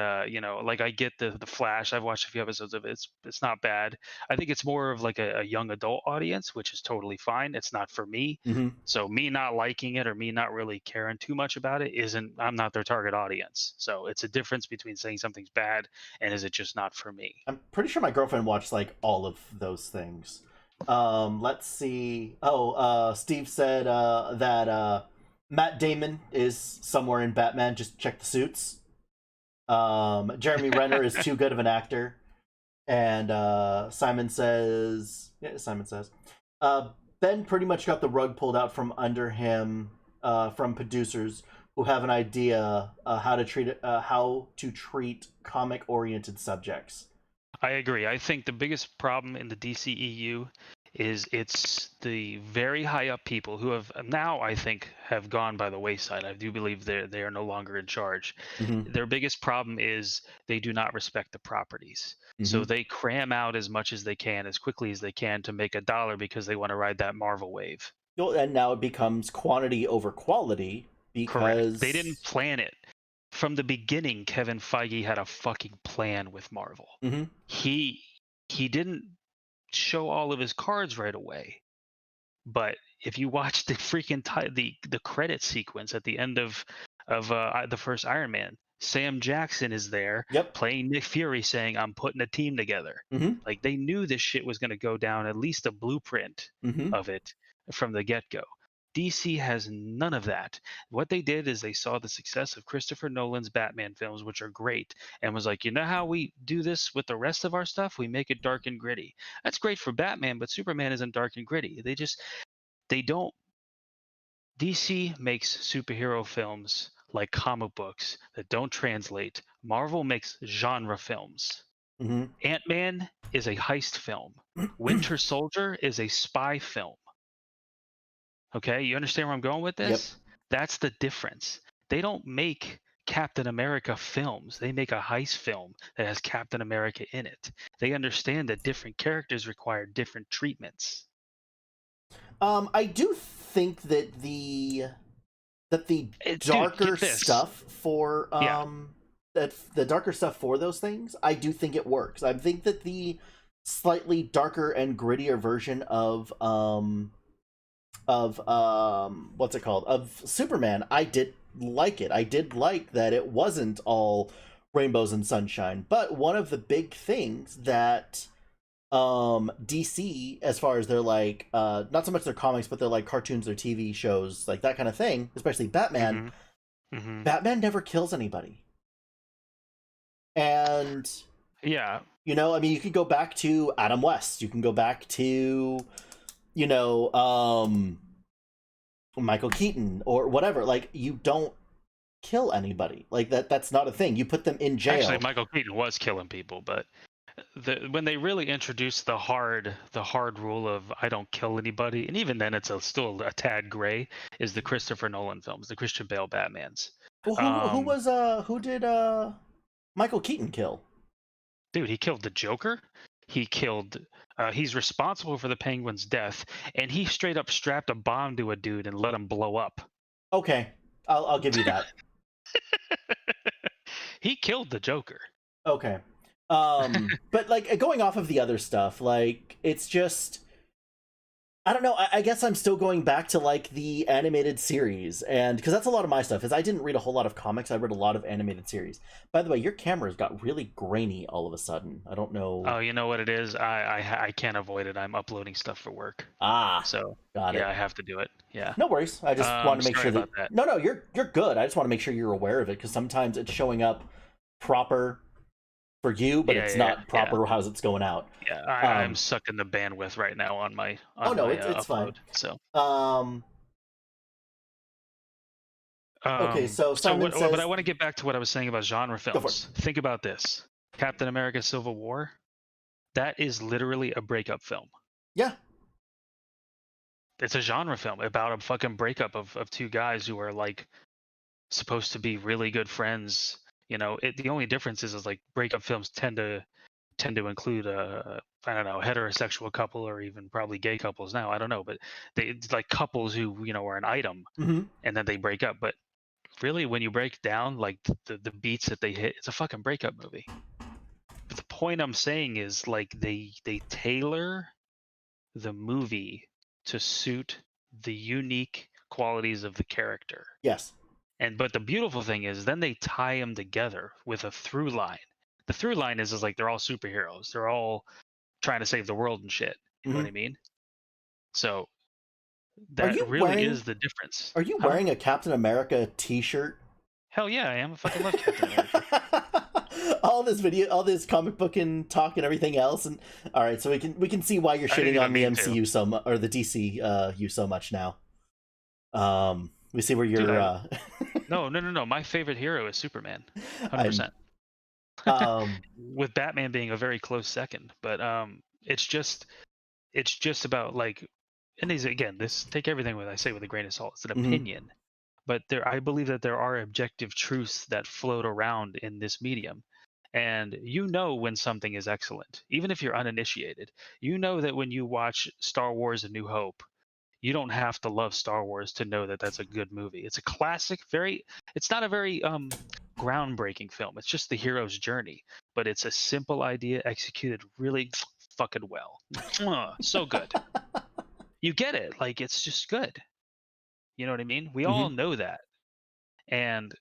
like I get the Flash. I've watched a few episodes of it. It's not bad. I think it's more of like a young adult audience, which is totally fine. It's not for me. Mm-hmm. So me not liking it or me not really caring too much about it isn't. I'm not their target audience. So it's a difference between saying something's bad and is it just not for me. I'm pretty sure my girlfriend watched like all of those things. Let's see. Steve said that Matt Damon is somewhere in Batman. Just check the suits. Jeremy Renner is too good of an actor. And Simon says, Ben pretty much got the rug pulled out from under him from producers who have an idea how to treat comic-oriented subjects. I agree. I think the biggest problem in the DCEU is it's the very high up people who have now, I think, have gone by the wayside. I do believe they are no longer in charge. Mm-hmm. Their biggest problem is they do not respect the properties. Mm-hmm. So they cram out as much as they can, as quickly as they can to make a dollar because they want to ride that Marvel wave. Well, and now it becomes quantity over quality because Correct. They didn't plan it. From the beginning, Kevin Feige had a fucking plan with Marvel. Mm-hmm. He didn't show all of his cards right away, but if you watch the freaking the credit sequence at the end of the first Iron Man, Sam Jackson is there playing Nick Fury saying, I'm putting a team together. Mm-hmm. Like they knew this shit was going to go down, at least a blueprint of it from the get-go. DC has none of that. What they did is they saw the success of Christopher Nolan's Batman films, which are great, and was like, you know how we do this with the rest of our stuff? We make it dark and gritty. That's great for Batman, but Superman isn't dark and gritty. They don't. DC makes superhero films like comic books that don't translate. Marvel makes genre films. Mm-hmm. Ant-Man is a heist film. Winter Soldier is a spy film. Okay, you understand where I'm going with this? Yep. That's the difference. They don't make Captain America films. They make a heist film that has Captain America in it. They understand that different characters require different treatments. I do think that the darker stuff for the darker stuff for those things, I do think it works. I think that the slightly darker and grittier version of what's it called, of Superman, I did like it. I did like that it wasn't all rainbows and sunshine. But one of the big things that DC, as far as their like not so much their comics, but their like cartoons, their TV shows, like that kind of thing, especially Batman, Batman never kills anybody. And yeah, you know, I mean, you could go back to Adam West, you can go back to, you know, Michael Keaton or whatever. Like, you don't kill anybody. Like that's not a thing. You put them in jail. Actually, Michael Keaton was killing people, but when they really introduced the hard rule of I don't kill anybody, and even then it's still a tad gray, is the Christopher Nolan films, the Christian Bale Batmans. Well, who did Michael Keaton kill? Dude, he killed the Joker. He killed. He's responsible for the Penguin's death, and he straight up strapped a bomb to a dude and let him blow up. Okay, I'll give you that. He killed the Joker. Okay. But like going off of the other stuff, like it's just, I don't know. I guess I'm still going back to like the animated series, and because that's a lot of my stuff. Is I didn't read a whole lot of comics. I read a lot of animated series. By the way, your camera's got really grainy all of a sudden. I don't know. Oh, you know what it is? I can't avoid it. I'm uploading stuff for work. So got it. Yeah, I have to do it. Yeah. No worries. I just want to make sure that. No, you're good. I just want to make sure you're aware of it because sometimes it's showing up proper for you, but it's not proper how's it's going out. Yeah, I'm sucking the bandwidth right now on my. It's upload, fine. So. Okay, so Simon says, but I want to get back to what I was saying about genre films. Think about this: Captain America: Civil War. That is literally a breakup film. Yeah. It's a genre film about a fucking breakup of two guys who are like supposed to be really good friends. You know, the only difference is like breakup films tend to include I don't know, heterosexual couple or even probably gay couples now. I don't know, but it's like couples who, you know, are an item and then they break up. But really, when you break down like the beats that they hit, it's a fucking breakup movie. But the point I'm saying is like they tailor the movie to suit the unique qualities of the character. Yes. But the beautiful thing is then they tie them together with a through line. The through line is like they're all superheroes. They're all trying to save the world and shit. You know what I mean? So that really is the difference. Are you wearing a Captain America t-shirt? Hell yeah, I am. I fucking love Captain America. All this comic book and talk and everything else, and all right, so we can see why you're shitting on the MCU so much, or the DC you so much now. We see where you're. Dude, no. My favorite hero is Superman, 100%. With Batman being a very close second, but it's just about like, and this take everything what I say with a grain of salt. It's an opinion, but I believe that there are objective truths that float around in this medium. And you know when something is excellent, even if you're uninitiated. You know that when you watch Star Wars: A New Hope, you don't have to love Star Wars to know that that's a good movie. It's a classic, it's not a very groundbreaking film. It's just the hero's journey, but it's a simple idea executed really fucking well. So good. You get it. Like, it's just good. You know what I mean? We all know that. And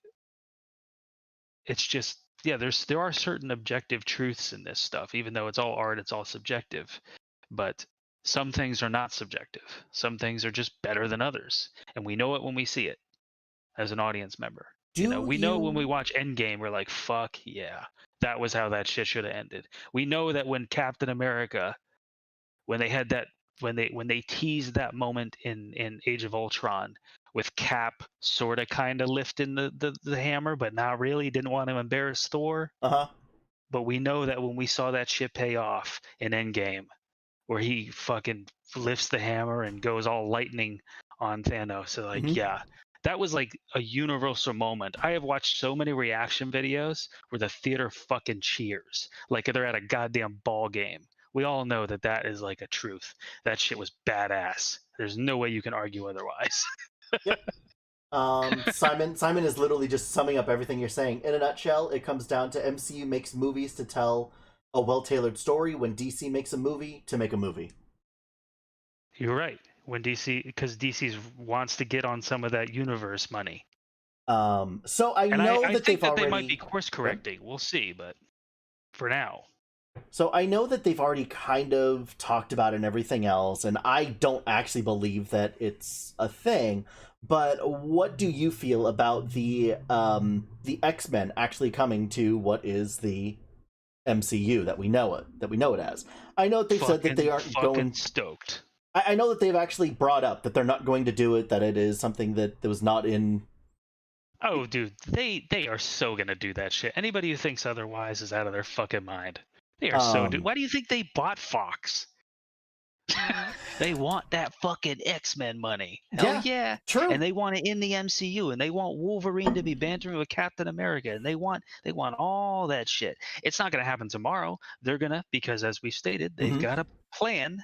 it's just, yeah, there are certain objective truths in this stuff, even though it's all art, it's all subjective. But some things are not subjective. Some things are just better than others. And we know it when we see it as an audience member. We know when we watch Endgame, we're like, fuck yeah, that was how that shit should have ended. We know that when Captain America, when they had that, when they teased that moment in Age of Ultron with Cap sort of kind of lifting the hammer, but not really, didn't want to embarrass Thor. But we know that when we saw that shit pay off in Endgame, where he fucking lifts the hammer and goes all lightning on Thanos. So like, yeah, that was like a universal moment. I have watched so many reaction videos where the theater fucking cheers like they're at a goddamn ball game. We all know that that is like a truth. That shit was badass. There's no way you can argue otherwise. Yep. Simon is literally just summing up everything you're saying. In a nutshell, it comes down to MCU makes movies to tell a well-tailored story when DC makes a movie to make a movie. You're right. When because DC wants to get on some of that universe money. So I know I that think they might be course correcting. We'll see, but for now. So I know that they've already kind of talked about it and everything else, and I don't actually believe that it's a thing. But what do you feel about the X-Men actually coming to what is the MCU that we know it as? I know that they've said that they aren't going stoked. I know that they've actually brought up that they're not going to do it, that it is something that was not in. Oh, dude, they are so gonna do that shit. Anybody who thinks otherwise is out of their fucking mind. They are so. Why do you think they bought Fox? They want that fucking X-Men money. Hell yeah. True. And they want it in the MCU, and they want Wolverine to be bantering with Captain America, and they want all that shit. It's not gonna happen tomorrow. They're gonna, because as we stated, they've got a plan.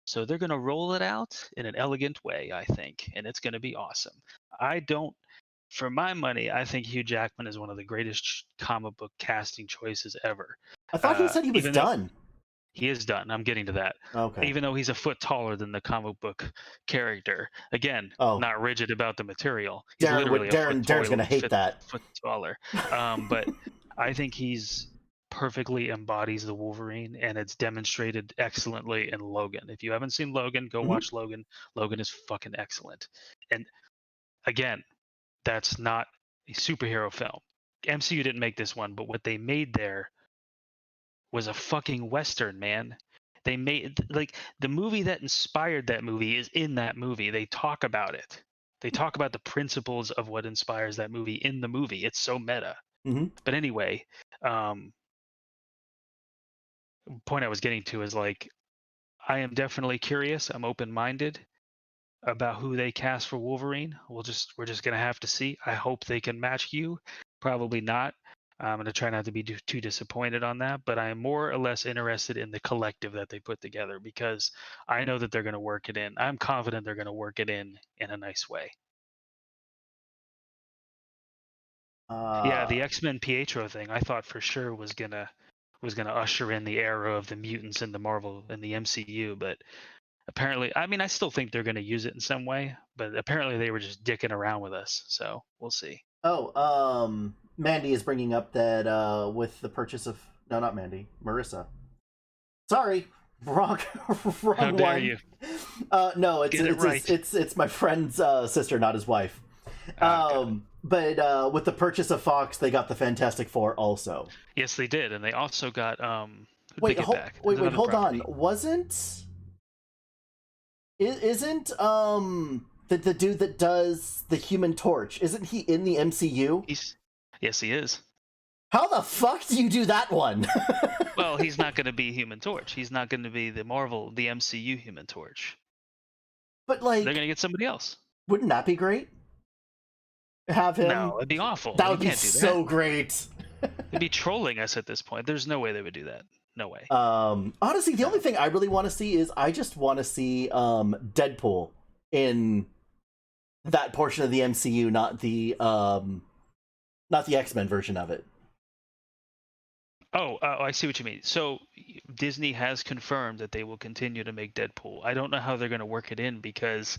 So they're gonna roll it out in an elegant way, I think, and it's gonna be awesome. For my money, I think Hugh Jackman is one of the greatest comic book casting choices ever. I thought he said he was done. He is done. I'm getting to that. Okay. Even though he's a foot taller than the comic book character. Again, not rigid about the material. He's literally Darren's going to hate that. Foot taller. But I think he's perfectly embodies the Wolverine, and it's demonstrated excellently in Logan. If you haven't seen Logan, go watch Logan. Logan is fucking excellent. And again, that's not a superhero film. MCU didn't make this one, but what they made there was a fucking Western, man. They made, like, the movie that inspired that movie is in that movie. They talk about it. They talk about the principles of what inspires that movie in the movie. It's so meta. But anyway, point I was getting to is, like, I am definitely curious. I'm open-minded about who they cast for Wolverine. We're just gonna have to see. I hope they can match Hugh. Probably not. I'm gonna try not to be too disappointed on that, but I am more or less interested in the collective that they put together, because I know that they're gonna work it in. I'm confident they're gonna work it in a nice way. Yeah, the X-Men Pietro thing, I thought for sure was gonna usher in the era of the mutants in the MCU, but apparently, I mean, I still think they're gonna use it in some way, but apparently they were just dicking around with us, so we'll see. Oh, Mandy is bringing up that with the purchase of not Mandy, Marissa. Sorry, wrong, wrong How dare one. you? No, right. It's my friend's sister, not his wife. But with the purchase of Fox, they got the Fantastic Four also. Yes, they did, and they also got wait, hold on. Isn't the dude that does the Human Torch? Isn't he in the MCU? Yes, he is. How the fuck do you do that one? Well, he's not going to be Human Torch. He's not going to be the MCU Human Torch. But like, they're going to get somebody else. Wouldn't that be great? Have him? No, it'd be awful. That would be so great. They'd be trolling us at this point. There's no way they would do that. No way. Honestly, the only thing I really want to see is I just want to see Deadpool in that portion of the MCU, not the X-Men version of it. Oh, I see what you mean. So Disney has confirmed that they will continue to make Deadpool. I don't know how they're going to work it in because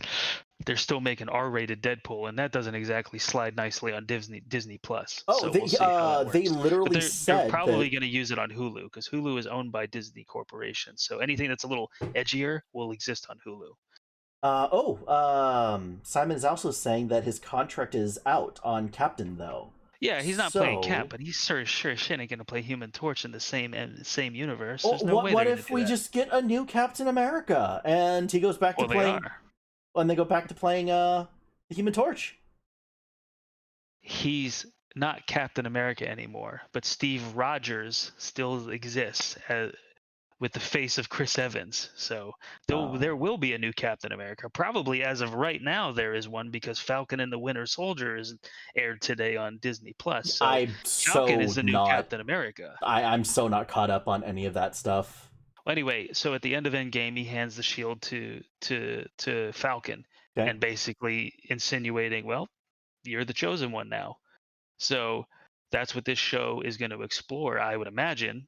they're still making R-rated Deadpool, and that doesn't exactly slide nicely on Disney Plus. Oh, so they literally said they're probably going to use it on Hulu because Hulu is owned by Disney Corporation. So anything that's a little edgier will exist on Hulu. Simon is also saying that his contract is out on Captain, though. Yeah, he's not playing Cap, but he's sure shit ain't gonna play Human Torch in the same universe. There's no way. What if we just get a new Captain America and he goes back to playing? And they go back to playing the Human Torch. He's not Captain America anymore, but Steve Rogers still exists with the face of Chris Evans. So there will be a new Captain America. Probably as of right now, there is one because Falcon and the Winter Soldier is aired today on Disney Plus. So Falcon is the new Captain America. I'm so not caught up on any of that stuff. Well, anyway, so at the end of Endgame, he hands the shield to Falcon, and basically insinuating, well, you're the chosen one now. So that's what this show is going to explore, I would imagine.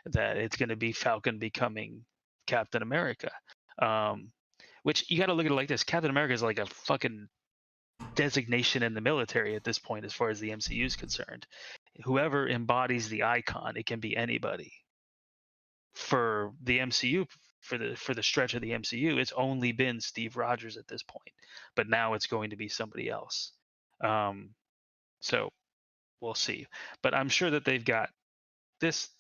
That it's going to be Falcon becoming Captain America, which you got to look at it like this. Captain America is like a fucking designation in the military at this point as far as the MCU is concerned. Whoever embodies the icon, it can be anybody. For the MCU, for the stretch of the MCU, it's only been Steve Rogers at this point, but now it's going to be somebody else. So we'll see, but I'm sure that they've got this.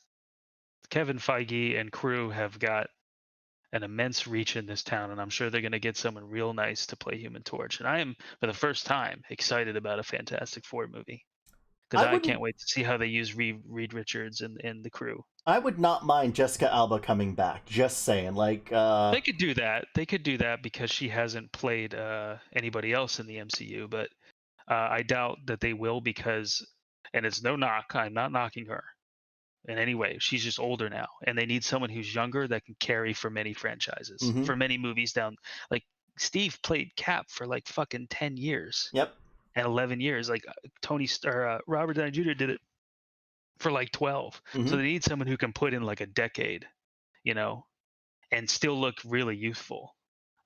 Kevin Feige and crew have got an immense reach in this town, and I'm sure they're going to get someone real nice to play Human Torch. And I am, for the first time, excited about a Fantastic Four movie because I can't wait to see how they use Reed Richards and the crew. I would not mind Jessica Alba coming back. Just saying, like they could do that. They could do that because she hasn't played anybody else in the MCU, but I doubt that they will because, and it's no knock. I'm not knocking her in any way. She's just older now, and they need someone who's younger that can carry for many franchises, for many movies down. Like Steve played Cap for like fucking 10 years. Yep. And 11 years. Like Robert Downey Jr. did it for like 12. So they need someone who can put in like a decade, and still look really youthful.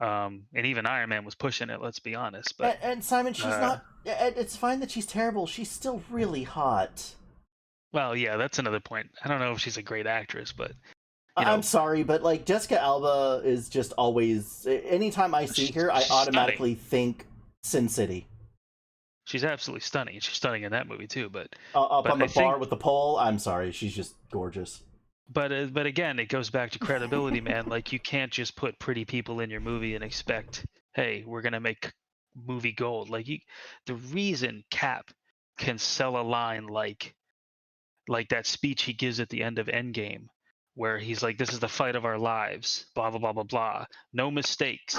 And even Iron Man was pushing it, let's be honest. But and Simon, she's not. It's fine that she's terrible. She's still really hot. Well, yeah, that's another point. I don't know if she's a great actress, but I'm sorry, but like Jessica Alba is just always. Anytime I see her, I automatically think Sin City. She's absolutely stunning. She's stunning in that movie too. But up on the bar with the pole, I'm sorry, she's just gorgeous. But again, it goes back to credibility, man. Like you can't just put pretty people in your movie and expect, hey, we're gonna make movie gold. Like the reason Cap can sell a line like that speech he gives at the end of Endgame, where he's like, "This is the fight of our lives," blah blah blah blah blah, no mistakes,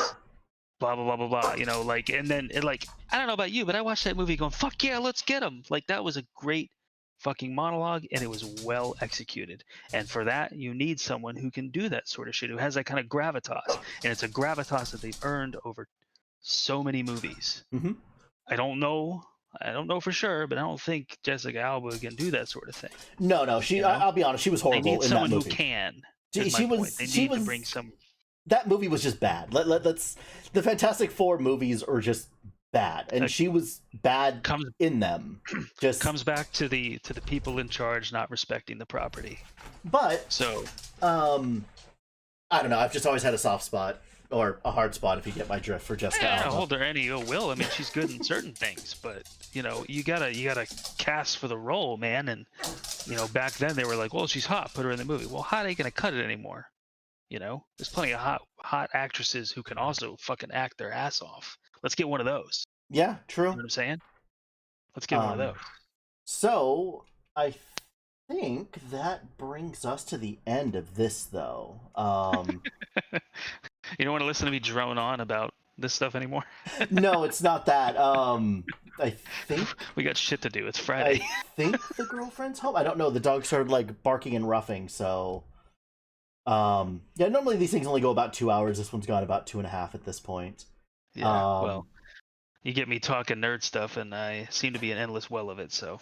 blah blah blah blah blah. Like, and then I don't know about you, but I watched that movie going, "Fuck yeah, let's get him!" Like that was a great fucking monologue, and it was well executed. And for that, you need someone who can do that sort of shit, who has that kind of gravitas, and it's a gravitas that they've earned over so many movies. I don't know I don't know for sure, but I don't think Jessica Alba can do that sort of thing. No, she. I'll be honest, she was horrible in that movie. They need someone who can. She was. They need to bring some. That movie was just bad. Let's. The Fantastic Four movies are just bad, and she was bad in them. Just comes back to the people in charge not respecting the property. But so, I don't know. I've just always had a soft spot. Or a hard spot, if you get my drift, for Jessica Alba. I don't hold her any ill will. I mean, she's good in certain things, but you gotta cast for the role, man. And back then they were like, well, she's hot, put her in the movie. Well, how are they gonna cut it anymore? There's plenty of hot actresses who can also fucking act their ass off. Let's get one of those. Yeah, true. You know what I'm saying? Let's get one of those. So I think that brings us to the end of this, though. You don't want to listen to me drone on about this stuff anymore? No, it's not that. I think we got shit to do. It's Friday. I think the girlfriend's home. I don't know. The dog started like barking and roughing, so yeah, normally these things only go about 2 hours. This one's gone about 2.5 at this point. Yeah, well, you get me talking nerd stuff, and I seem to be an endless well of it, so.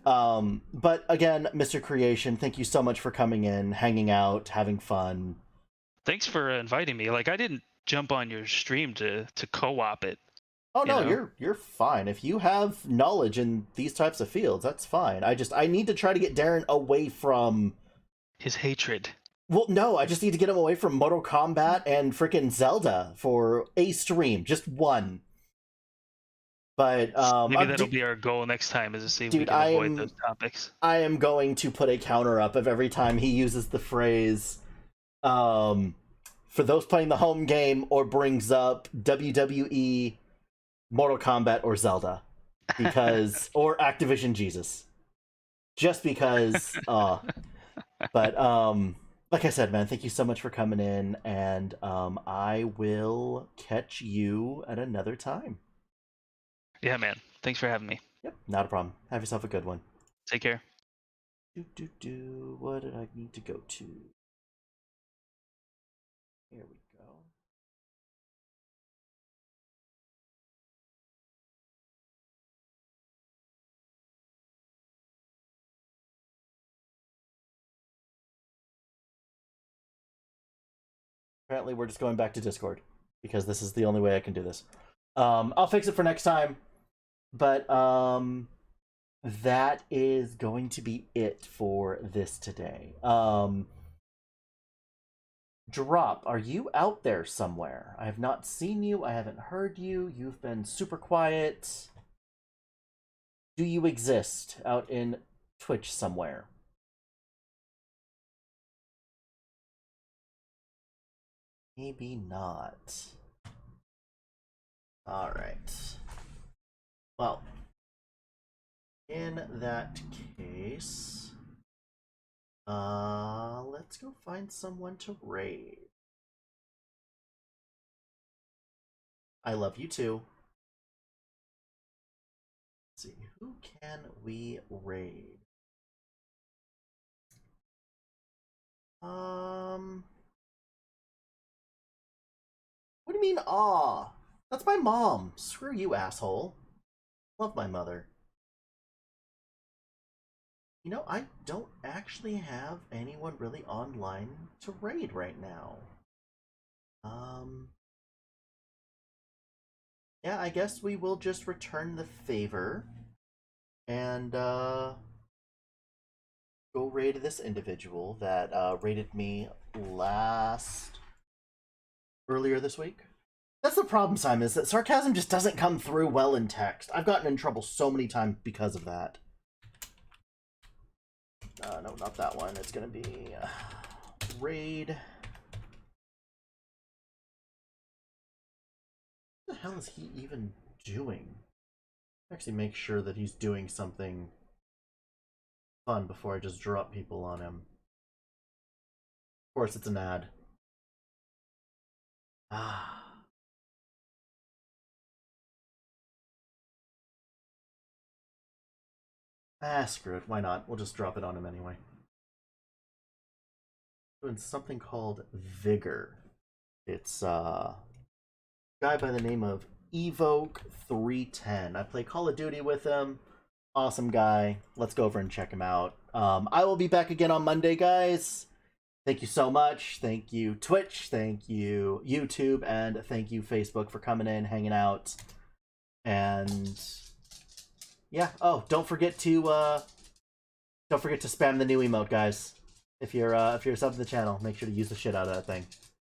But again, Mr. Creation, thank you so much for coming in, hanging out, having fun. Thanks for inviting me. Like, I didn't jump on your stream to co-op it. Oh no, you're fine. If you have knowledge in these types of fields, that's fine. I need to try to get Darren away from his hatred. Well, no, I just need to get him away from Mortal Kombat and frickin' Zelda for a stream, just one. But maybe that'll be our goal next time, is to see if we can avoid those topics. I am going to put a counter up of every time he uses the phrase for those playing the home game or brings up WWE, Mortal Kombat, or Zelda, because or Activision Jesus, just because. But like I said, man, thank you so much for coming in, and I will catch you at another time. Yeah, man. Thanks for having me. Yep, not a problem. Have yourself a good one. Take care. What did I need to go to? Here we go. Apparently we're just going back to Discord because this is the only way I can do this. I'll fix it for next time, but that is going to be it for this today. Drop, are you out there somewhere? I have not seen you. I haven't heard you. You've been super quiet. Do you exist out in Twitch somewhere? Maybe not. All right. Well, in that case, let's go find someone to raid. I love you too. Let's see, who can we raid? What do you mean, aw? That's my mom. Screw you, asshole. Love my mother. You know, I don't actually have anyone really online to raid right now. Yeah, I guess we will just return the favor and go raid this individual that raided me earlier this week. That's the problem, Simon, is that sarcasm just doesn't come through well in text. I've gotten in trouble so many times because of that. No, not that one. It's gonna be raid. What the hell is he even doing? Actually, make sure that he's doing something fun before I just drop people on him. Of course, it's an ad. Screw it. Why not? We'll just drop it on him anyway. Doing something called Vigor. It's a guy by the name of Evoke310. I play Call of Duty with him. Awesome guy. Let's go over and check him out. I will be back again on Monday, guys. Thank you so much. Thank you, Twitch. Thank you, YouTube. And thank you, Facebook, for coming in, hanging out. And yeah. Oh, don't forget to spam the new emote, guys. If you're subbed to the channel, make sure to use the shit out of that thing.